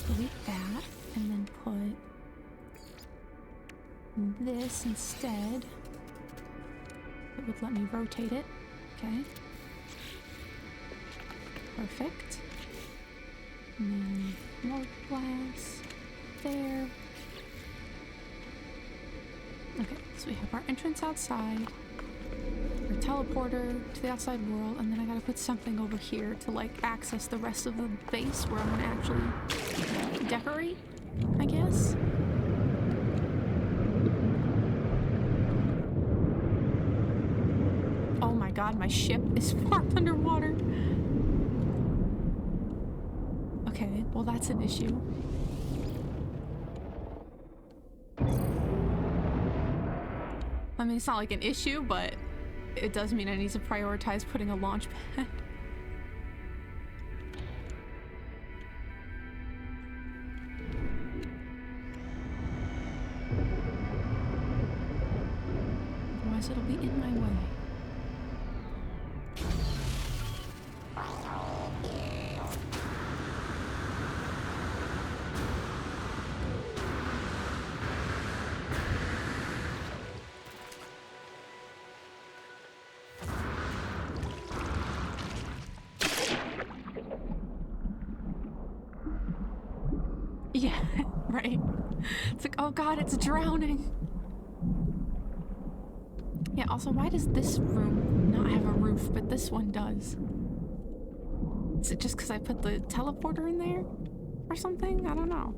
[SPEAKER 1] Delete that, and then put this instead. It would let me rotate it. Okay. Perfect. And then more glass there. Okay, so we have our entrance outside, our teleporter to the outside world, and then I gotta put something over here to like access the rest of the base where I'm gonna actually decorate, I guess. Oh my god, my ship is parked underwater. Okay, well that's an issue. I mean, it's not like an issue, but it does mean I need to prioritize putting a launch pad. Otherwise it'll be in my way. Yeah, right. It's like, oh god, it's drowning. Yeah, also, why does this room not have a roof, but this one does? Is it just because I put the teleporter in there? Or something? I don't know.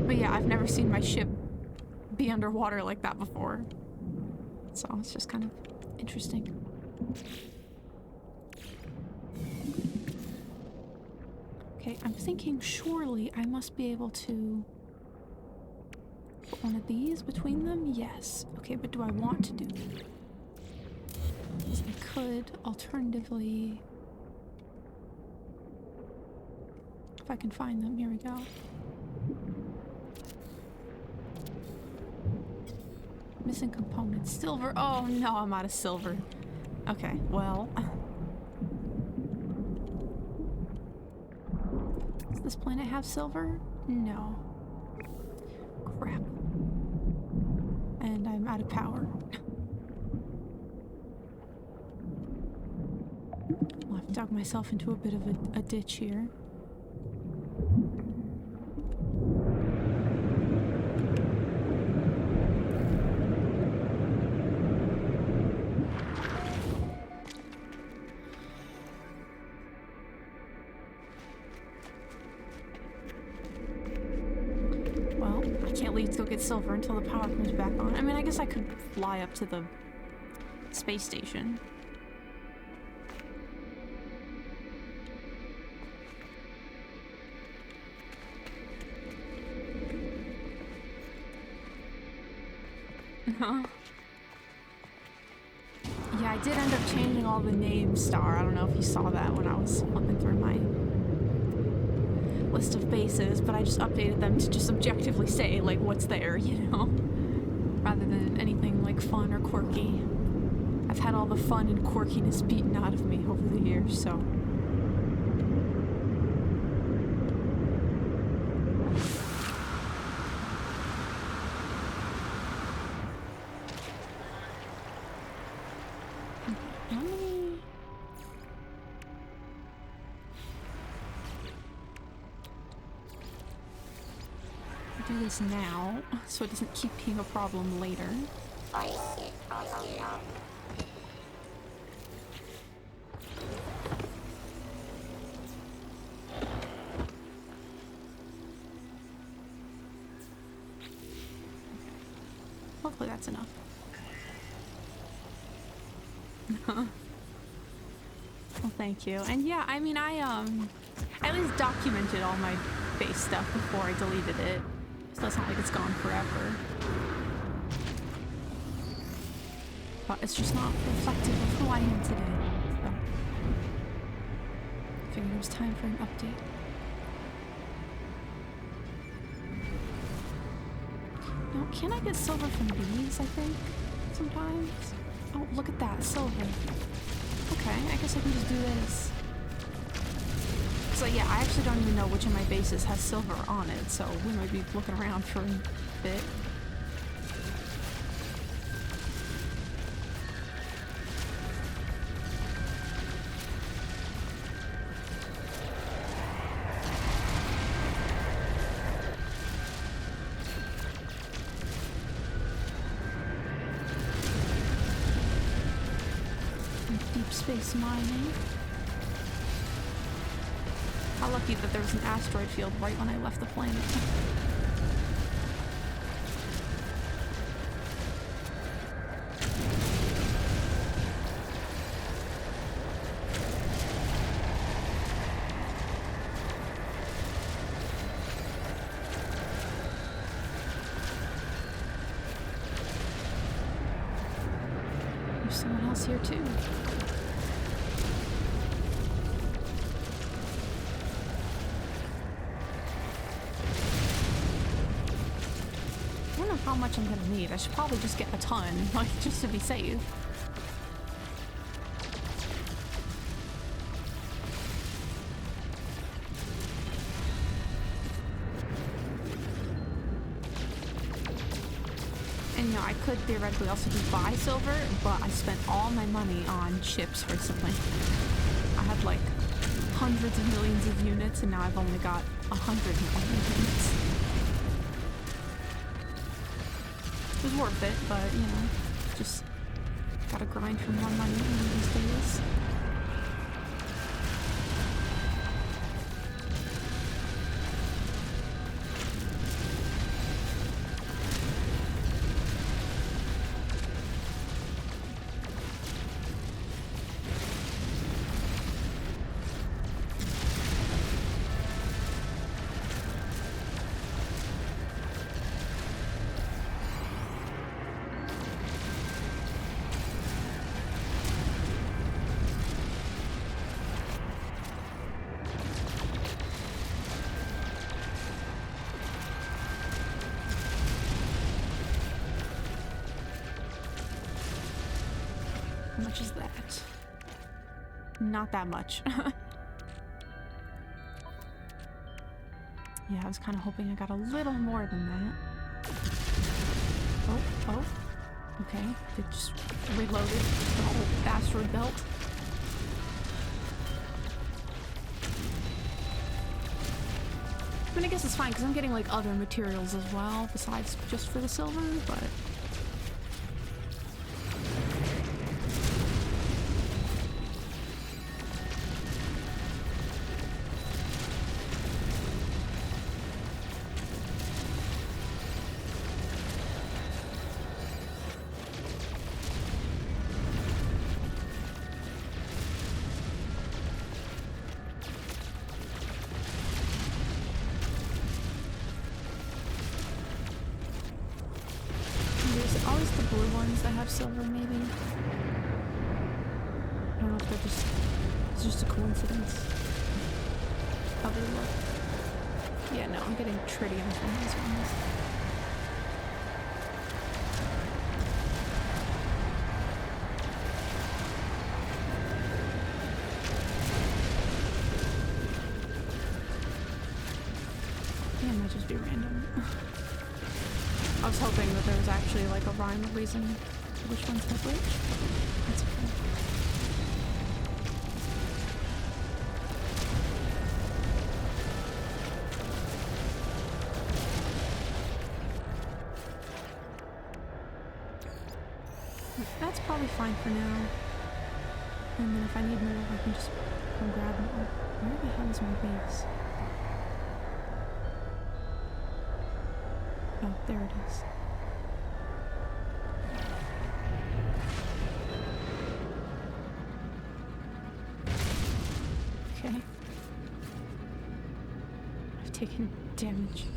[SPEAKER 1] But yeah, I've never seen my ship be underwater like that before. So it's just kind of interesting. Okay, I'm thinking surely I must be able to put one of these between them? Yes. Okay, but do I want to do that? Because I could alternatively... If I can find them, here we go. Missing components. Silver. Oh no, I'm out of silver. Okay, well. Does this planet have silver? No. Crap. And I'm out of power. Well, I've dug myself into a bit of a ditch here. To go get silver until the power comes back on. I mean, I guess I could fly up to the space station. Huh? Yeah, I did end up changing all the names, Star. I don't know if you saw that when I was flipping through my list of bases, but I just updated them to just objectively say, like, what's there, you know? Rather than anything, like, fun or quirky. I've had all the fun and quirkiness beaten out of me over the years, so... do this now, so it doesn't keep being a problem later. Hopefully that's enough. Well, thank you. And yeah, I mean, I at least documented all my base stuff before I deleted it. So it's not like it's gone forever. But it's just not reflective of who I am today. So I figured it was time for an update. Now, can I get silver from these, I think? Sometimes? Oh, look at that, silver. Okay, I guess I can just do this. So yeah, I actually don't even know which of my bases has silver on it, so we might be looking around for a bit. Deep space mining. How lucky that there was an asteroid field right when I left the planet. There's someone else here too. How much I'm gonna need. I should probably just get a ton, like, just to be safe. And you know, I could theoretically also just buy silver, but I spent all my money on chips recently. I had like hundreds of millions of units, and now I've only got 100 million units. It was worth it, but, you know, just gotta grind for more money these days. much is that? Not that much. Yeah, I was kind of hoping I got a little more than that. Oh. Okay, they just reloaded the whole asteroid belt. I mean, I guess it's fine because I'm getting like other materials as well besides just for the silver, but... There's always the blue ones that have silver, maybe. I don't know if they're just... It's just a coincidence. How they look. Yeah, no, I'm getting tritium from these ones. Yeah, it might just be random. I was hoping that there was actually like a rhyme or reason to which ones have which. That's okay. That's probably fine for now. And then if I need more, I can just come grab more. Where the hell is my base? Oh, there it is. Okay. I've taken damage.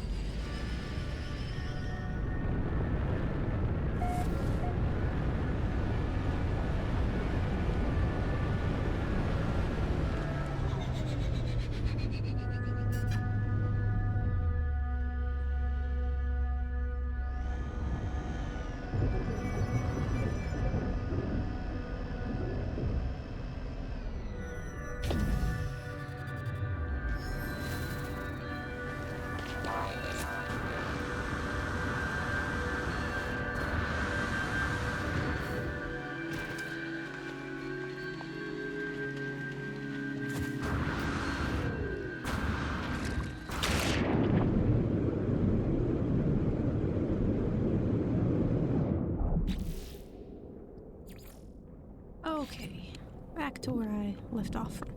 [SPEAKER 1] Okay, back to where I left off from.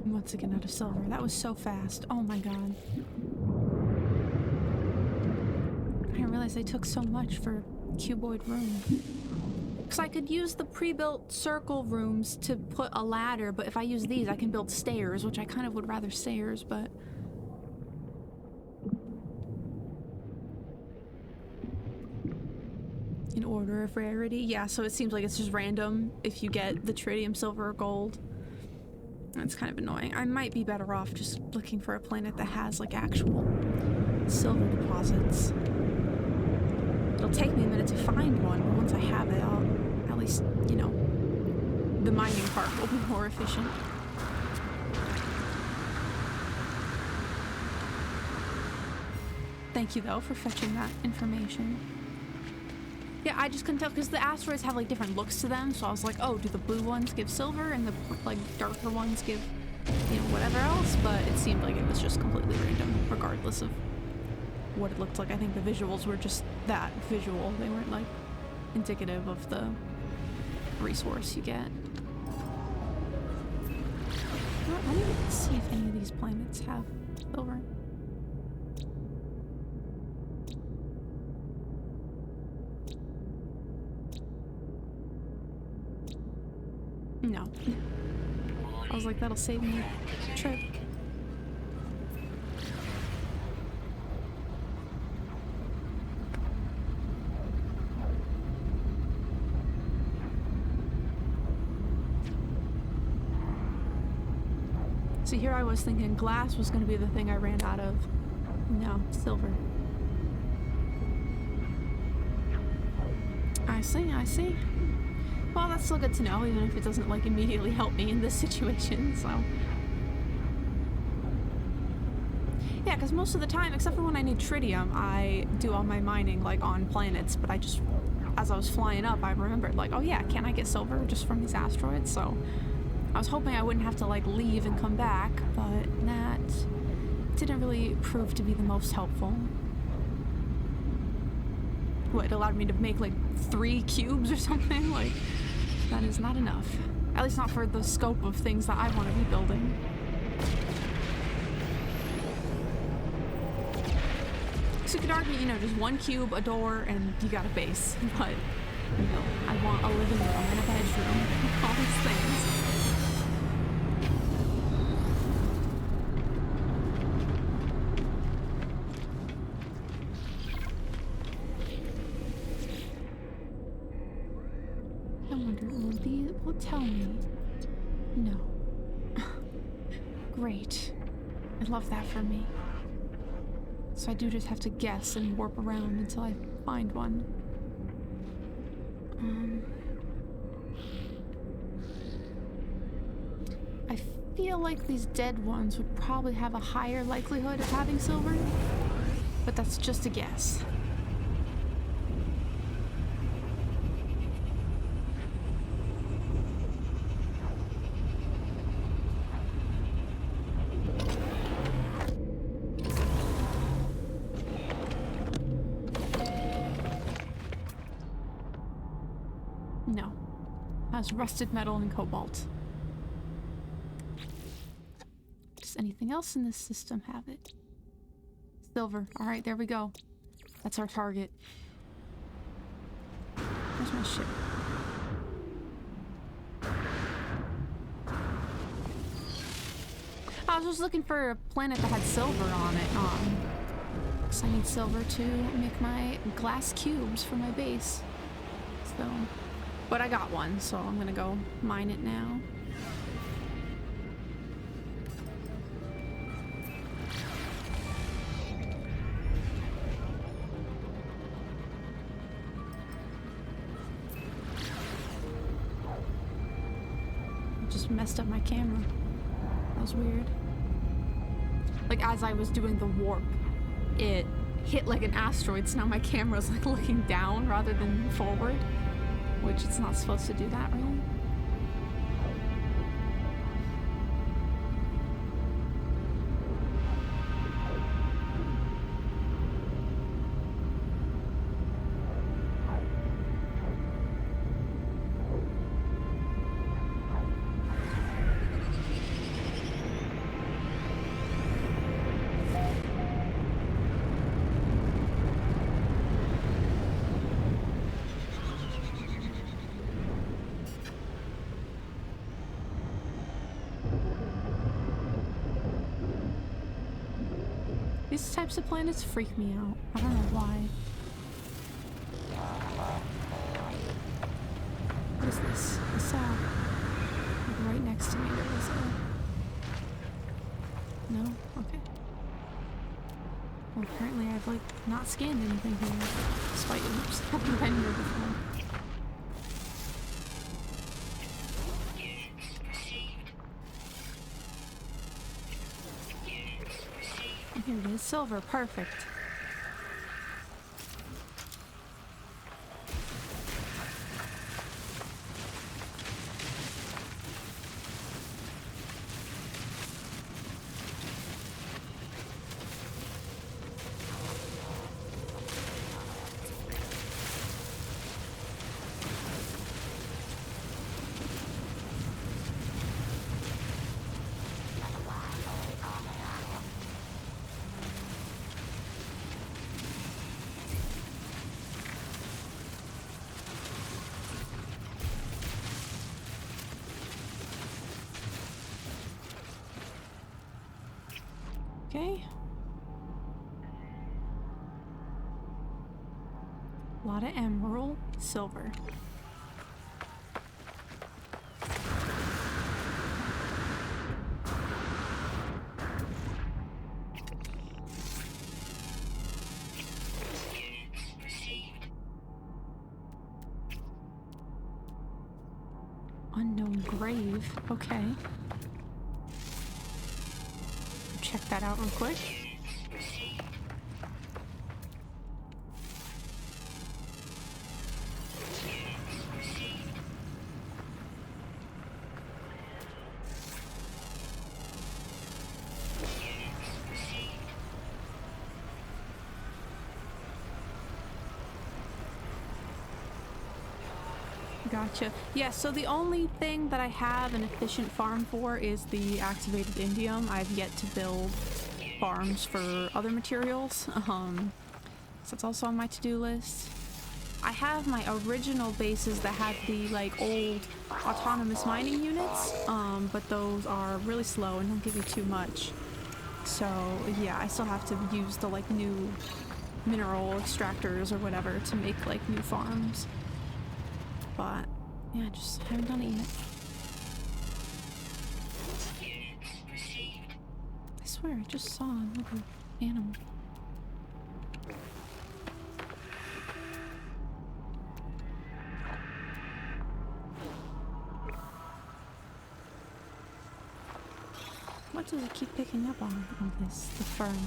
[SPEAKER 1] And once again out of silver. That was so fast. Oh my god. I didn't realize they took so much for cuboid room. Because I could use the pre-built circle rooms to put a ladder, but if I use these, I can build stairs, which I kind of would rather stairs, but... In order of rarity? Yeah, so it seems like it's just random if you get the tritium, silver, or gold. That's kind of annoying. I might be better off just looking for a planet that has, like, actual silver deposits. It'll take me a minute to find one, but once I have it, I'll at least, you know, the mining part will be more efficient. Thank you, though, for fetching that information. Yeah, I just couldn't tell, because the asteroids have, like, different looks to them, so I was like, oh, do the blue ones give silver, and the, like, darker ones give, you know, whatever else? But it seemed like it was just completely random, regardless of what it looked like. I think the visuals were just that visual. They weren't, like, indicative of the resource you get. Well, I didn't even see if any of these planets have silver. No. I was like, that'll save me a trip. See, here I was thinking glass was going to be the thing I ran out of. No, silver. I see, I see. Well, that's still good to know, even if it doesn't, like, immediately help me in this situation, so... Yeah, because most of the time, except for when I need tritium, I do all my mining, like, on planets, but I just... As I was flying up, I remembered, like, oh yeah, can't I get silver just from these asteroids? So... I was hoping I wouldn't have to, like, leave and come back, but that didn't really prove to be the most helpful. What, it allowed me to make, like, 3 cubes or something? Like, that is not enough. At least not for the scope of things that I want to be building. So you could argue, you know, just 1 cube, a door, and you got a base. But, you know, I want a living room and a bedroom, all these things. I wonder, will tell me? No. Great. I love that for me. So I do just have to guess and warp around until I find one. I feel like these dead ones would probably have a higher likelihood of having silver, but that's just a guess. No. Has rusted metal and cobalt. Does anything else in this system have it? Silver. Alright, there we go. That's our target. Where's my ship? I was just looking for a planet that had silver on it. Because I need silver to make my glass cubes for my base. So... But I got one, so I'm gonna go mine it now. I just messed up my camera. That was weird. Like, as I was doing the warp, it hit like an asteroid, so now my camera's like looking down rather than forward. Which it's not supposed to do that, really. These types of planets freak me out. I don't know why. What is this? I saw like right next to me there was a... No? Okay. Well, apparently I've like not scanned anything here. Despite oops, having been here before. Here it is, silver, perfect. Okay. A lot of emerald, silver. unknown grave. Okay. Check that out real quick. Gotcha. Yeah, so the only thing that I have an efficient farm for is the activated indium. I've yet to build farms for other materials. So that's also on my to-do list. I have my original bases that had the like old autonomous mining units, but those are really slow and don't give you too much. So yeah, I still have to use the like new mineral extractors or whatever to make like new farms. But yeah, just haven't done it yet. I swear, I just saw another animal. What does it keep picking up on this? The fern.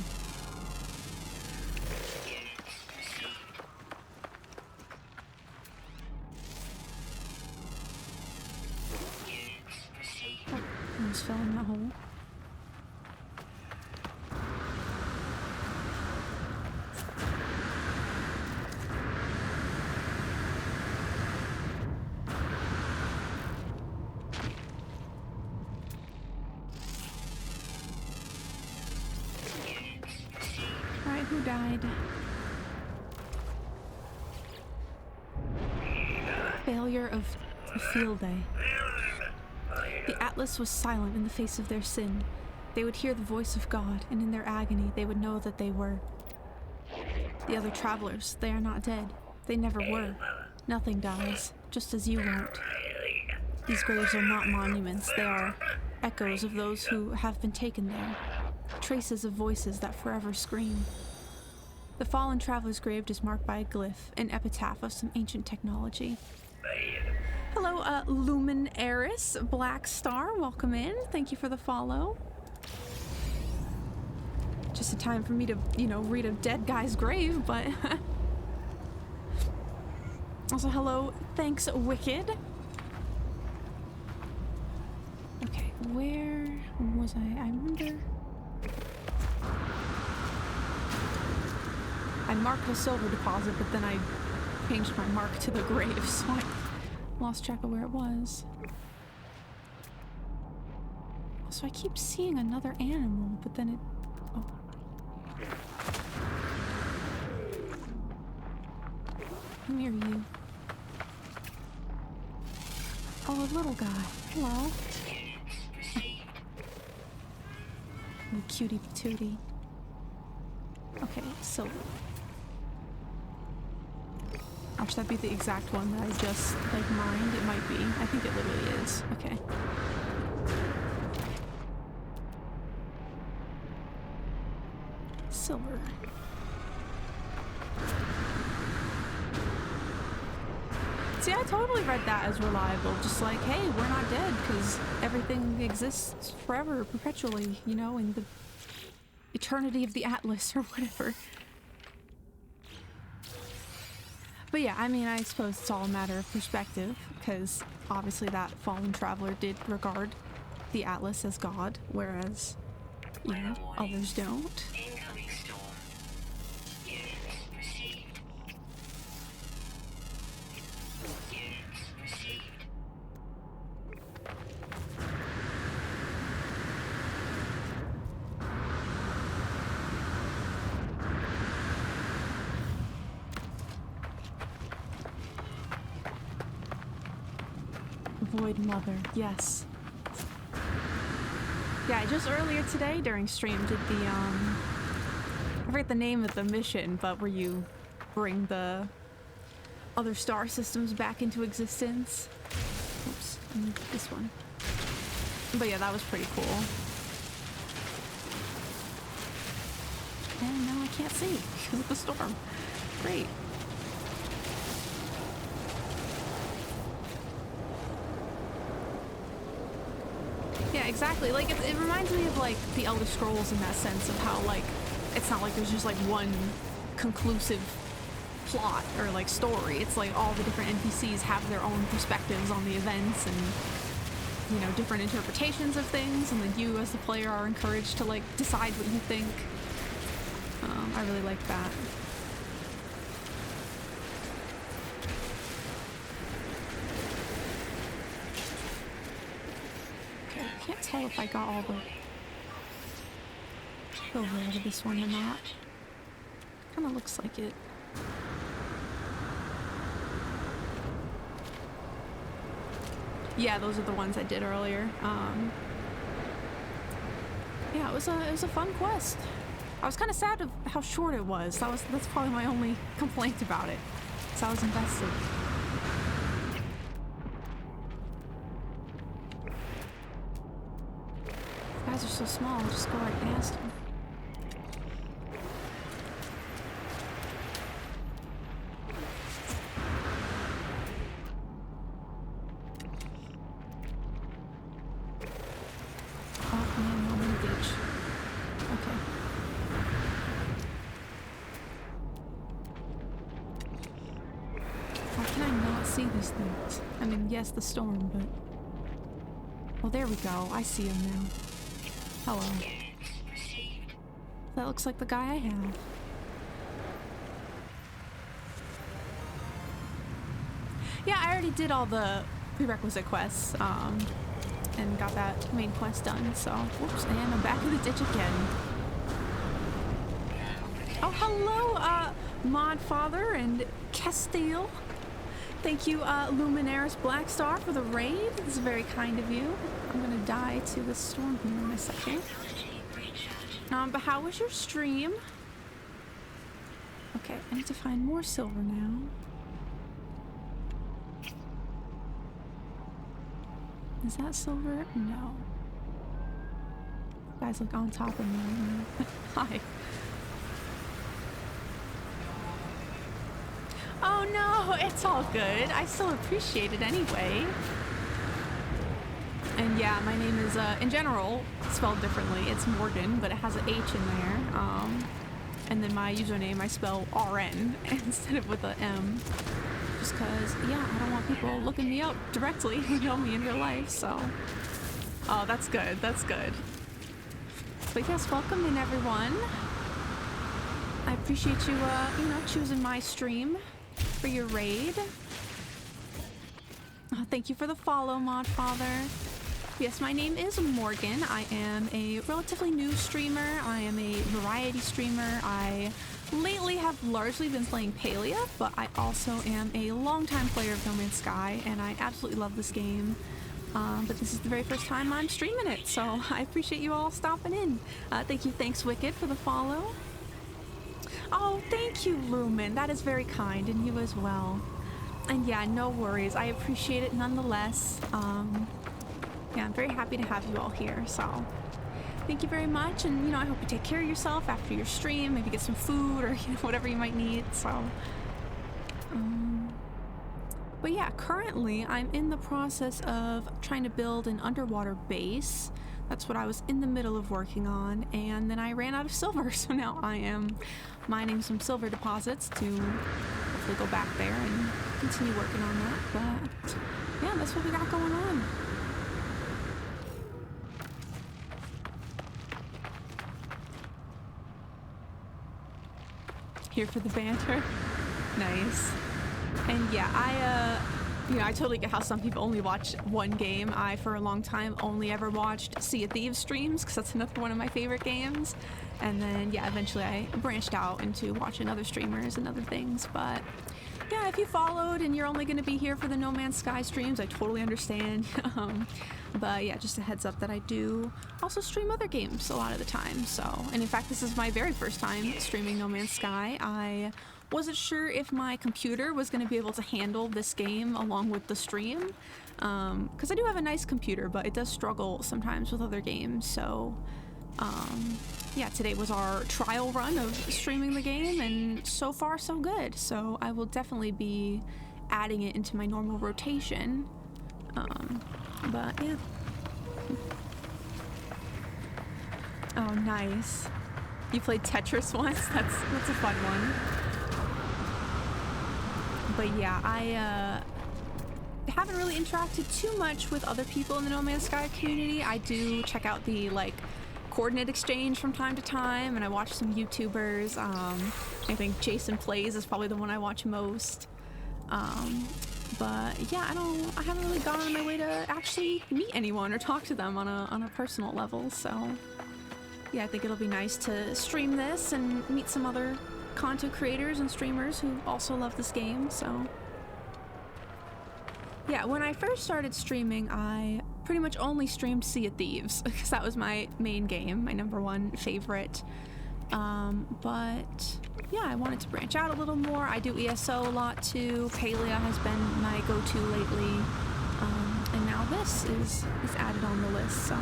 [SPEAKER 1] Almost fell in that hole. Alright, who died? Failure of a field day. The Atlas was silent in the face of their sin. They would hear the voice of God, and in their agony they would know that they were. The other travelers, they are not dead. They never were. Nothing dies, just as you won't. These graves are not monuments, they are echoes of those who have been taken there. Traces of voices that forever scream. The fallen traveler's grave is marked by a glyph, an epitaph of some ancient technology. Hello, Lumen Eris, Black Star, welcome in. Thank you for the follow. Just a time for me to, read a dead guy's grave, but... Also, hello, thanks, Wicked. Okay, where was I? I remember... I marked the silver deposit, but then I changed my mark to the grave, so I lost track of where it was. So I keep seeing another animal, but then it... Oh. Come here, you. Oh, a little guy. Hello. Oh, cutie patootie. Okay, silver. Should that be the exact one that I just, mined? It might be. I think it literally is. Okay. Silver. See, I totally read that as reliable. Just like, hey, we're not dead because everything exists forever, perpetually, in the eternity of the Atlas or whatever. But yeah, I mean, I suppose it's all a matter of perspective, because obviously that fallen traveler did regard the Atlas as God, whereas, others don't.
[SPEAKER 2] Incoming storm. Units received. Units received.
[SPEAKER 1] Void Mother, yes. Yeah, just earlier today during stream did the, I forget the name of the mission, but where you bring the other star systems back into existence. Oops, I need this one. But yeah, that was pretty cool. And now I can't see because of the storm. Great. Yeah, exactly. Like, it reminds me of, like, the Elder Scrolls in that sense of how, like, it's not like there's just, like, one conclusive plot or, like, story. It's like all the different NPCs have their own perspectives on the events and, you know, different interpretations of things, and then you as the player are encouraged to, like, decide what you think. I really like that. Okay, I can't tell if I got all the silver out of this one or not. Kinda looks like it. Yeah, those are the ones I did earlier. Yeah, it was a fun quest. I was kind of sad of how short it was. That's probably my only complaint about it. So I was invested. These guys are so small. I'll just go right past them. Oh man, I'm in a ditch. Okay. How can I not see these things? I mean, yes, the storm, but... Well, there we go. I see him now. Hello. That looks like the guy I have. Yeah, I already did all the prerequisite quests, and got that main quest done, so... Whoops, and I'm back in the ditch again. Oh, hello, Modfather and Castile. Thank you, Luminaris Blackstar, for the raid. This is very kind of you. I'm gonna die to this storm here in a second. But how was your stream? Okay, I need to find more silver now. Is that silver? No. Guys, look on top of me right now. Hi. Oh no, it's all good. I still appreciate it anyway. And yeah, my name is, in general, spelled differently. It's Morgan, but it has an H in there. And then my username, I spell RN instead of with an M. Just because, yeah, I don't want people looking me up directly who know me in real life, so. Oh, that's good. That's good. But yes, welcome in, everyone. I appreciate you, you know, choosing my stream for your raid. Thank you for the follow, Modfather. Yes, my name is Morgan. I am a relatively new streamer. I am a variety streamer. I lately have largely been playing Palia, but I also am a longtime player of No Man's Sky, and I absolutely love this game. But this is the very first time I'm streaming it, so I appreciate you all stopping in. Thank you, Thanks Wicked, for the follow. Oh, thank you, Lumen. That is very kind, and you as well. And yeah, no worries. I appreciate it nonetheless. Yeah, I'm very happy to have you all here, so thank you very much. And, you know, I hope you take care of yourself after your stream, maybe get some food or, you know, whatever you might need, so. But yeah, currently I'm in the process of trying to build an underwater base. That's what I was in the middle of working on, and then I ran out of silver, so now I am mining some silver deposits to hopefully go back there and continue working on that. But yeah, that's what we got going on. Here for the banter. Nice. And yeah, you know, I totally get how some people only watch one game. I, for a long time, only ever watched Sea of Thieves streams, because that's another one of my favorite games. And then, yeah, eventually I branched out into watching other streamers and other things. But yeah, if you followed and you're only going to be here for the No Man's Sky streams, I totally understand. But yeah, just a heads up that I do also stream other games a lot of the time. So, and in fact, this is my very first time streaming No Man's Sky. I wasn't sure if my computer was going to be able to handle this game along with the stream, because I do have a nice computer, but it does struggle sometimes with other games. So yeah, today was our trial run of streaming the game, and so far so good. So I will definitely be adding it into my normal rotation. But yeah. Oh, nice. You played Tetris once? That's a fun one. But yeah, I haven't really interacted too much with other people in the No Man's Sky community. I do check out the like coordinate exchange from time to time, and I watch some YouTubers. I think Jason Plays is probably the one I watch most. But yeah, I haven't really gone on my way to actually meet anyone or talk to them on a personal level. So yeah, I think it'll be nice to stream this and meet some other content creators and streamers who also love this game. So yeah, when I first started streaming, I pretty much only streamed Sea of Thieves because that was my main game, my #1 favorite. But yeah, I wanted to branch out a little more. I do ESO a lot too. Palia has been my go-to lately. And now this is added on the list, so.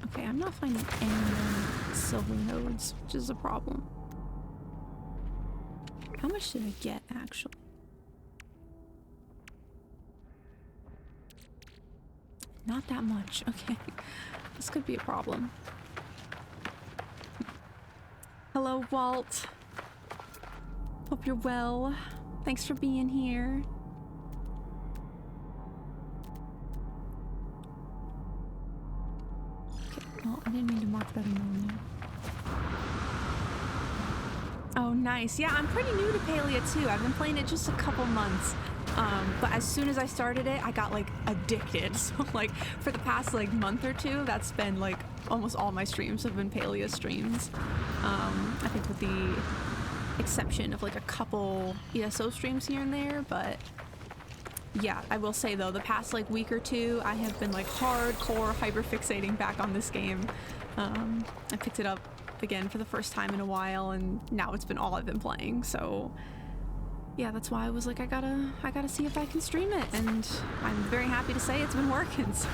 [SPEAKER 1] Okay, I'm not finding any more silver nodes, which is a problem. How much did I get, actually? Not that much. Okay. This could be a problem. Hello, Walt. Hope you're well. Thanks for being here. Okay, well, I didn't mean to mark that in there. Oh, nice. Yeah, I'm pretty new to Palia too. I've been playing it just a couple months. But as soon as I started it, I got like addicted. So like for the past like month or two, that's been like almost all my streams have been Palia streams. I think with the exception of like a couple ESO streams here and there, but yeah, I will say though, the past like week or two, I have been like hardcore hyperfixating back on this game. I picked it up again for the first time in a while, and now it's been all I've been playing, so yeah, that's why I was like, I gotta see if I can stream it, and I'm very happy to say it's been working, so.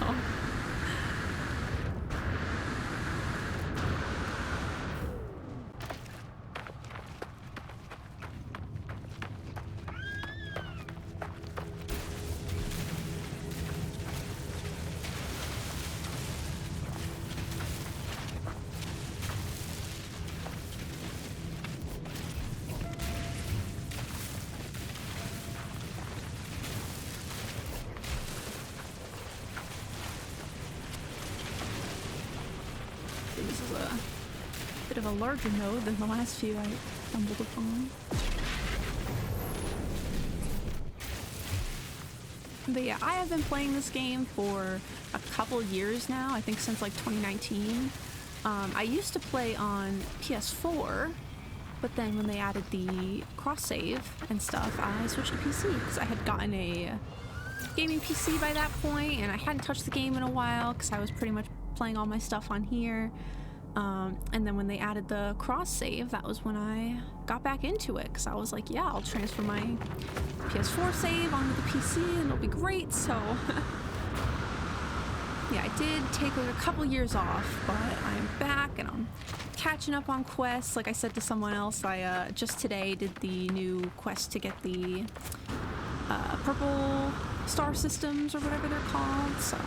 [SPEAKER 1] A larger node than the last few I stumbled upon. But yeah, I have been playing this game for a couple years now, I think since like 2019. I used to play on PS4, but then when they added the cross-save and stuff, I switched to PC because I had gotten a gaming PC by that point, and I hadn't touched the game in a while because I was pretty much playing all my stuff on here. And then when they added the cross save, that was when I got back into it, because I was like, yeah, I'll transfer my PS4 save onto the PC and it'll be great. So yeah, I did take like a couple years off, but I'm back and I'm catching up on quests. Like I said to someone else, I just today did the new quest to get the purple star systems or whatever they're called, so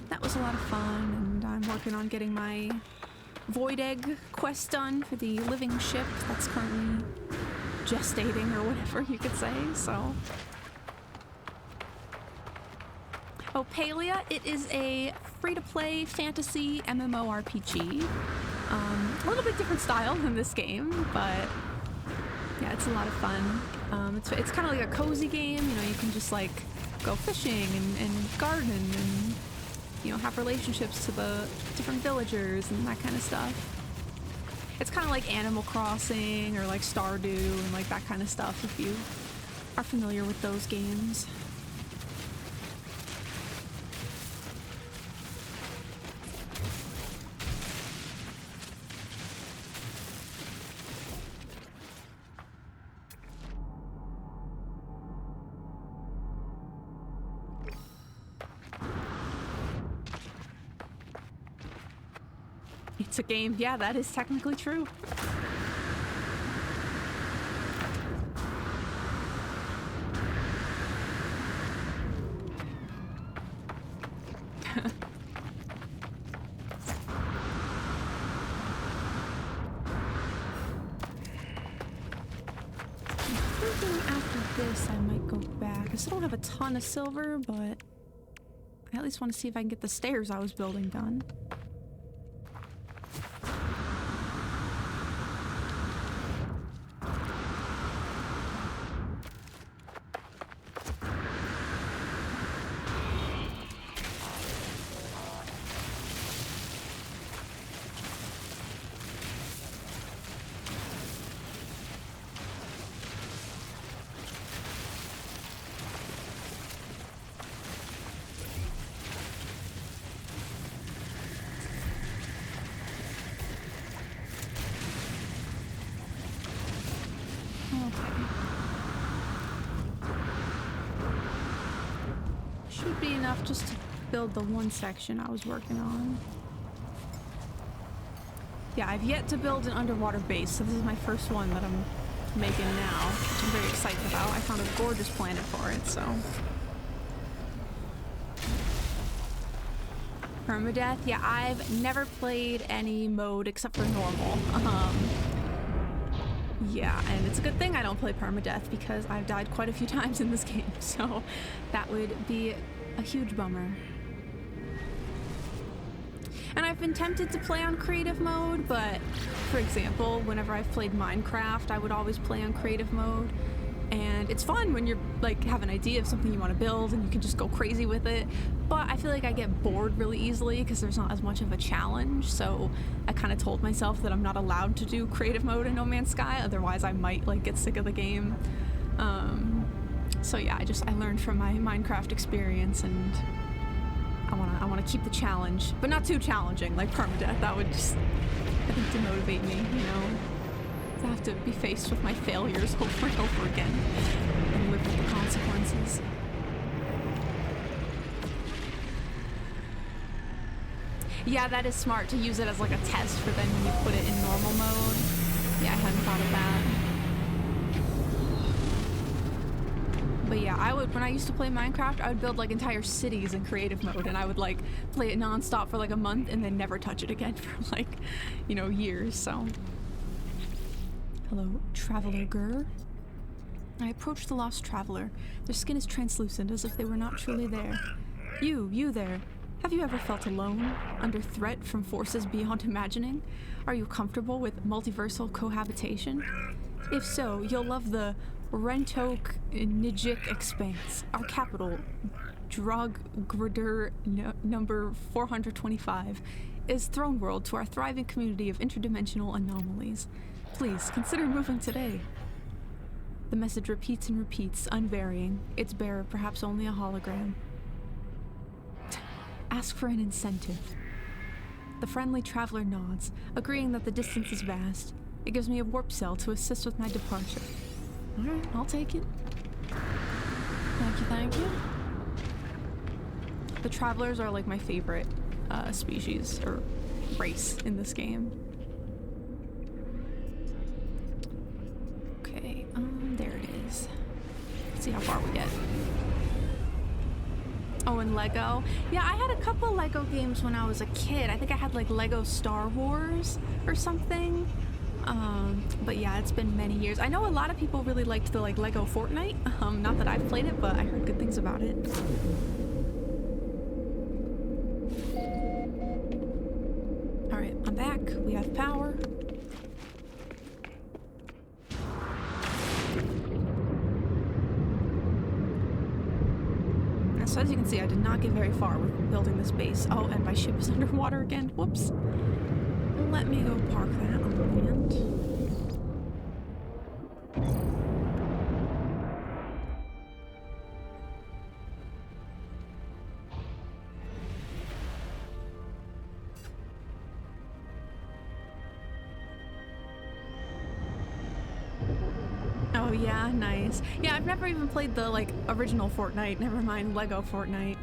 [SPEAKER 1] that was a lot of fun. And I'm working on getting my Void Egg quest done for the living ship that's currently gestating, or whatever you could say, so. Oh, Palia, it is a free-to-play fantasy MMORPG. A little bit different style than this game, but yeah, it's a lot of fun. It's kind of like a cozy game, you know, you can just like go fishing and garden and, you know, have relationships to the different villagers and that kind of stuff. It's kind of like Animal Crossing or like Stardew and like that kind of stuff, if you are familiar with those games. It's a game. Yeah, that is technically true. still don't have a ton of silver, but I at least want to see if I can get the stairs I was building done. Should be enough just to build the one section I was working on. Yeah, I've yet to build an underwater base, so this is my first one that I'm making now, which I'm very excited about. I found a gorgeous planet for it, so. Permadeath? Yeah, I've never played any mode except for normal. Yeah, and it's a good thing I don't play permadeath because I've died quite a few times in this game, so that would be a huge bummer. And I've been tempted to play on creative mode, but for example, whenever I've played Minecraft, I would always play on creative mode. And it's fun when you're like have an idea of something you want to build and you can just go crazy with it. But I feel like I get bored really easily because there's not as much of a challenge. So I kind of told myself that I'm not allowed to do creative mode in No Man's Sky. Otherwise I might like get sick of the game. So yeah, I learned from my Minecraft experience, and I wanna keep the challenge, but not too challenging like permadeath. That would just, I think, demotivate me, you know? To have to be faced with my failures over and over again and live with the consequences. Yeah, that is smart to use it as like a test for then when you put it in normal mode. Yeah, I hadn't thought of that. But yeah, when I used to play Minecraft, I would build like entire cities in creative mode, and I would like play it non-stop for like a month and then never touch it again for like, you know, years, so. Hello, traveler Gur. I approach the lost traveler. Their skin is translucent, as if they were not truly there. You there. Have you ever felt alone, under threat from forces beyond imagining? Are you comfortable with multiversal cohabitation? If so, you'll love the Rentok Nijik Expanse, our capital, Droggrader number 425, is throne world to our thriving community of interdimensional anomalies. Please, consider moving today. The message repeats and repeats, unvarying, its bearer perhaps only a hologram. Ask for an incentive. The friendly traveler nods, agreeing that the distance is vast. It gives me a warp cell to assist with my departure. Alright, I'll take it. Thank you. The travelers are like my favorite species, or race in this game. Okay, there it is. Let's see how far we get. Oh, and Lego. Yeah, I had a couple Lego games when I was a kid. I think I had like Lego Star Wars or something. But yeah, it's been many years. I know a lot of people really liked the like Lego Fortnite. Not that I've played it, but I heard good things about it. Alright, I'm back. We have power. So as you can see, I did not get very far with building this base. Oh, and my ship is underwater again. Whoops. Let me go park that on land. Oh yeah, nice. Yeah, I've never even played the like original Fortnite, never mind Lego Fortnite.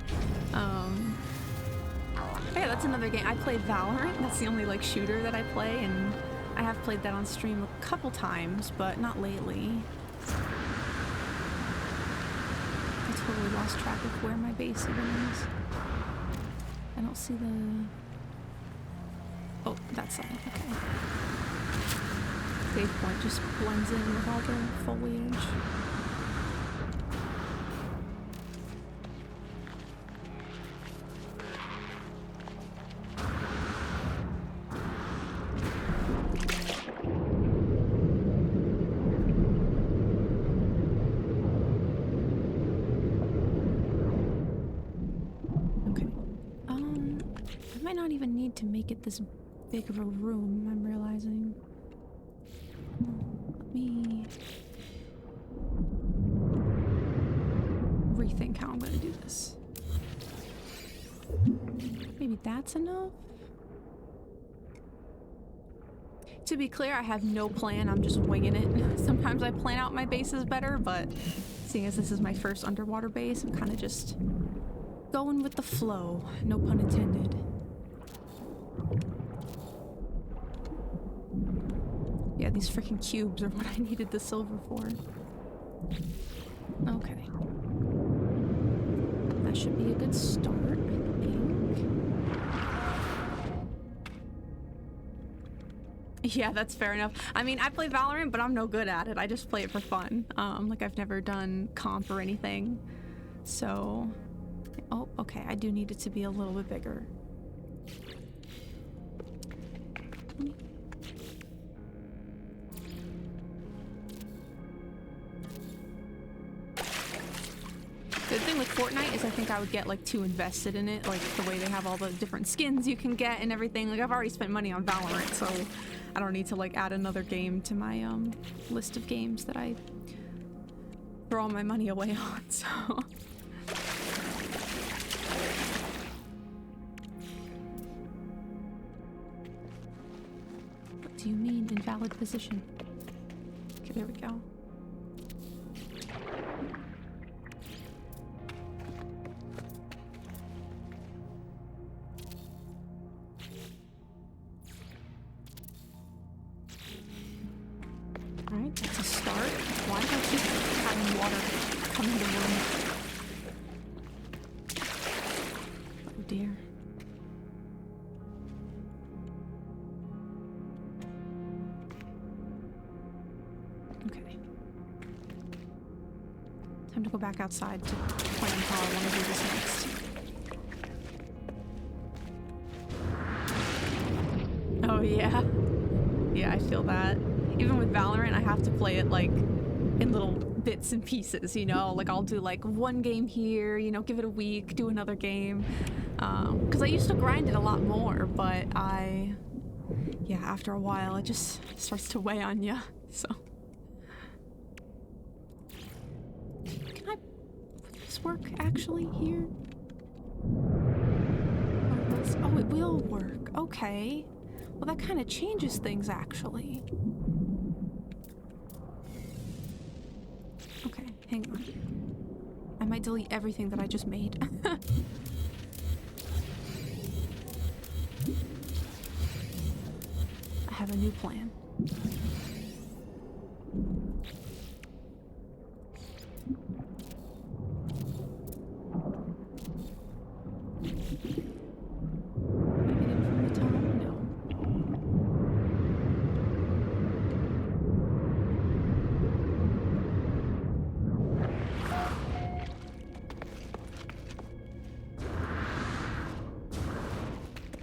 [SPEAKER 1] Yeah, that's another game. I played Valorant. That's the only like shooter that I play, and I have played that on stream a couple times, but not lately. I totally lost track of where my base even is. I don't see the... Oh, that side. Okay. Save point just blends in with all the foliage. might not even need to make it this big of a room, I'm realizing. Let me rethink how I'm gonna do this. Maybe that's enough? To be clear, I have no plan, I'm just winging it. Sometimes I plan out my bases better, but seeing as this is my first underwater base, I'm kind of just going with the flow, no pun intended. Yeah, these freaking cubes are what I needed the silver for. Okay. That should be a good start, I think. Yeah, that's fair enough. I mean, I play Valorant, but I'm no good at it. I just play it for fun. Like I've never done comp or anything. So, oh, okay. I do need it to be a little bit bigger. The thing with Fortnite is I think I would get like too invested in it, like the way they have all the different skins you can get and everything. Like I've already spent money on Valorant, so I don't need to like add another game to my list of games that I throw all my money away on. So what do you mean invalid position? Okay, there we go. Alright, that's a start. Why do I keep having water come in the room? Oh dear. Okay. Time to go back outside to plan how I want to do this next. Oh yeah. Yeah, I feel that. Even with Valorant, I have to play it like in little bits and pieces, you know? Like I'll do like one game here, you know, give it a week, do another game. Because I used to grind it a lot more, but yeah, after a while, it just starts to weigh on you, so. Can I put this work actually here? Oh, it will work. Okay. Well, that kind of changes things, actually. Okay, hang on. I might delete everything that I just made. I have a new plan.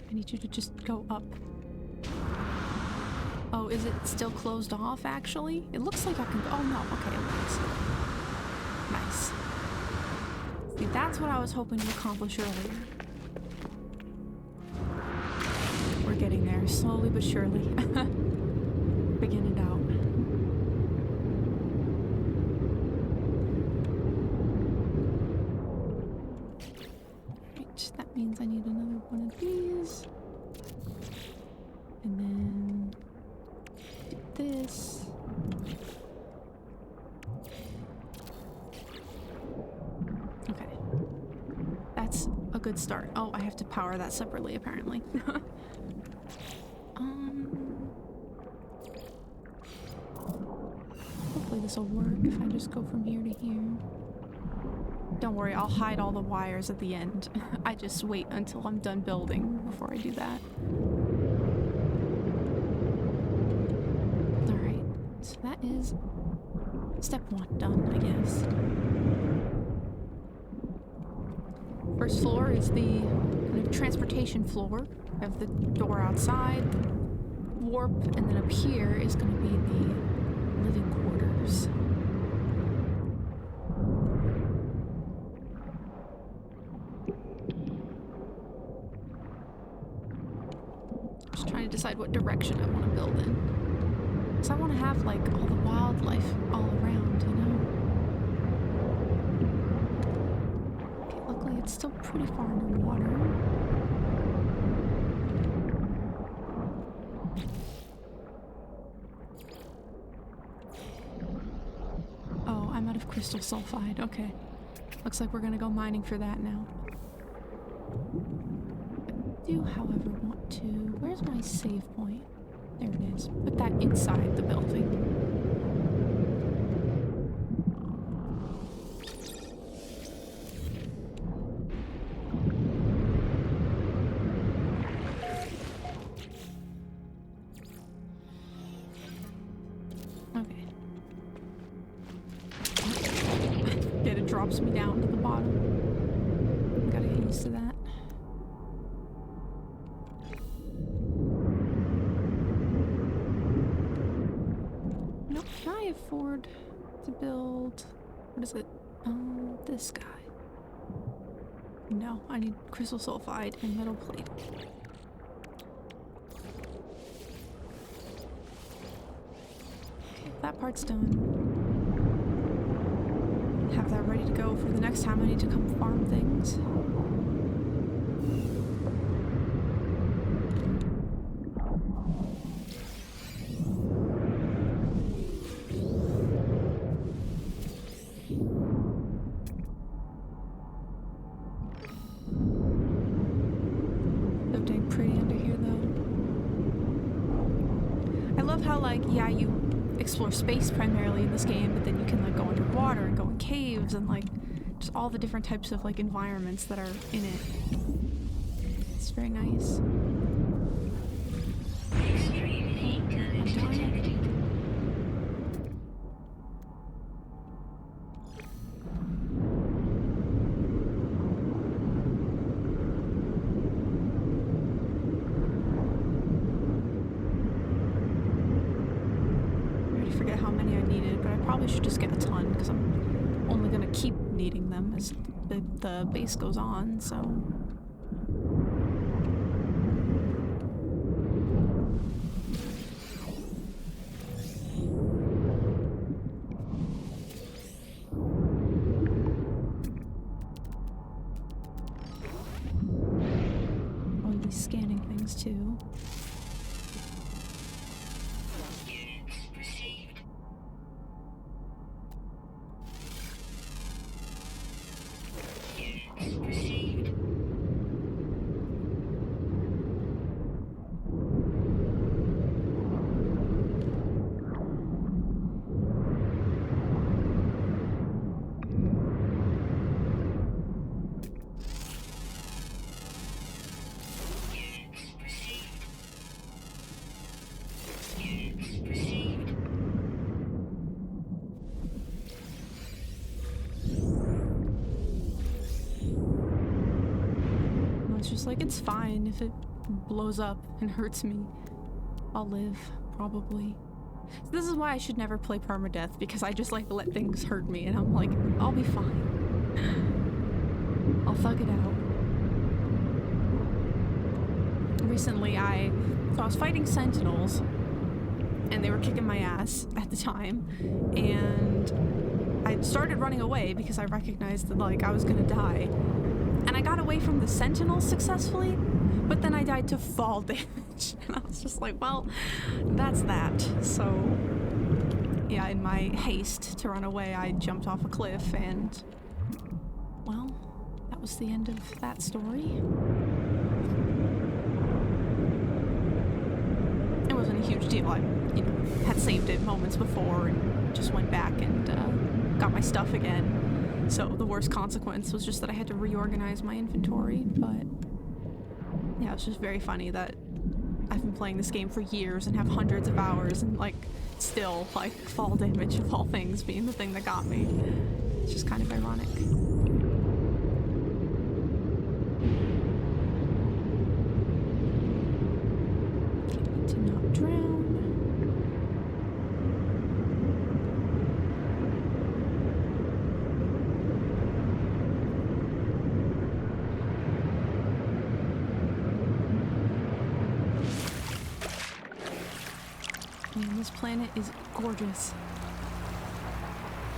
[SPEAKER 1] I need you to just go up. Oh, is it still closed off, actually? It looks like I can... Oh, no. Okay, it works. Nice. See, that's what I was hoping to accomplish earlier. We're getting there, slowly but surely. Figuring it out. Right, that means I need another one of these. And then do this. Okay. That's a good start. Oh, I have to power that separately, apparently. Hopefully this will work if I just go from here to here. Don't worry, I'll hide all the wires at the end. I just wait until I'm done building before I do that. Alright, so that is step one done, I guess. First floor is the kind of transportation floor. I have the door outside, warp, and then up here is going to be the living quarters. Just trying to decide what direction I want to build in. Because I want to have, like, all the wildlife all around, you know? Okay, luckily it's still pretty far underwater. Oh, I'm out of crystal sulfide. Okay. Looks like we're gonna go mining for that now. I do, however, want to... Where's my save point? There it is. Put that inside the building. Okay. It drops me down to the bottom. Gotta get used to that. Nope, can I afford to build... What is it? This guy. No, I need crystal sulfide and metal plate. Okay, that part's done. Have that ready to go for the next time I need to come farm things. So dang pretty under here though. I love how, like, yeah, you explore space primarily in this game, but then you can, like, go underwater and go in caves and, like, just all the different types of, like, environments that are in it. It's very nice.
[SPEAKER 2] Extreme heat damage detected.
[SPEAKER 1] I already forget how many I needed, but I probably should just get a ton because I'm only gonna keep needing them as the base goes on, so... I'll be scanning things too.
[SPEAKER 2] Units received. Units received. Units received. Units received.
[SPEAKER 1] And it's just like, it's fine if it blows up and hurts me. I'll live, probably. So this is why I should never play permadeath, because I just, like, let things hurt me, and I'm like, I'll be fine. I'll thug it out. Recently, I was fighting sentinels, and they were kicking my ass at the time, and I started running away because I recognized that, like, I was gonna die. And I got away from the sentinels successfully, but then I died to fall damage. And I was just like, well, that's that. So, yeah, in my haste to run away, I jumped off a cliff and, well, that was the end of that story. It wasn't a huge deal. I, had saved it moments before and just went back and got my stuff again. So the worst consequence was just that I had to reorganize my inventory, but yeah, it's just very funny that I've been playing this game for years and have hundreds of hours and, like, still, like, fall damage of all things being the thing that got me. It's just kind of ironic. To not drown. Man, this planet is gorgeous.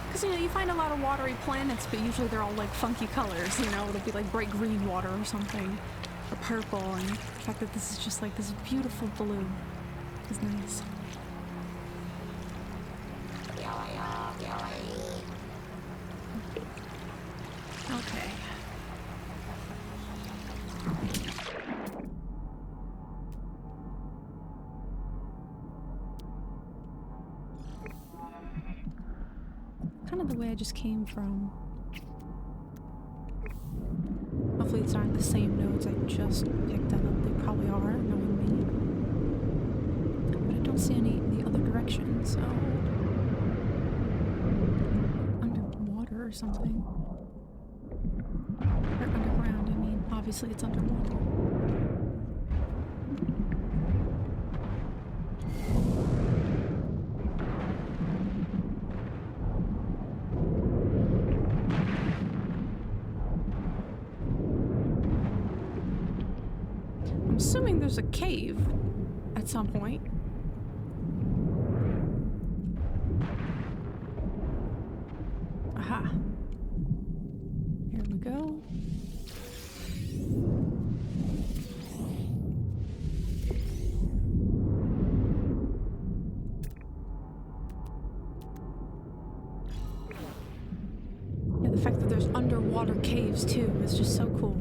[SPEAKER 1] Because, you know, you find a lot of watery planets, but usually they're all, like, funky colors, you know? It'll be, like, bright green water or something. Or purple, and the fact that this is just, like, this beautiful blue is nice. Okay. Kind of the way I just came from. Hopefully these aren't the same nodes I just picked up. They probably are, knowing me. But I don't see any in the other direction, so... Underwater or something. Or underground, I mean. Obviously it's underwater. I'm assuming there's a cave at some point. Aha. Here we go. Yeah, the fact that there's underwater caves too is just so cool.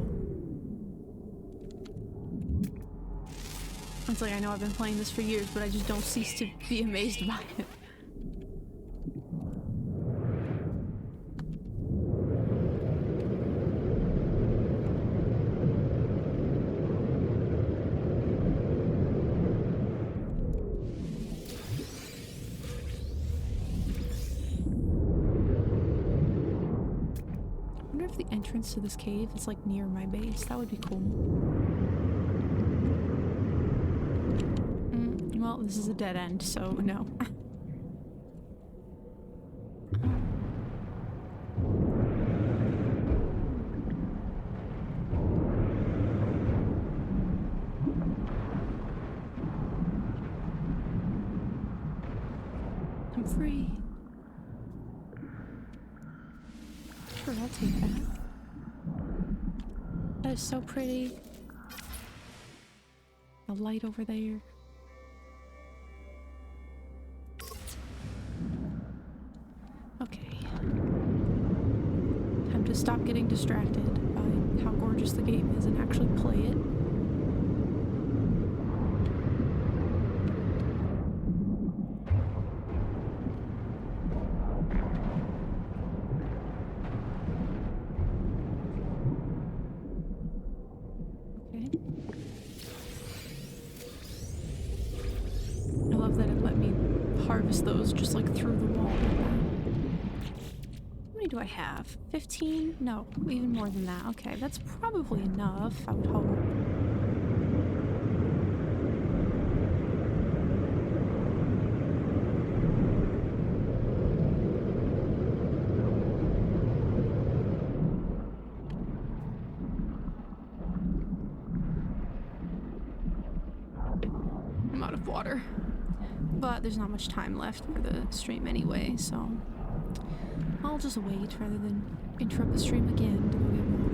[SPEAKER 1] Honestly, I know I've been playing this for years, but I just don't cease to be amazed by it. I wonder if the entrance to this cave is like near my base. That would be cool. Well, this is a dead end, so no. I'm free. Sure, I'll take that. That is so pretty. The light over there. Okay. Time to stop getting distracted by how gorgeous the game is and actually play it. Okay. I love that it let me harvest those just like through the wall. How many do I have? 15? No, even more than that. Okay, that's probably enough, I would hope. I'm out of water. But there's not much time left for the stream anyway, so I'll just wait rather than interrupt the stream again to go get water.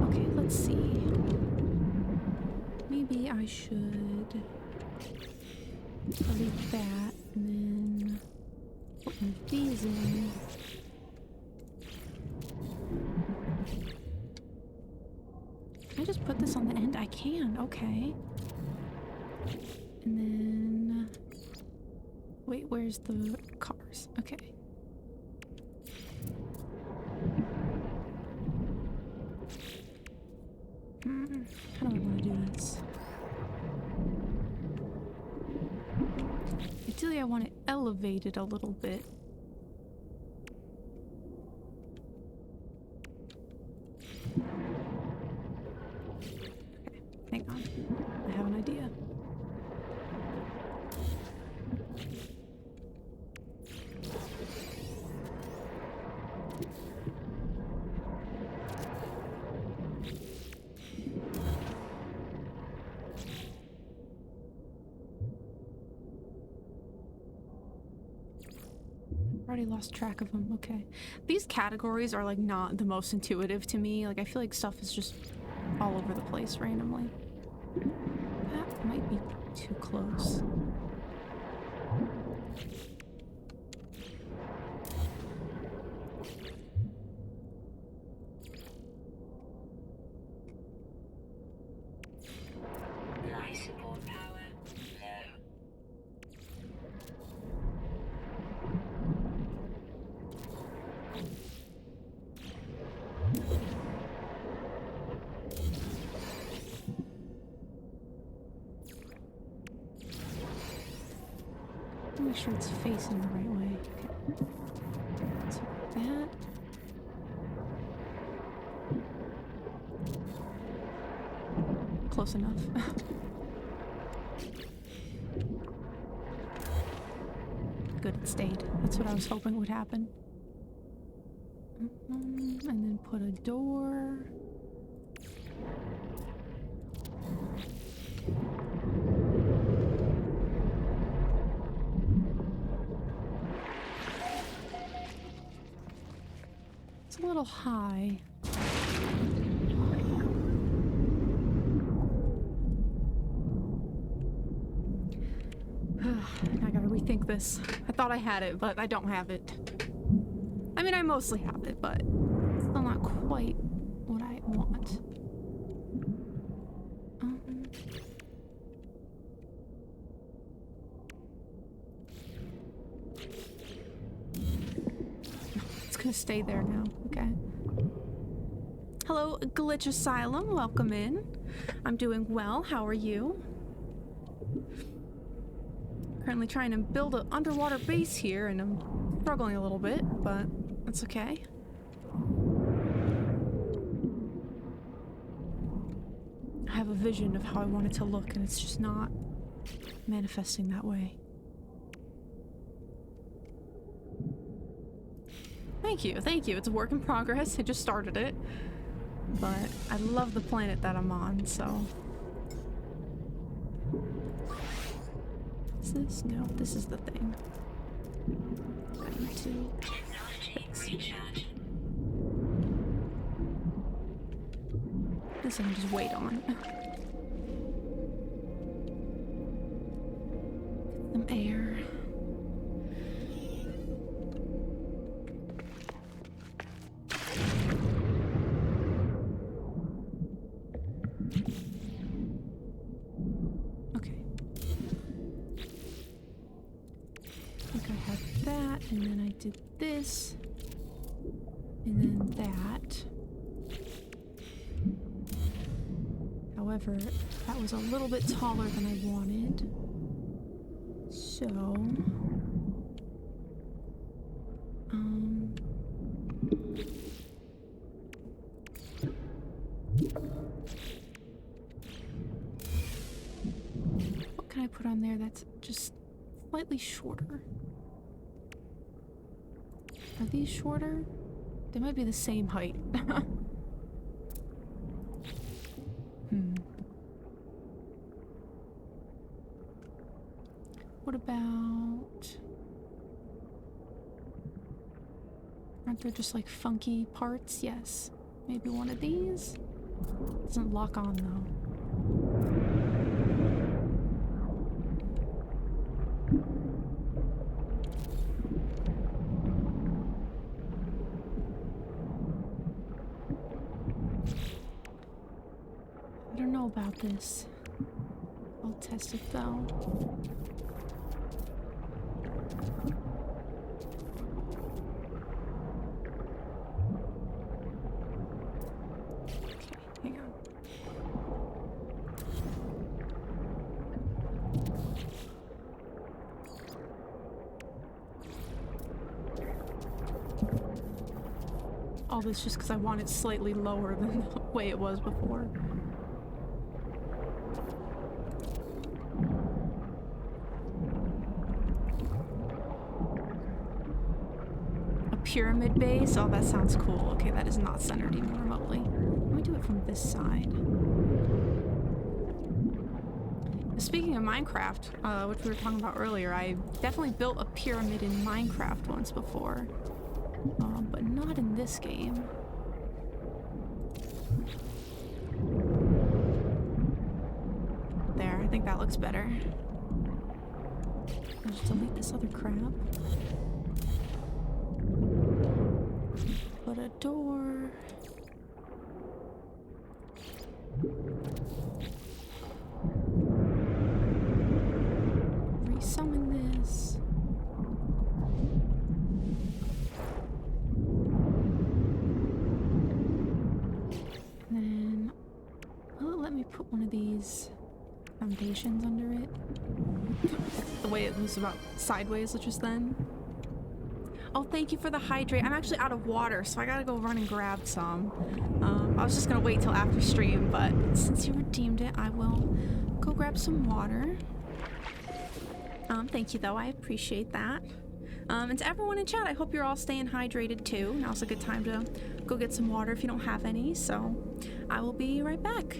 [SPEAKER 1] Okay, let's see. Maybe I should delete that and then put these in. Can I just put this on the end? I can, okay. And then... Wait, where's the cars? Okay. How do I want to do this? Ideally, I want to elevate it a little bit. Hang on. I have an idea. Already lost track of them. Okay. These categories are like not the most intuitive to me. Like I feel like stuff is just all over the place randomly. That might be too close.
[SPEAKER 2] Life support power low.
[SPEAKER 1] Make sure it's facing the right way. Okay. So that. Close enough. Good, it stayed. That's what I was hoping would happen. And then put a door. It's a little high. I gotta rethink this. I thought I had it, but I don't have it. I mean, I mostly have it, but it's still not quite what I want. It's gonna stay there now. Okay. Hello, Glitch Asylum. Welcome in. I'm doing well. How are you? Currently trying to build an underwater base here, and I'm struggling a little bit, but that's okay. I have a vision of how I want it to look, and it's just not manifesting that way. Thank you, thank you. It's a work in progress. I just started it. But I love the planet that I'm on, so... Is this? No, this is the thing. I need to
[SPEAKER 2] Technology recharge.
[SPEAKER 1] this I can just wait on. Some air. And then I did this, and then that. However, that was a little bit taller than I wanted. So, what can I put on there that's just slightly shorter? Are these shorter? They might be the same height. What about... Aren't there just like funky parts? Yes. Maybe one of these? Doesn't lock on though. I don't know about this. I'll test it though. Okay, hang on. All this just because I want it slightly lower than the way it was before. Pyramid base? Oh, that sounds cool. Okay, that is not centered even remotely. Let me do it from this side. Speaking of Minecraft, which we were talking about earlier. I definitely built a pyramid in Minecraft once before, but not in this game. There, I think that looks better. I'll just delete this other crap. Put a door. Resummon this. And then, will it let me put one of these foundations under it? The way it was about sideways just then. Oh, thank you for the hydrate. I'm actually out of water, so I gotta go run and grab some. I was just gonna wait till after stream, but since you redeemed it, I will go grab some water. Thank you though, I appreciate that. And to everyone in chat, I hope you're all staying hydrated too. Now's a good time to go get some water if you don't have any, so I will be right back.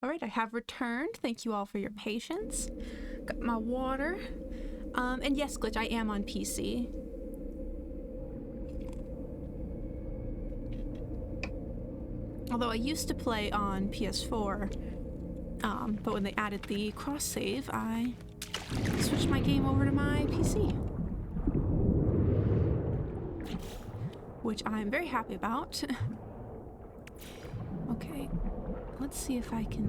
[SPEAKER 1] All right, I have returned. Thank you all for your patience. Got my water. And yes, Glitch, I am on PC. Although I used to play on PS4, but when they added the cross-save, I switched my game over to my PC. Which I'm very happy about. Okay. Let's see if I can...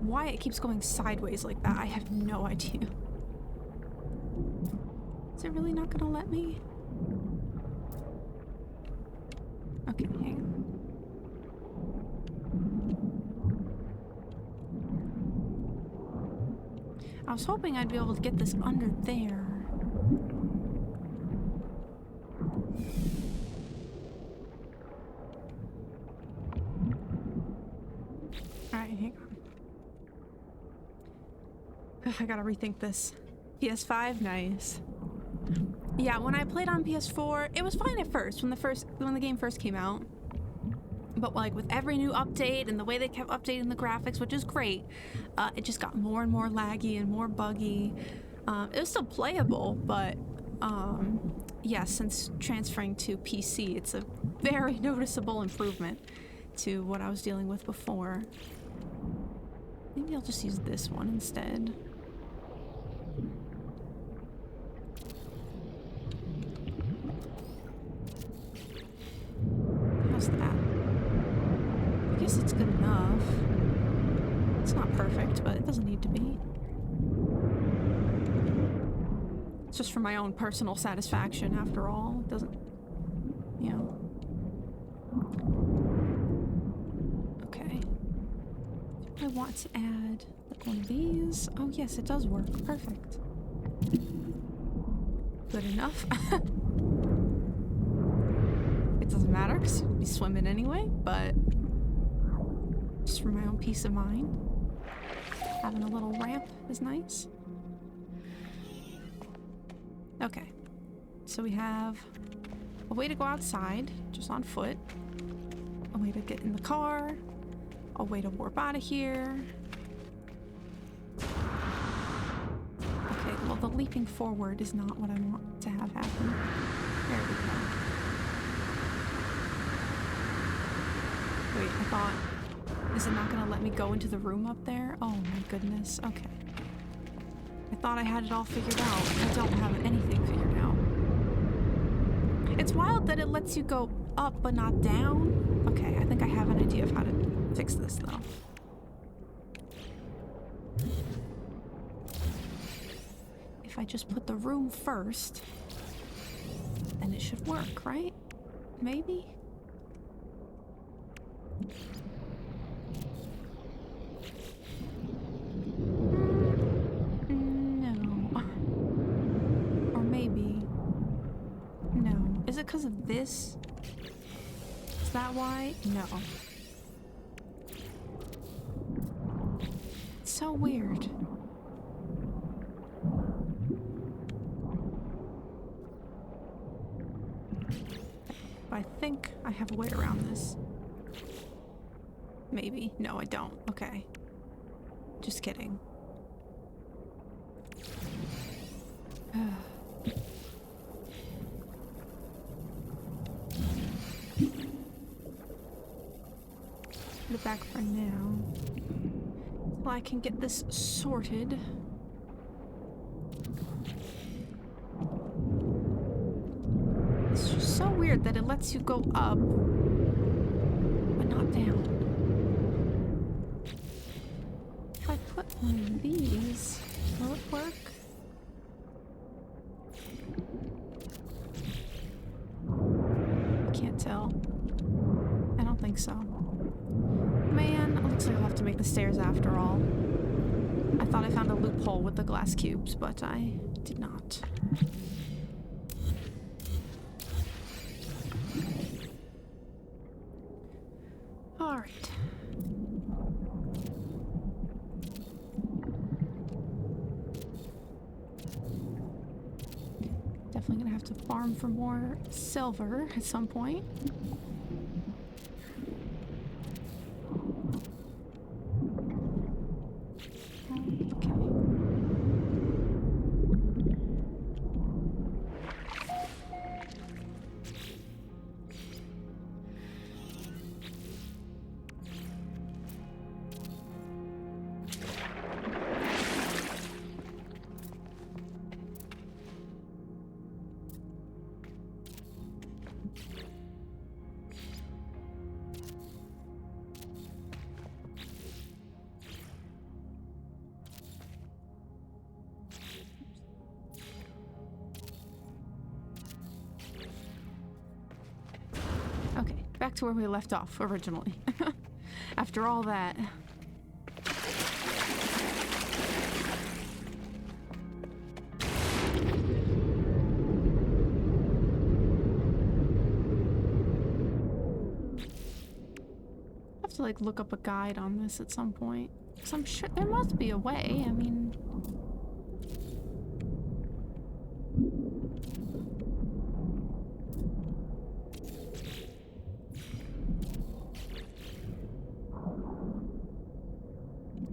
[SPEAKER 1] Why it keeps going sideways like that, I have no idea. Is it really not gonna let me? Okay, hang on. I was hoping I'd be able to get this under there. Alright, hang on. I gotta rethink this. PS5, nice. Yeah, when I played on PS4, it was fine at first, when the game first came out. But like with every new update and the way they kept updating the graphics, which is great, it just got more and more laggy and more buggy. It was still playable, but yeah, since transferring to PC, it's a very noticeable improvement to what I was dealing with before. Maybe I'll just use this one instead. How's that? I guess it's good enough. It's not perfect, but it doesn't need to be. It's just for my own personal satisfaction, after all. It doesn't, you know. Okay. I want to add like one of these. Oh yes, it does work. Perfect. Good enough. It doesn't matter because you'll be swimming anyway, but just for my own peace of mind, having a little ramp is nice. Okay, so we have a way to go outside, just on foot, a way to get in the car, a way to warp out of here, leaping forward is not what I want to have happen. There we go. Wait, I thought... Is it not gonna let me go into the room up there? Oh my goodness, okay. I thought I had it all figured out. I don't have anything figured out. It's wild that it lets you go up but not down. Okay, I think I have an idea of how to fix this though. If I just put the room first, then it should work, right? Maybe? No. Or maybe. No. Is it because of this? Is that why? No. It's so weird. I think I have a way around this. Maybe. No, I don't. Okay. Just kidding. Put it back for now. Till I can get this sorted. It's just so weird that it lets you go up, but not down. If I put one of these, will it work? I can't tell. I don't think so. Man, it looks like I'll have to make the stairs after all. I thought I found a loophole with the glass cubes, but I did not. All right. Definitely gonna have to farm for more silver at some point. Okay, back to where we left off originally. After all that. I have to like look up a guide on this at some point. Because I'm sure there must be a way. I mean...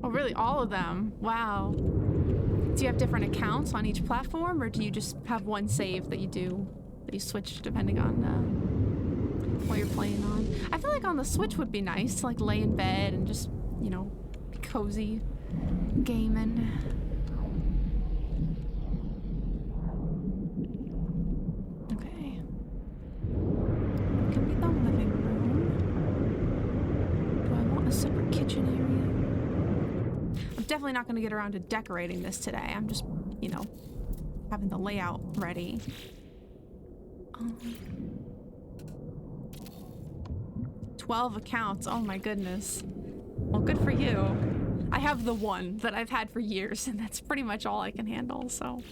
[SPEAKER 1] Oh, really? All of them? Wow. Do you have different accounts on each platform, or do you just have one save that you switch depending on what you're playing on? I feel like on the Switch would be nice to like lay in bed and just, you know, be cozy gaming. Okay. Can be the living room. Do I want a separate kitchen area? I'm definitely not going to get around to decorating this today. I'm just, you know, having the layout ready. 12 accounts. Oh my goodness. Well, good for you. I have the one that I've had for years, and that's pretty much all I can handle, so...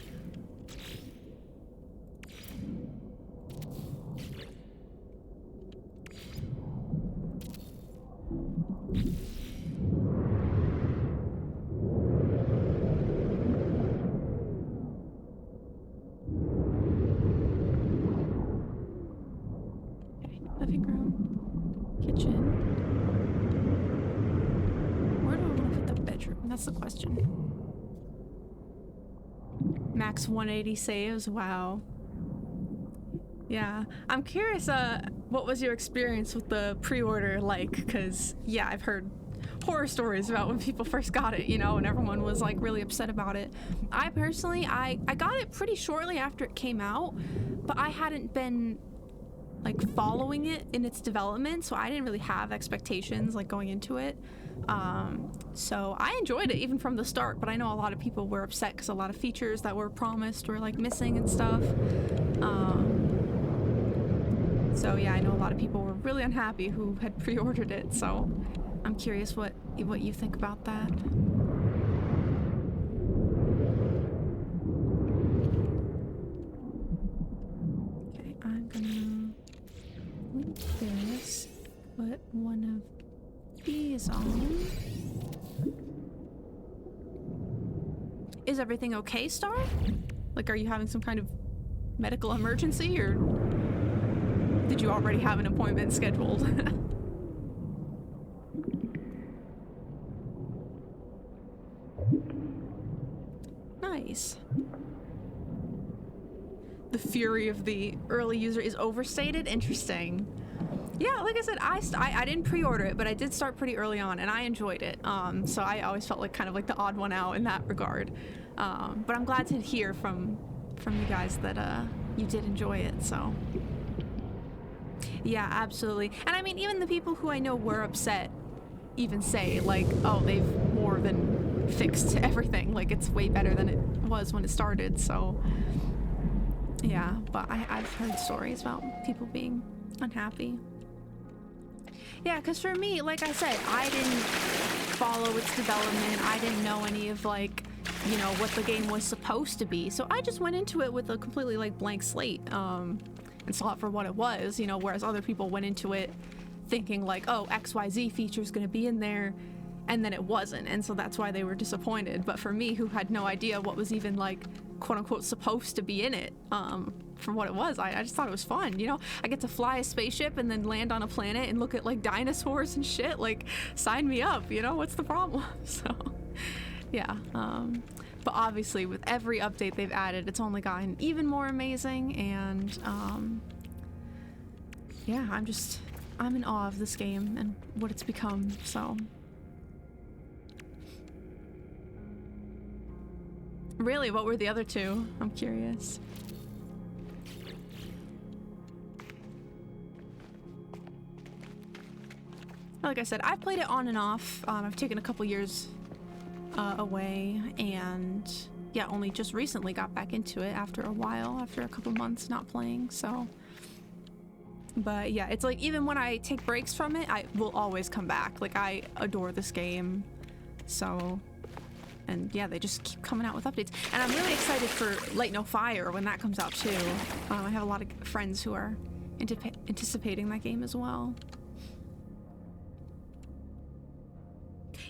[SPEAKER 1] Living room, kitchen. Where do I want to put the bedroom? That's the question. max 180 saves. Wow. Yeah, I'm curious, what was your experience with the pre-order like? Because, yeah, I've heard horror stories about when people first got it, you know, and everyone was, like, really upset about it. I personally, I got it pretty shortly after it came out, but I hadn't been, like, following it in its development, so I didn't really have expectations, like, going into it. So I enjoyed it even from the start, but I know a lot of people were upset because a lot of features that were promised were, like, missing and stuff. So yeah, I know a lot of people were really unhappy who had pre-ordered it, so I'm curious what you think about that. Okay, I'm gonna link this, put one of these on. Is everything okay, Star? Like, are you having some kind of medical emergency, or did you already have an appointment scheduled? Nice. The fury of the early user is overstated? Interesting. Yeah, like I said, I didn't pre-order it, but I did start pretty early on, and I enjoyed it. So I always felt like kind of like the odd one out in that regard. But I'm glad to hear from you guys that you did enjoy it, so... Yeah, absolutely. And I mean, even the people who I know were upset even say, like, oh, they've more than fixed everything. Like, it's way better than it was when it started, so... Yeah, but I've heard stories about people being unhappy. Yeah, because for me, like I said, I didn't follow its development. I didn't know any of, like, you know, what the game was supposed to be. So I just went into it with a completely, like, blank slate. And saw it for what it was, you know, whereas other people went into it thinking like, oh, XYZ feature is going to be in there, and then it wasn't, and so that's why they were disappointed. But for me, who had no idea what was even, like, quote-unquote supposed to be in it, for what it was, I just thought it was fun, you know? I get to fly a spaceship and then land on a planet and look at, like, dinosaurs and shit, like, sign me up, you know? What's the problem? So, yeah, but obviously, with every update they've added, it's only gotten even more amazing, and, yeah, I'm in awe of this game and what it's become, so. Really, what were the other two? I'm curious. Like I said, I've played it on and off. I've taken a couple years away, and yeah, only just recently got back into it after a while, after a couple months not playing, so. But yeah, it's like even when I take breaks from it, I will always come back. Like, I adore this game, so. And yeah, they just keep coming out with updates. And I'm really excited for Light No Fire when that comes out too. I have a lot of friends who are anticipating that game as well.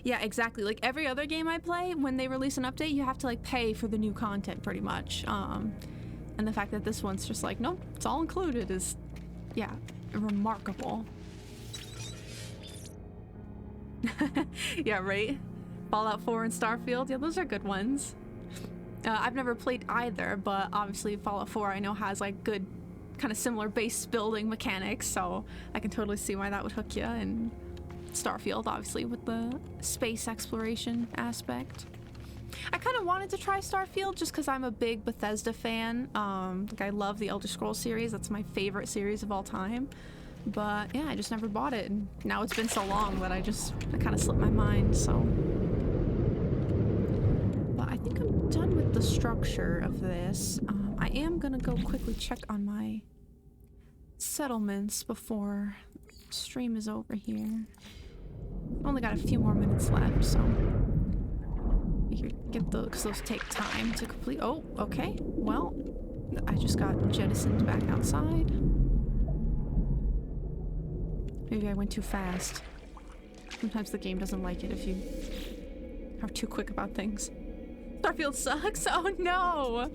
[SPEAKER 1] Yeah, exactly. Like every other game I play, when they release an update, you have to like pay for the new content pretty much. And the fact that this one's just like, nope, it's all included is, yeah, remarkable. Yeah, right? Fallout 4 and Starfield, yeah, those are good ones. I've never played either, but obviously Fallout 4 I know has like good kind of similar base building mechanics, so I can totally see why that would hook you. And Starfield, obviously, with the space exploration aspect. I kind of wanted to try Starfield just because I'm a big Bethesda fan. Like, I love the Elder Scrolls series. That's my favorite series of all time. But yeah, I just never bought it, and now it's been so long that it kind of slipped my mind, so. But I think I'm done with the structure of this. I am gonna go quickly check on my settlements before stream is over here. I've only got a few more minutes left, so you get those, because those take time to complete. Oh, okay. Well, I just got jettisoned back outside. Maybe I went too fast. Sometimes the game doesn't like it if you are too quick about things. Starfield sucks? Oh no!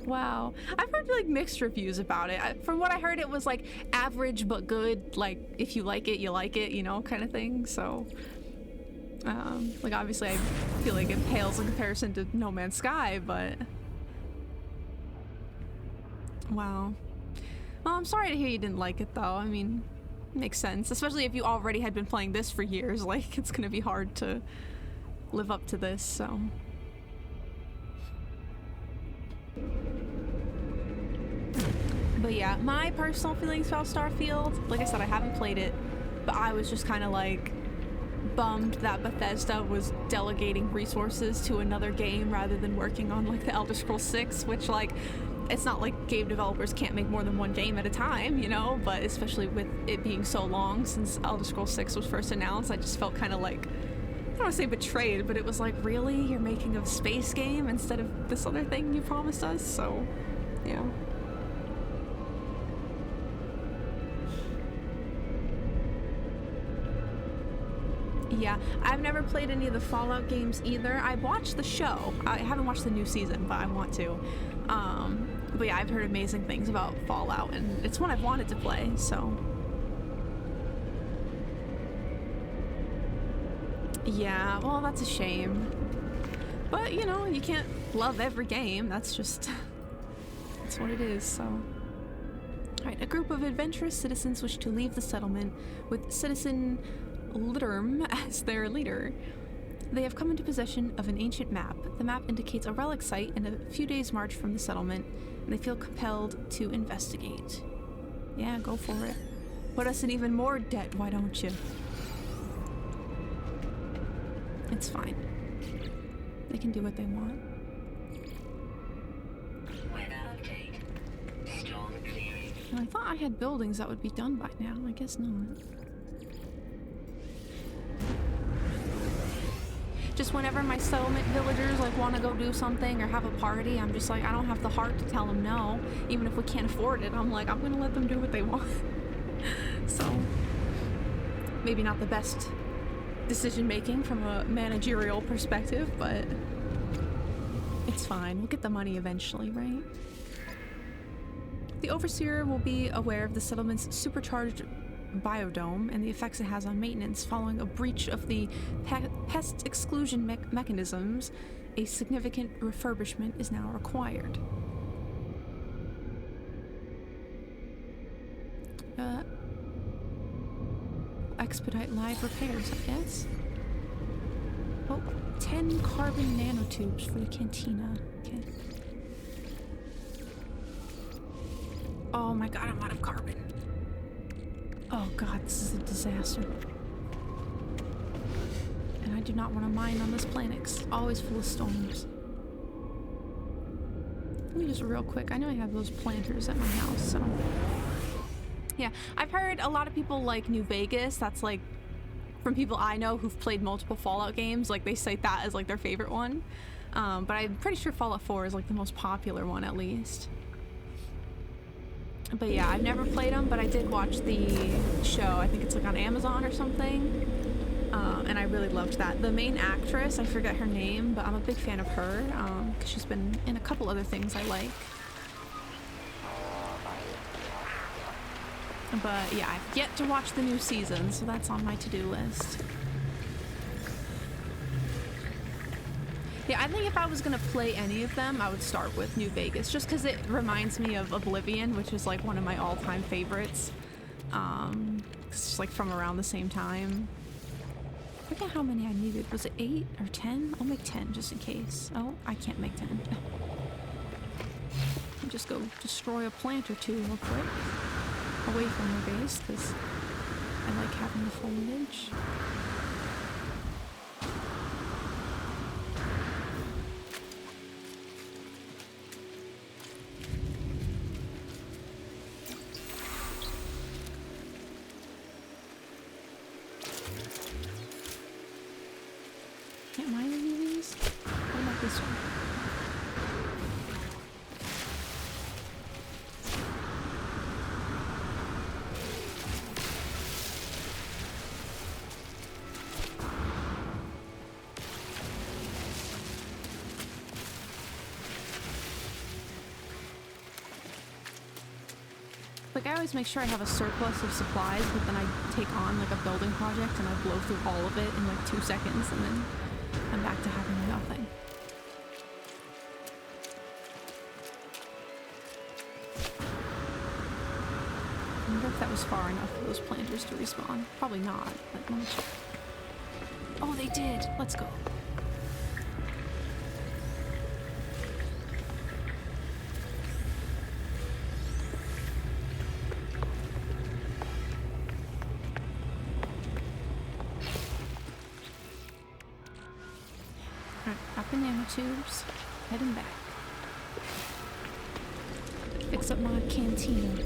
[SPEAKER 1] Wow. I've heard like mixed reviews about it. From what I heard, it was like average but good. Like, if you like it, you like it, you know, kind of thing. So, like, obviously I feel like it pales in comparison to No Man's Sky, but Wow. Well, I'm sorry to hear you didn't like it, though. I mean, makes sense. Especially if you already had been playing this for years. Like, it's gonna be hard to live up to this, so... But yeah, my personal feelings about Starfield, like I said, I haven't played it, but I was just kind of like bummed that Bethesda was delegating resources to another game rather than working on like the Elder Scrolls 6, which like, it's not like game developers can't make more than one game at a time, you know, but especially with it being so long since Elder Scrolls 6 was first announced, I just felt kind of like, I don't want to say betrayed, but it was like, really? You're making a space game instead of this other thing you promised us? So, yeah. Yeah, I've never played any of the Fallout games either. I watched the show. I haven't watched the new season, but I want to. But yeah, I've heard amazing things about Fallout, and it's one I've wanted to play, so... Yeah, well, that's a shame. But, you know, you can't love every game. That's just... that's what it is, so... Alright, a group of adventurous citizens wish to leave the settlement with Citizen Litterm as their leader. They have come into possession of an ancient map. The map indicates a relic site in a few days' march from the settlement, and they feel compelled to investigate. Yeah, go for it. Put us in even more debt, why don't you? It's fine. They can do what they want.
[SPEAKER 2] Weather update. Storm clearing.
[SPEAKER 1] And I thought I had buildings that would be done by now. I guess not. Just whenever my settlement villagers like want to go do something or have a party, I'm just like, I don't have the heart to tell them no. Even if we can't afford it, I'm like, I'm gonna let them do what they want. So, maybe not the best decision making from a managerial perspective, but it's fine. We'll get the money eventually, right? The Overseer will be aware of the settlement's supercharged biodome and the effects it has on maintenance following a breach of the pest exclusion mechanisms. A significant refurbishment is now required. Expedite live repairs, I guess. Oh, 10 carbon nanotubes for the cantina. Okay. Oh my god, I'm out of carbon. Oh god, this is a disaster. And I do not want to mine on this planet. It's always full of storms. Let me just real quick. I know I have those planters at my house, so... Yeah, I've heard a lot of people like New Vegas. That's like, from people I know who've played multiple Fallout games, like they cite that as like their favorite one. But I'm pretty sure Fallout 4 is like the most popular one at least. But yeah, I've never played them, but I did watch the show. I think it's like on Amazon or something. And I really loved that. The main actress, I forget her name, but I'm a big fan of her because she's been in a couple other things I like. But yeah, I've yet to watch the new season, so that's on my to-do list. Yeah, I think if I was gonna play any of them, I would start with New Vegas, just because it reminds me of Oblivion, which is like one of my all-time favorites. It's just like from around the same time. I forget how many I needed. Was it 8 or 10? I'll make 10 just in case. Oh, I can't make 10. I'll just go destroy a plant or two real quick. Away from the base, because I like having the foliage. Can't mine any of these? What about this one? Like, I always make sure I have a surplus of supplies, but then I take on, like, a building project and I blow through all of it in, like, 2 seconds, and then I'm back to having nothing. if that was far enough for those planters to respawn. Probably not, but let me check. Oh, they did! Let's go. Alright, got the nanotubes. Heading back. Fix up my cantina.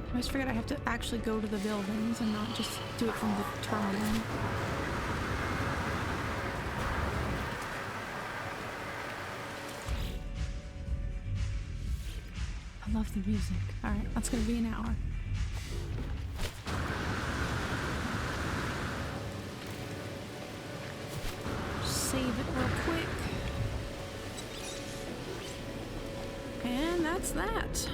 [SPEAKER 1] I always forget I have to actually go to the buildings and not just do it from the terminal. I love the music. Alright, that's gonna be an hour. Save it real quick. And that's that.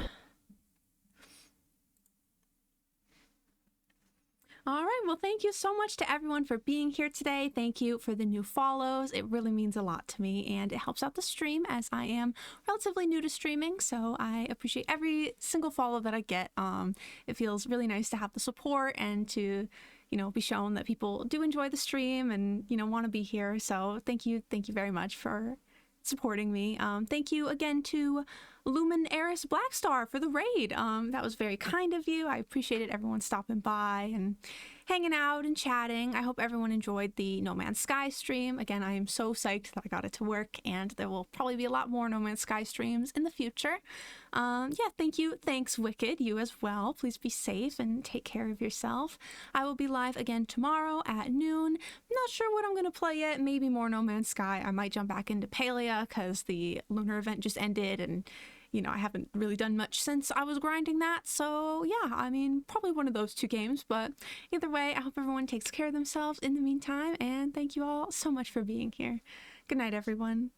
[SPEAKER 1] All right, well, thank you so much to everyone for being here today. Thank you for the new follows. It really means a lot to me, and it helps out the stream as I am relatively new to streaming, so I appreciate every single follow that I get. It feels really nice to have the support and to, you know, be shown that people do enjoy the stream and, you know, want to be here. So thank you very much for supporting me. Thank you again to Lumen Eris Blackstar for the raid. That was very kind of you. I appreciated everyone stopping by and hanging out and chatting. I hope everyone enjoyed the No Man's Sky stream. Again, I am so psyched that I got it to work, and there will probably be a lot more No Man's Sky streams in the future. Yeah, thank you. Thanks, Wicked. You as well. Please be safe and take care of yourself. I will be live again tomorrow at noon. Not sure what I'm going to play yet. Maybe more No Man's Sky. I might jump back into Palea because the lunar event just ended, and you know, I haven't really done much since I was grinding that. So yeah, I mean, probably one of those two games, but either way, I hope everyone takes care of themselves in the meantime, and thank you all so much for being here. Good night, everyone.